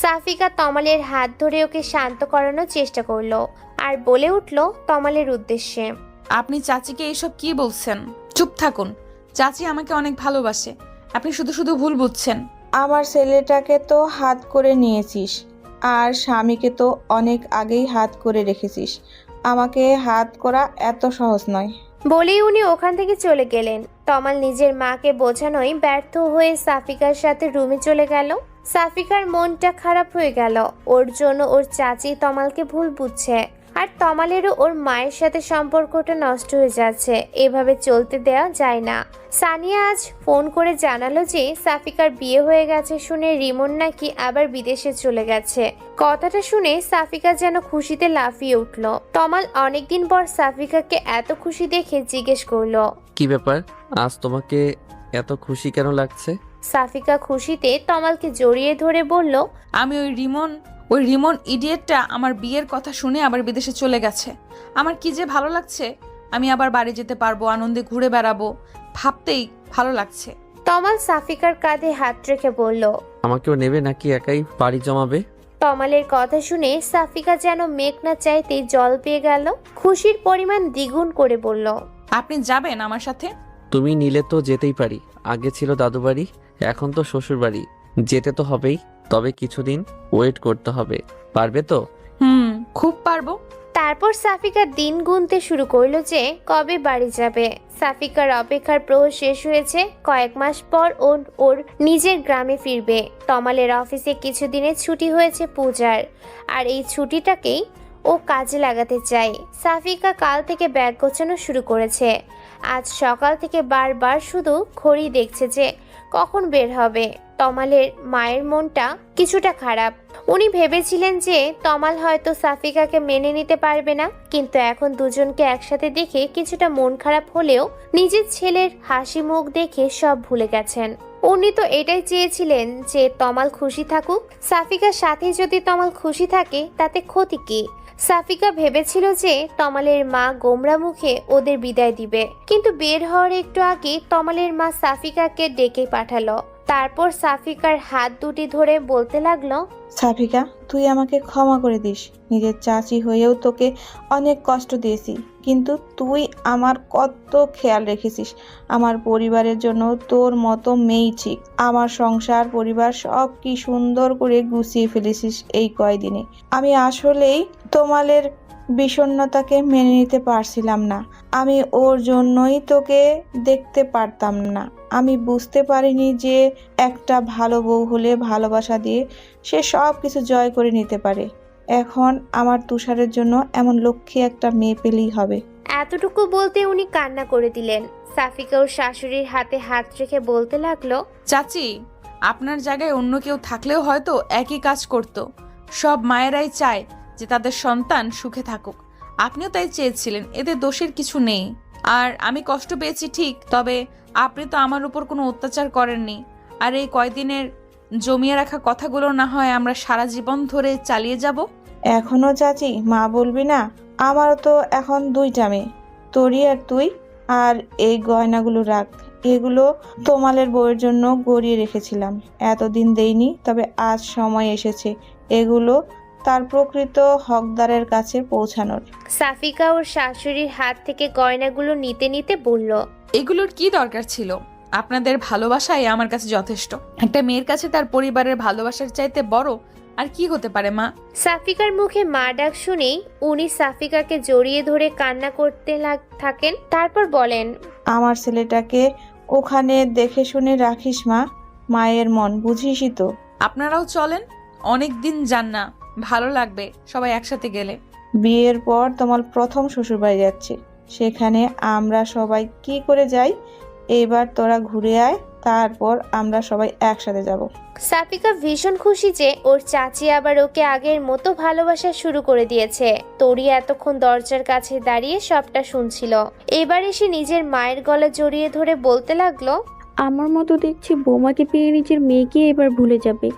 সাফিকা তমালের হাত ধরে ওকে শান্ত করানোর চেষ্টা করলো আর বলে উঠল তমালের উদ্দেশ্যে, আপনি চাচিকে এইসব কি বলছেন? চুপ থাকুন। চাচি আমাকে অনেক ভালোবাসে, আপনি শুধু শুধু ভুল বুঝছেন। আমার ছেলেটাকে তো হাত করে নিয়েছিস, আর স্বামীকে তো অনেক আগেই হাত করে রেখেছিস। আমাকে হাত করা এত সহজ নয়। বলেই উনি ওখান থেকে চলে গেলেন। তমাল নিজের মাকে বোঝানোই ব্যর্থ হয়ে সাফিকার সাথে রুমে চলে গেল। সাফিকার মনটা খারাপ হয়ে গেল। ওর জন্য ওর চাচি তমালকে ভুল বুঝছে, আর তমালেরও ওর মায়ের সাথে সম্পর্কটা নষ্ট হয়ে যাচ্ছে। এভাবে চলতে দেওয়া যায় না। সানিয়া আজ ফোন করে জানালো যে সাফিকার বিয়ে হয়ে গেছে শুনে রিমন নাকি আবার বিদেশে চলে গেছে। কথাটা শুনে সাফিকা যেন খুশিতে লাফিয়ে উঠল। তমাল অনেকদিন পর সাফিকাকে এত খুশি দেখে জিজ্ঞেস করলো, কি ব্যাপার, আজ তোমাকে এত খুশি কেন লাগছে? সাফিকা খুশিতে তমালকে জড়িয়ে ধরে বলল, আমি ওই রিমন ইডিয়েটটা আমার বিয়ের কথা শুনে আবার বিদেশে চলে গেছে। আমার কি যে ভালো লাগছে। আমি আবার বাড়ি যেতে পারবো, আনন্দে ঘুরে বেড়াবো, ভাবতেই ভালো লাগছে। তমাল সাফিকার কাঁধে হাত রেখে বলল, আমাকেও নেবে নাকি একাই পাড়ি জমাবে? তমালের কথা শুনে সাফিকা যেন মেঘ না চাইতেই জল পেয়ে গেল। খুশির পরিমাণ দ্বিগুণ করে বলল, আপনি যাবেন আমার সাথে? তুমি নিলে তো যেতেই পারি। আগে ছিল দাদু বাড়ি, এখন তো শ্বশুর বাড়ি। যেতে তো হবেই, তবে কিছুদিন ওয়েট করতে হবে। পারবে তো? খুব পারবো। তারপর সাফিকা দিন গুনতে শুরু করলো যে কবে বাড়ি যাবে। সাফিকার অপেক্ষার প্রহর শেষ হয়েছে। কয়েক মাস পর ওর নিজের গ্রামে ফিরবে। তমালের অফিসে কিছুদিনের ছুটি হয়েছে পূজার, আর এই ছুটিটাকেই ও কাজে লাগাতে চায়। সাফিকা কাল থেকে ব্যাগ গোছানো শুরু করেছে। আজ সকাল থেকে বারবার শুধু ঘড়ি দেখছে যে কখন বের হবে। তমালের মায়ের মনটা কিছুটা খারাপ। উনি ভেবেছিলেন যে তমাল হয়তো সাফিকাকে মেনে নিতে পারবে না, কিন্তু এখন দুজনকে একসাথে দেখে কিছুটা মন খারাপ হলেও নিজের ছেলের হাসি মুখ দেখে সব ভুলে গেছেন। উনি তো এটাই চেয়েছিলেন যে তমাল খুশি থাকুক। সাফিকার সাথে যদি তমাল খুশি থাকে তাতে ক্ষতি কি? সাফিকা ভেবেছিল যে তমালের মা গোমরা মুখে ওদের বিদায় দিবে, কিন্তু বের হওয়ার একটু আগে তমালের মা সাফিকাকে ডেকে পাঠালো। তারপর সাফিকার হাত দুটি ধরে বলতে লাগলো, সাফিকা, তুই আমাকে ক্ষমা করে দিস। নিজের চাচি হয়েও তোকে অনেক কষ্ট দিয়েছি, কিন্তু তুই আমার কত খেয়াল রেখেছিস। আমার পরিবারের জন্য তোর মতো মেয়েই ঠিক। আমার সংসার পরিবার সব কি সুন্দর করে গুছিয়ে ফেলেছিস এই কয়দিনে। আমি আসলেই তমালের বিষণ্ণতাকে মেনে নিতে পারছিলাম না। আমি ওর জন্যই তোকে দেখতে পারতাম না। আমি বুঝতে পারিনি যে একটা ভালো বউ হলে ভালোবাসা দিয়ে সে সব কিছু জয় করে নিতে পারে। এখন আমার তুষারের জন্য এমন লক্ষ্মী একটা মেয়ে পেলেই হবে। এতটুকু বলতে উনি কান্না করে দিলেন। সাফিকা ওর শাশুড়ির হাতে হাত রেখে বলতে লাগলো, চাচি, আপনার জায়গায় অন্য কেউ থাকলেও হয়তো একই কাজ করত। সব মায়েরাই চায় যে তাদের সন্তান সুখে থাকুক। আপনিও তাই চেয়েছিলেন, এতে দোষের কিছু নেই। আর আমি কষ্ট পেয়েছি ঠিক, তবে আপনি তো আমার উপর কোনো অত্যাচার করেননি। আর এই কয়দিনের জমিয়ে রাখা কথাগুলো না হয় আমরা সারা জীবন ধরে চালিয়ে যাব। এখনো চাচি মা বলবি না? আমারও তো এখন দুইটা মেয়ে, তোরই আর তুই। আর এই গয়নাগুলো রাখ, এগুলো তমালের বউয়ের জন্য গড়িয়ে রেখেছিলাম, এতদিন দেইনি, তবে আজ সময় এসেছে এগুলো তার প্রকৃত হকদারের কাছে পৌঁছানোর। সাফিকা ওর শাশুড়ির হাত থেকে গয়নাগুলো নিতে নিতে বলল, এগুলোর কি দরকার ছিল? আপনাদের ভালোবাসাই আমার কাছে যথেষ্ট। একটা মেয়ের কাছে তার পরিবারের ভালোবাসার চাইতে বড় আর কি হতে পারে মা? সাফিকার মুখে মা ডাক শুনেই উনি সাফিকাকে জড়িয়ে ধরে কান্না করতে থাকেন। তারপর বলেন, আমার ছেলেটাকে ওখানে দেখে শুনে রাখিস মা, মায়ের মন বুঝিসই তো। আপনারাও চলেন, অনেক দিন যান না, ভালো লাগবে সবাই একসাথে গেলে। বিয়ের পর তোমার প্রথম শ্বশুরবাড়ি যাচ্ছে, সেখানে আমরা সবাই কি করে যাই। এবার তোরা ঘুরে আয়, তারপর আমরা সবাই একসাথে যাব। সাফিকা ভীষণ খুশি যে ওর চাচি আবার ওকে আগের মতো ভালোবাসা শুরু করে দিয়েছে। তোরি এতক্ষণ দরজার কাছে দাঁড়িয়ে সবটা শুনছিল। এবার এসে নিজের মায়ের গলা জড়িয়ে ধরে বলতে লাগলো, আমার মতো দেখছি বৌমাকে পেয়ে নিজের মেয়েকে এবার ভুলে যাবে।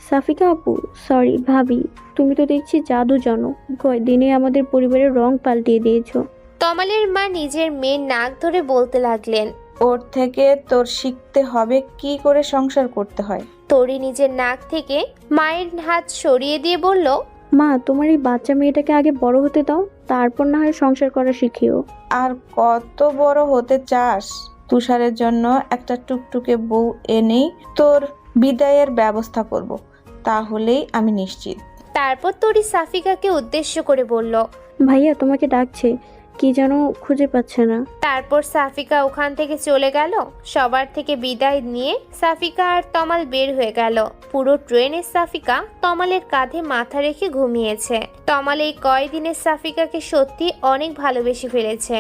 সাফিকা আপু, সরি ভাবি, তুমি তো দেখছি জাদু জানো। কয়দিনে আমাদের পরিবারের রং পাল্টিয়ে দিয়েছো। তমালের মা নিজের মেয়ের নাক ধরে বলতে লাগলেন, ওর থেকে তোর শিখতে হবে কি করে সংসার করতে হয়। তোরি নিজের নাক থেকে মায়ের হাত সরিয়ে দিয়ে বলল, মা, তোমার এই বাচ্চা মেয়েটাকে আগে বড় হতে দাও, তারপর না হয় সংসার করা শিখিও। আর কত বড় হতে চাস? তুষারের জন্য একটা টুকটুকে বউ এনেই তোর বিদায়ের ব্যবস্থা করব, তাহলেই আমি নিশ্চিত। তারপর তোরি সাফিকাকে উদ্দেশ্য করে বলল, ভাইয়া তোমাকে ডাকছে, কি যেন খুঁজে পাচ্ছে না। তারপর সাফিকা ওখান থেকে চলে গেল। সবার থেকে বিদায় নিয়ে সাফিকা আর তমাল বের হয়ে গেল। পুরো ট্রেনে সাফিকা তমালের কাঁধে মাথা রেখে ঘুমিয়েছে। তমাল এই কয়দিনের সাফিকাকে সত্যি অনেক ভালোবেসে ফেলেছে।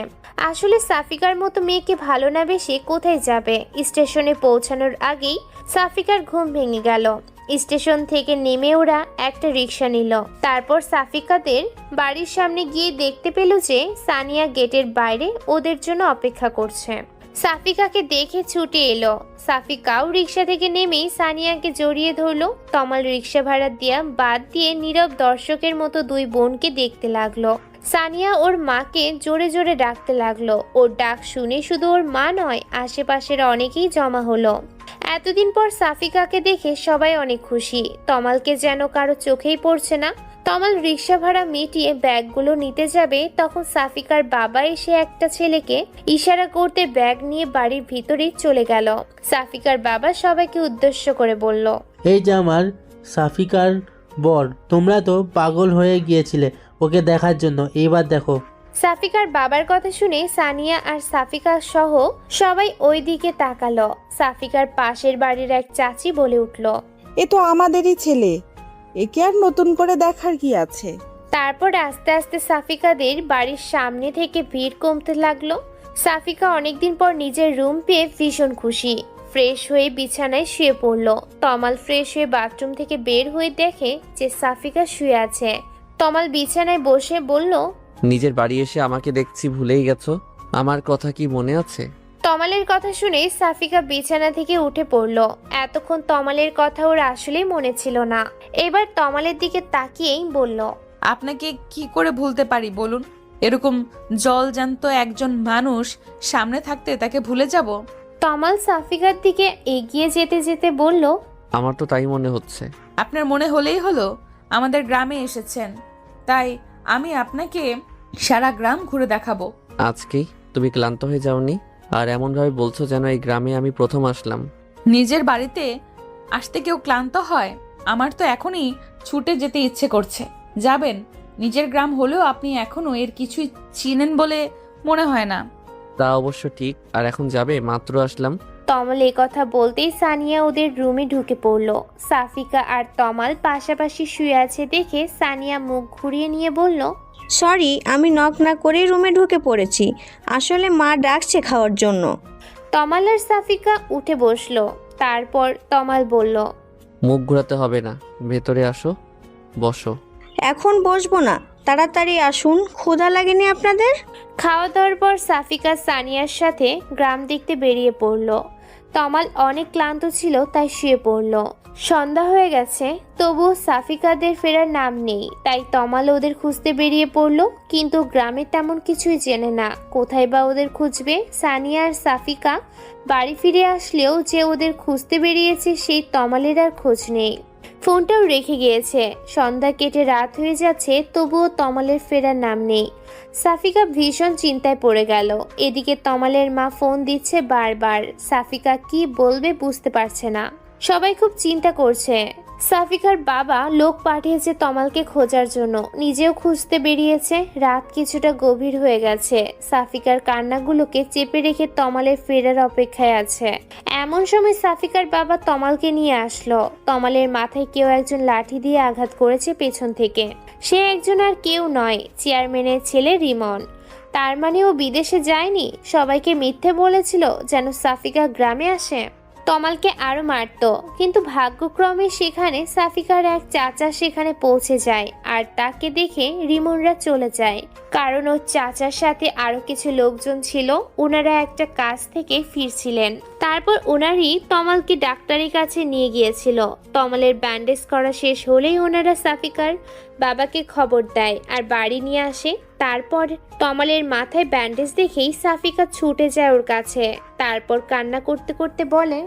আসলে সাফিকার মতো মেয়েকে ভালো না বেশি কোথায় যাবে। স্টেশনে পৌঁছানোর আগেই সাফিকার ঘুম ভেঙে গেল। স্টেশন থেকে নেমে ওরা একটা রিক্সা নিল। তারপর সাফিকাদের বাড়ির সামনে গিয়ে দেখতে পেল যে সানিয়া গেটের বাইরে ওদের জন্য অপেক্ষা করছে। সাফিকাকে দেখে ছুটে এলো। সাফিকাও রিক্সা থেকে নেমেই সানিয়াকে জড়িয়ে ধরলো। তমাল রিক্সা ভাড়া দিয়া বাদ দিয়ে নীরব দর্শকের মতো দুই বোনকে দেখতে লাগলো। সানিয়া ওর মাকে জোরে জোরে ডাকতে লাগলো। ওর ডাক শুনে শুধু ওর মা নয়, আশেপাশের অনেকেই জমা হলো। এতদিন পর সাফিকাকে দেখে সবাই অনেক খুশি। তমালকে যেন কারো চোখেই পড়ছে না। তমাল রিক্সা ভাড়া মিটিয়ে ব্যাগগুলো নিতে যাবে, তখন সাফিকার বাবা এসে একটা ছেলেকে ইশারা করতে ব্যাগ নিয়ে বাড়ির ভিতরেই চলে গেল। সাফিকার বাবা সবাইকে উদ্দেশ্য করে বলল, এই যে আমার সাফিকার বর, তোমরা তো পাগল হয়ে গিয়েছিলে ওকে দেখার জন্য। এইবার দেখো। সাফিকার বাবার কথা শুনে সানিয়া আর সাফিকা সহ সবাই ওই দিকে তাকালো। সাফিকার পাশের বাড়ির এক চাচি বলে উঠল, এ তো আমাদেরই ছেলে, একে আর নতুন করে দেখার কি আছে। তারপর আস্তে আস্তে সাফিকাদের বাড়ির সামনে থেকে ভিড় কমতে লাগলো। সাফিকা অনেকদিন পর নিজের রুম পেয়ে ভীষণ খুশি। ফ্রেশ হয়ে বিছানায় শুয়ে পড়লো। তমাল ফ্রেশ হয়ে বাথরুম থেকে বের হয়ে দেখে যে সাফিকা শুয়ে আছে। তমাল বিছানায় বসে বলল, নিজের বাড়ি এসে আমাকে দেখছি ভুলেই গেছো। আমার কথা কি মনে আছে? তমালের কথা শুনে সাফিকা বিছানা থেকে উঠে পড়লো। এতক্ষণ তমালের কথা ওর আসলেই মনে ছিল না। এবার তমালের দিকে তাকিয়েই বলল, আপনাকে কি করে ভুলতে পারি বলুন? এরকম জলজান্ত একজন মানুষ সামনে থাকতে তাকে ভুলে যাব? তমাল সাফিকার দিকে এগিয়ে যেতে যেতে বলল, আমার তো তাই মনে হচ্ছে। আপনার মনে হলেই হলো, আমাদের গ্রামে এসেছেন, তাই আমি আপনাকে সারা গ্রাম ঘুরে দেখাবো। আজকেই তুমি ক্লান্ত হয়ে যাওনি? আর এমনভাবে বলছো যেন এই গ্রামে আমি প্রথম আসলাম। নিজের বাড়িতে আসতে কেউ ক্লান্ত হয়? আমার তো এখনই ছুটে যেতে ইচ্ছে করছে। যাবেন? নিজের গ্রাম হলেও আপনি এখনো এর কিছুই চিনেন বলে মনে হয় না। তা অবশ্য ঠিক। আর এখন যাবে? মাত্র আসলাম। তমাল এই কথা বলতেই সানিয়া ওদের রুমে ঢুকে পড়লো। সাফিকা আর তমাল পাশাপাশি শুয়ে আছে দেখে সানিয়া মুখ ঘুরিয়ে নিয়ে বলল, সরি, আমি নক না করেই রুমে ঢুকে পড়েছি। আসলে মা ডাকছে খাওয়ার জন্য। তমাল আর সাফিকা উঠে বসলো। তারপর তমাল বলল, মুখ ঘোরাতে হবে না, ভেতরে আসো, বসো। এখন বসবো না, তাড়াতাড়ি আসুন। ক্ষুধা লাগেনি আপনাদের? খাওয়া দাওয়ার পর সাফিকা সানিয়ার সাথে গ্রাম দেখতে বেরিয়ে পড়লো। তমাল অনেক ক্লান্ত ছিল তাই শুয়ে পড়লো। সন্ধ্যা হয়ে গেছে, তবুও সাফিকাদের ফেরার নাম নেই। তাই তমাল ওদের খুঁজতে বেরিয়ে পড়লো, কিন্তু গ্রামে তেমন কিছুই চেনে না। কোথায় বা ওদের খুঁজবে? সানিয়া আর সাফিকা বাড়ি ফিরে আসলেও যে ওদের খুঁজতে বেরিয়েছে সেই তমালের আর খোঁজ নেই। ফোনটাও রেখে গিয়েছে। সন্ধ্যা কেটে রাত হয়ে যাচ্ছে, তবুও তমালের ফেরার নাম নেই। সাফিকা ভীষণ চিন্তায় পড়ে গেল। এদিকে তমালের মা ফোন দিচ্ছে বারবার। সাফিকা কি বলবে বুঝতে পারছে না। সবাই খুব চিন্তা করছে। সাফিকার বাবা লোক পাঠিয়েছে তমালকে খোঁজার জন্য, নিজেও খুঁজতে বেরিয়েছে। রাত কিছুটা গভীর হয়ে গেছে। সাফিকার কান্নাগুলোকে চেপে রেখে তমালের ফেরার অপেক্ষায় আছে। এমন সময় সাফিকার বাবা তমালকে নিয়ে আসলো। তমালের মাথায় কেউ একজন লাঠি দিয়ে আঘাত করেছে পেছন থেকে। সে একজন আর কেউ নয়, চেয়ারম্যানের ছেলে রিমন। তার মানে ও বিদেশে যায়নি, সবাইকে মিথ্যে বলেছিল যেন সাফিকা গ্রামে আসে। তমালকে আরো মারতো, কিন্তু ভাগ্যক্রমে সেখানে সাফিকার এক চাচা সেখানে পৌঁছে যায় আর তাকে দেখে রিমনরা চলে যায়। কারণ ওর চাচার সাথে আরো কিছু লোকজন ছিল, ওনারা একটা কাজ থেকে ফিরছিলেন। তারপর ওনারই তমালকে ডাক্তারের কাছে নিয়ে গিয়েছিল। তমালের ব্যান্ডেজ করা শেষ হলেই ওনারা সাফিকার বাবাকে খবর দেয় আর বাড়ি নিয়ে আসে। তারপর তমালের মাথায় ব্যান্ডেজ দেখেই সাফিকা ছুটে যায় ওর কাছে। তারপর কান্না করতে করতে বলে,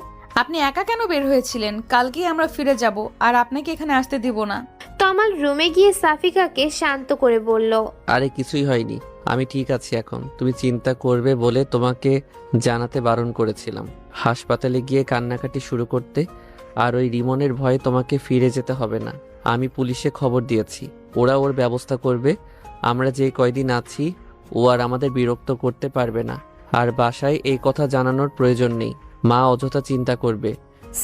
আপনি একা কেন বের হয়েছিলেন? কালকেই আমরা ফিরে যাব, আর আপনাকে এখানে আসতে দিব না। তমাল রুমে গিয়ে সাফিকাকে শান্ত করে বলল, আরে কিছুই হয়নি, আমি ঠিক আছি এখন। তুমি চিন্তা করবে বলে তোমাকে জানাতে বারণ করেছিলাম। হাসপাতালে গিয়ে কান্নাকাটি শুরু করতে, আর ওই রিমনের ভয়ে তোমাকে ফিরে যেতে হবে না। আমি পুলিশে খবর দিয়েছি, ওরা ওর ব্যবস্থা করবে। আমরা যে কয়দিন আছি ও আর আমাদের বিরক্ত করতে পারবে না। আর বাসায় এই কথা জানানোর প্রয়োজন নেই, মা অযথা চিন্তা করবে।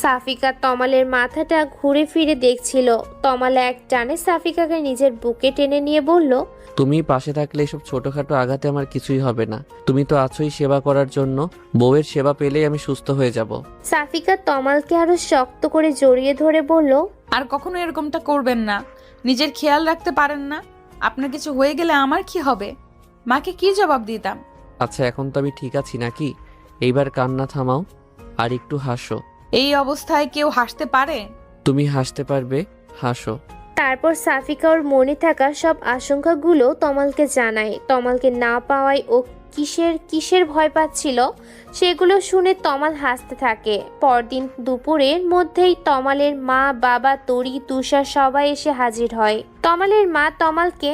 সাফিকা তমালের মাথাটা ঘুরে ফিরে দেখছিল। তমাল এক টানে সাফিকাকে নিজের বুকে টেনে নিয়ে বলল, তুমি পাশে থাকলে এসব ছোটখাটো আঘাতে আমার কিছুই হবে না। তুমি তো আছোই সেবা করার জন্য। বউয়ের সেবা পেলেই আমি সুস্থ হয়ে যাব। সাফিকা তমালকে আরো শক্ত করে জড়িয়ে ধরে বলল, আর কখনো এরকমটা করবেন না। নিজের খেয়াল রাখতে পারেন না? আপনার কিছু হয়ে গেলে আমার কি হবে? মাকে কি জবাব দিতাম? আচ্ছা, এখন তো আমি ঠিক আছি নাকি? এইবার কান্না থামাও আর একটু হাসো। এই অবস্থায় কেউ হাসতে পারে? তুমি হাসতে পারবে, হাসো। তারপর সাফিকা ওর মনে থাকা সব আশঙ্কাগুলো তমালকে জানায়। তমালকে না পাওয়ায় ও কিসের ভয় পাচ্ছিল সেগুলো শুনে তমাল হাসতে থাকে। পরদিন দুপুরের মধ্যেই তমালের মা, বাবা, তরি, তুষার সবাই এসে হাজির হয়। তমালের মা তমালকে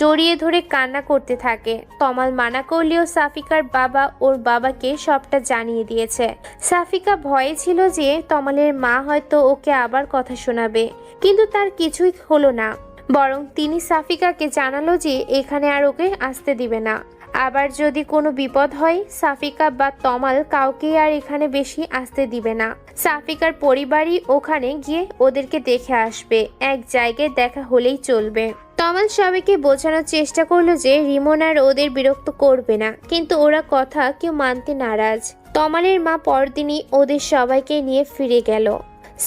জড়িয়ে ধরে কান্না করতে থাকে। তমাল মানা করলেও সাফিকার বাবা ওর বাবাকে সবটা জানিয়ে দিয়েছে। সাফিকা ভয়ে ছিল যে তমালের মা হয়তো ওকে আবার কথা শোনাবে, কিন্তু তার কিছুই হলো না। বরং তিনি সাফিকাকে জানালো যে এখানে আর ওকে আসতে দিবে না। আবার যদি কোনো বিপদ হয় সাফিকা বা তমাল কাউকেই আর এখানে বেশি আসতে দিবে না। সাফিকার পরিবারই ওখানে গিয়ে ওদেরকে দেখে আসবে, এক জায়গায় দেখা হলেই চলবে। তমাল সবাইকে বোঝানোর চেষ্টা করলো যে রিমন আর ওদের বিরক্ত করবে না, কিন্তু ওরা কথা কেউ মানতে নারাজ। তমালের মা পরদিনই ওদের সবাইকে নিয়ে ফিরে গেল।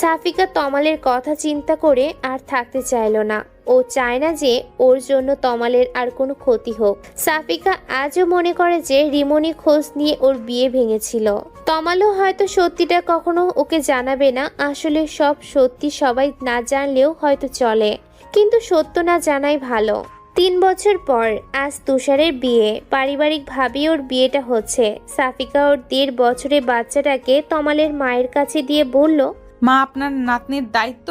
সাফিকা তমালের কথা চিন্তা করে আর থাকতে চাইল না। ও চায় না যে ওর জন্য তমালের আর কোনো ক্ষতি হোক। সাফিকা আজও মনে করে যে রিমনি খোঁজ নিয়ে ওর বিয়ে ভেঙেছিল। তমালও হয়তো সত্যিটা কখনো ওকে জানাবে না। আসলে সব সত্যি সবাই না জানলেও হয়তো চলে, কিন্তু সত্য না জানাই ভালো। 3 বছর পর আজ তুষারের বিয়ে। পারিবারিকভাবে ওর বিয়েটা হচ্ছে। সাফিকা ওর 1.5 বছরের বাচ্চাটাকে তমালের মায়ের কাছে দিয়ে বলল, মা, আপনার নাতনির দায়িত্ব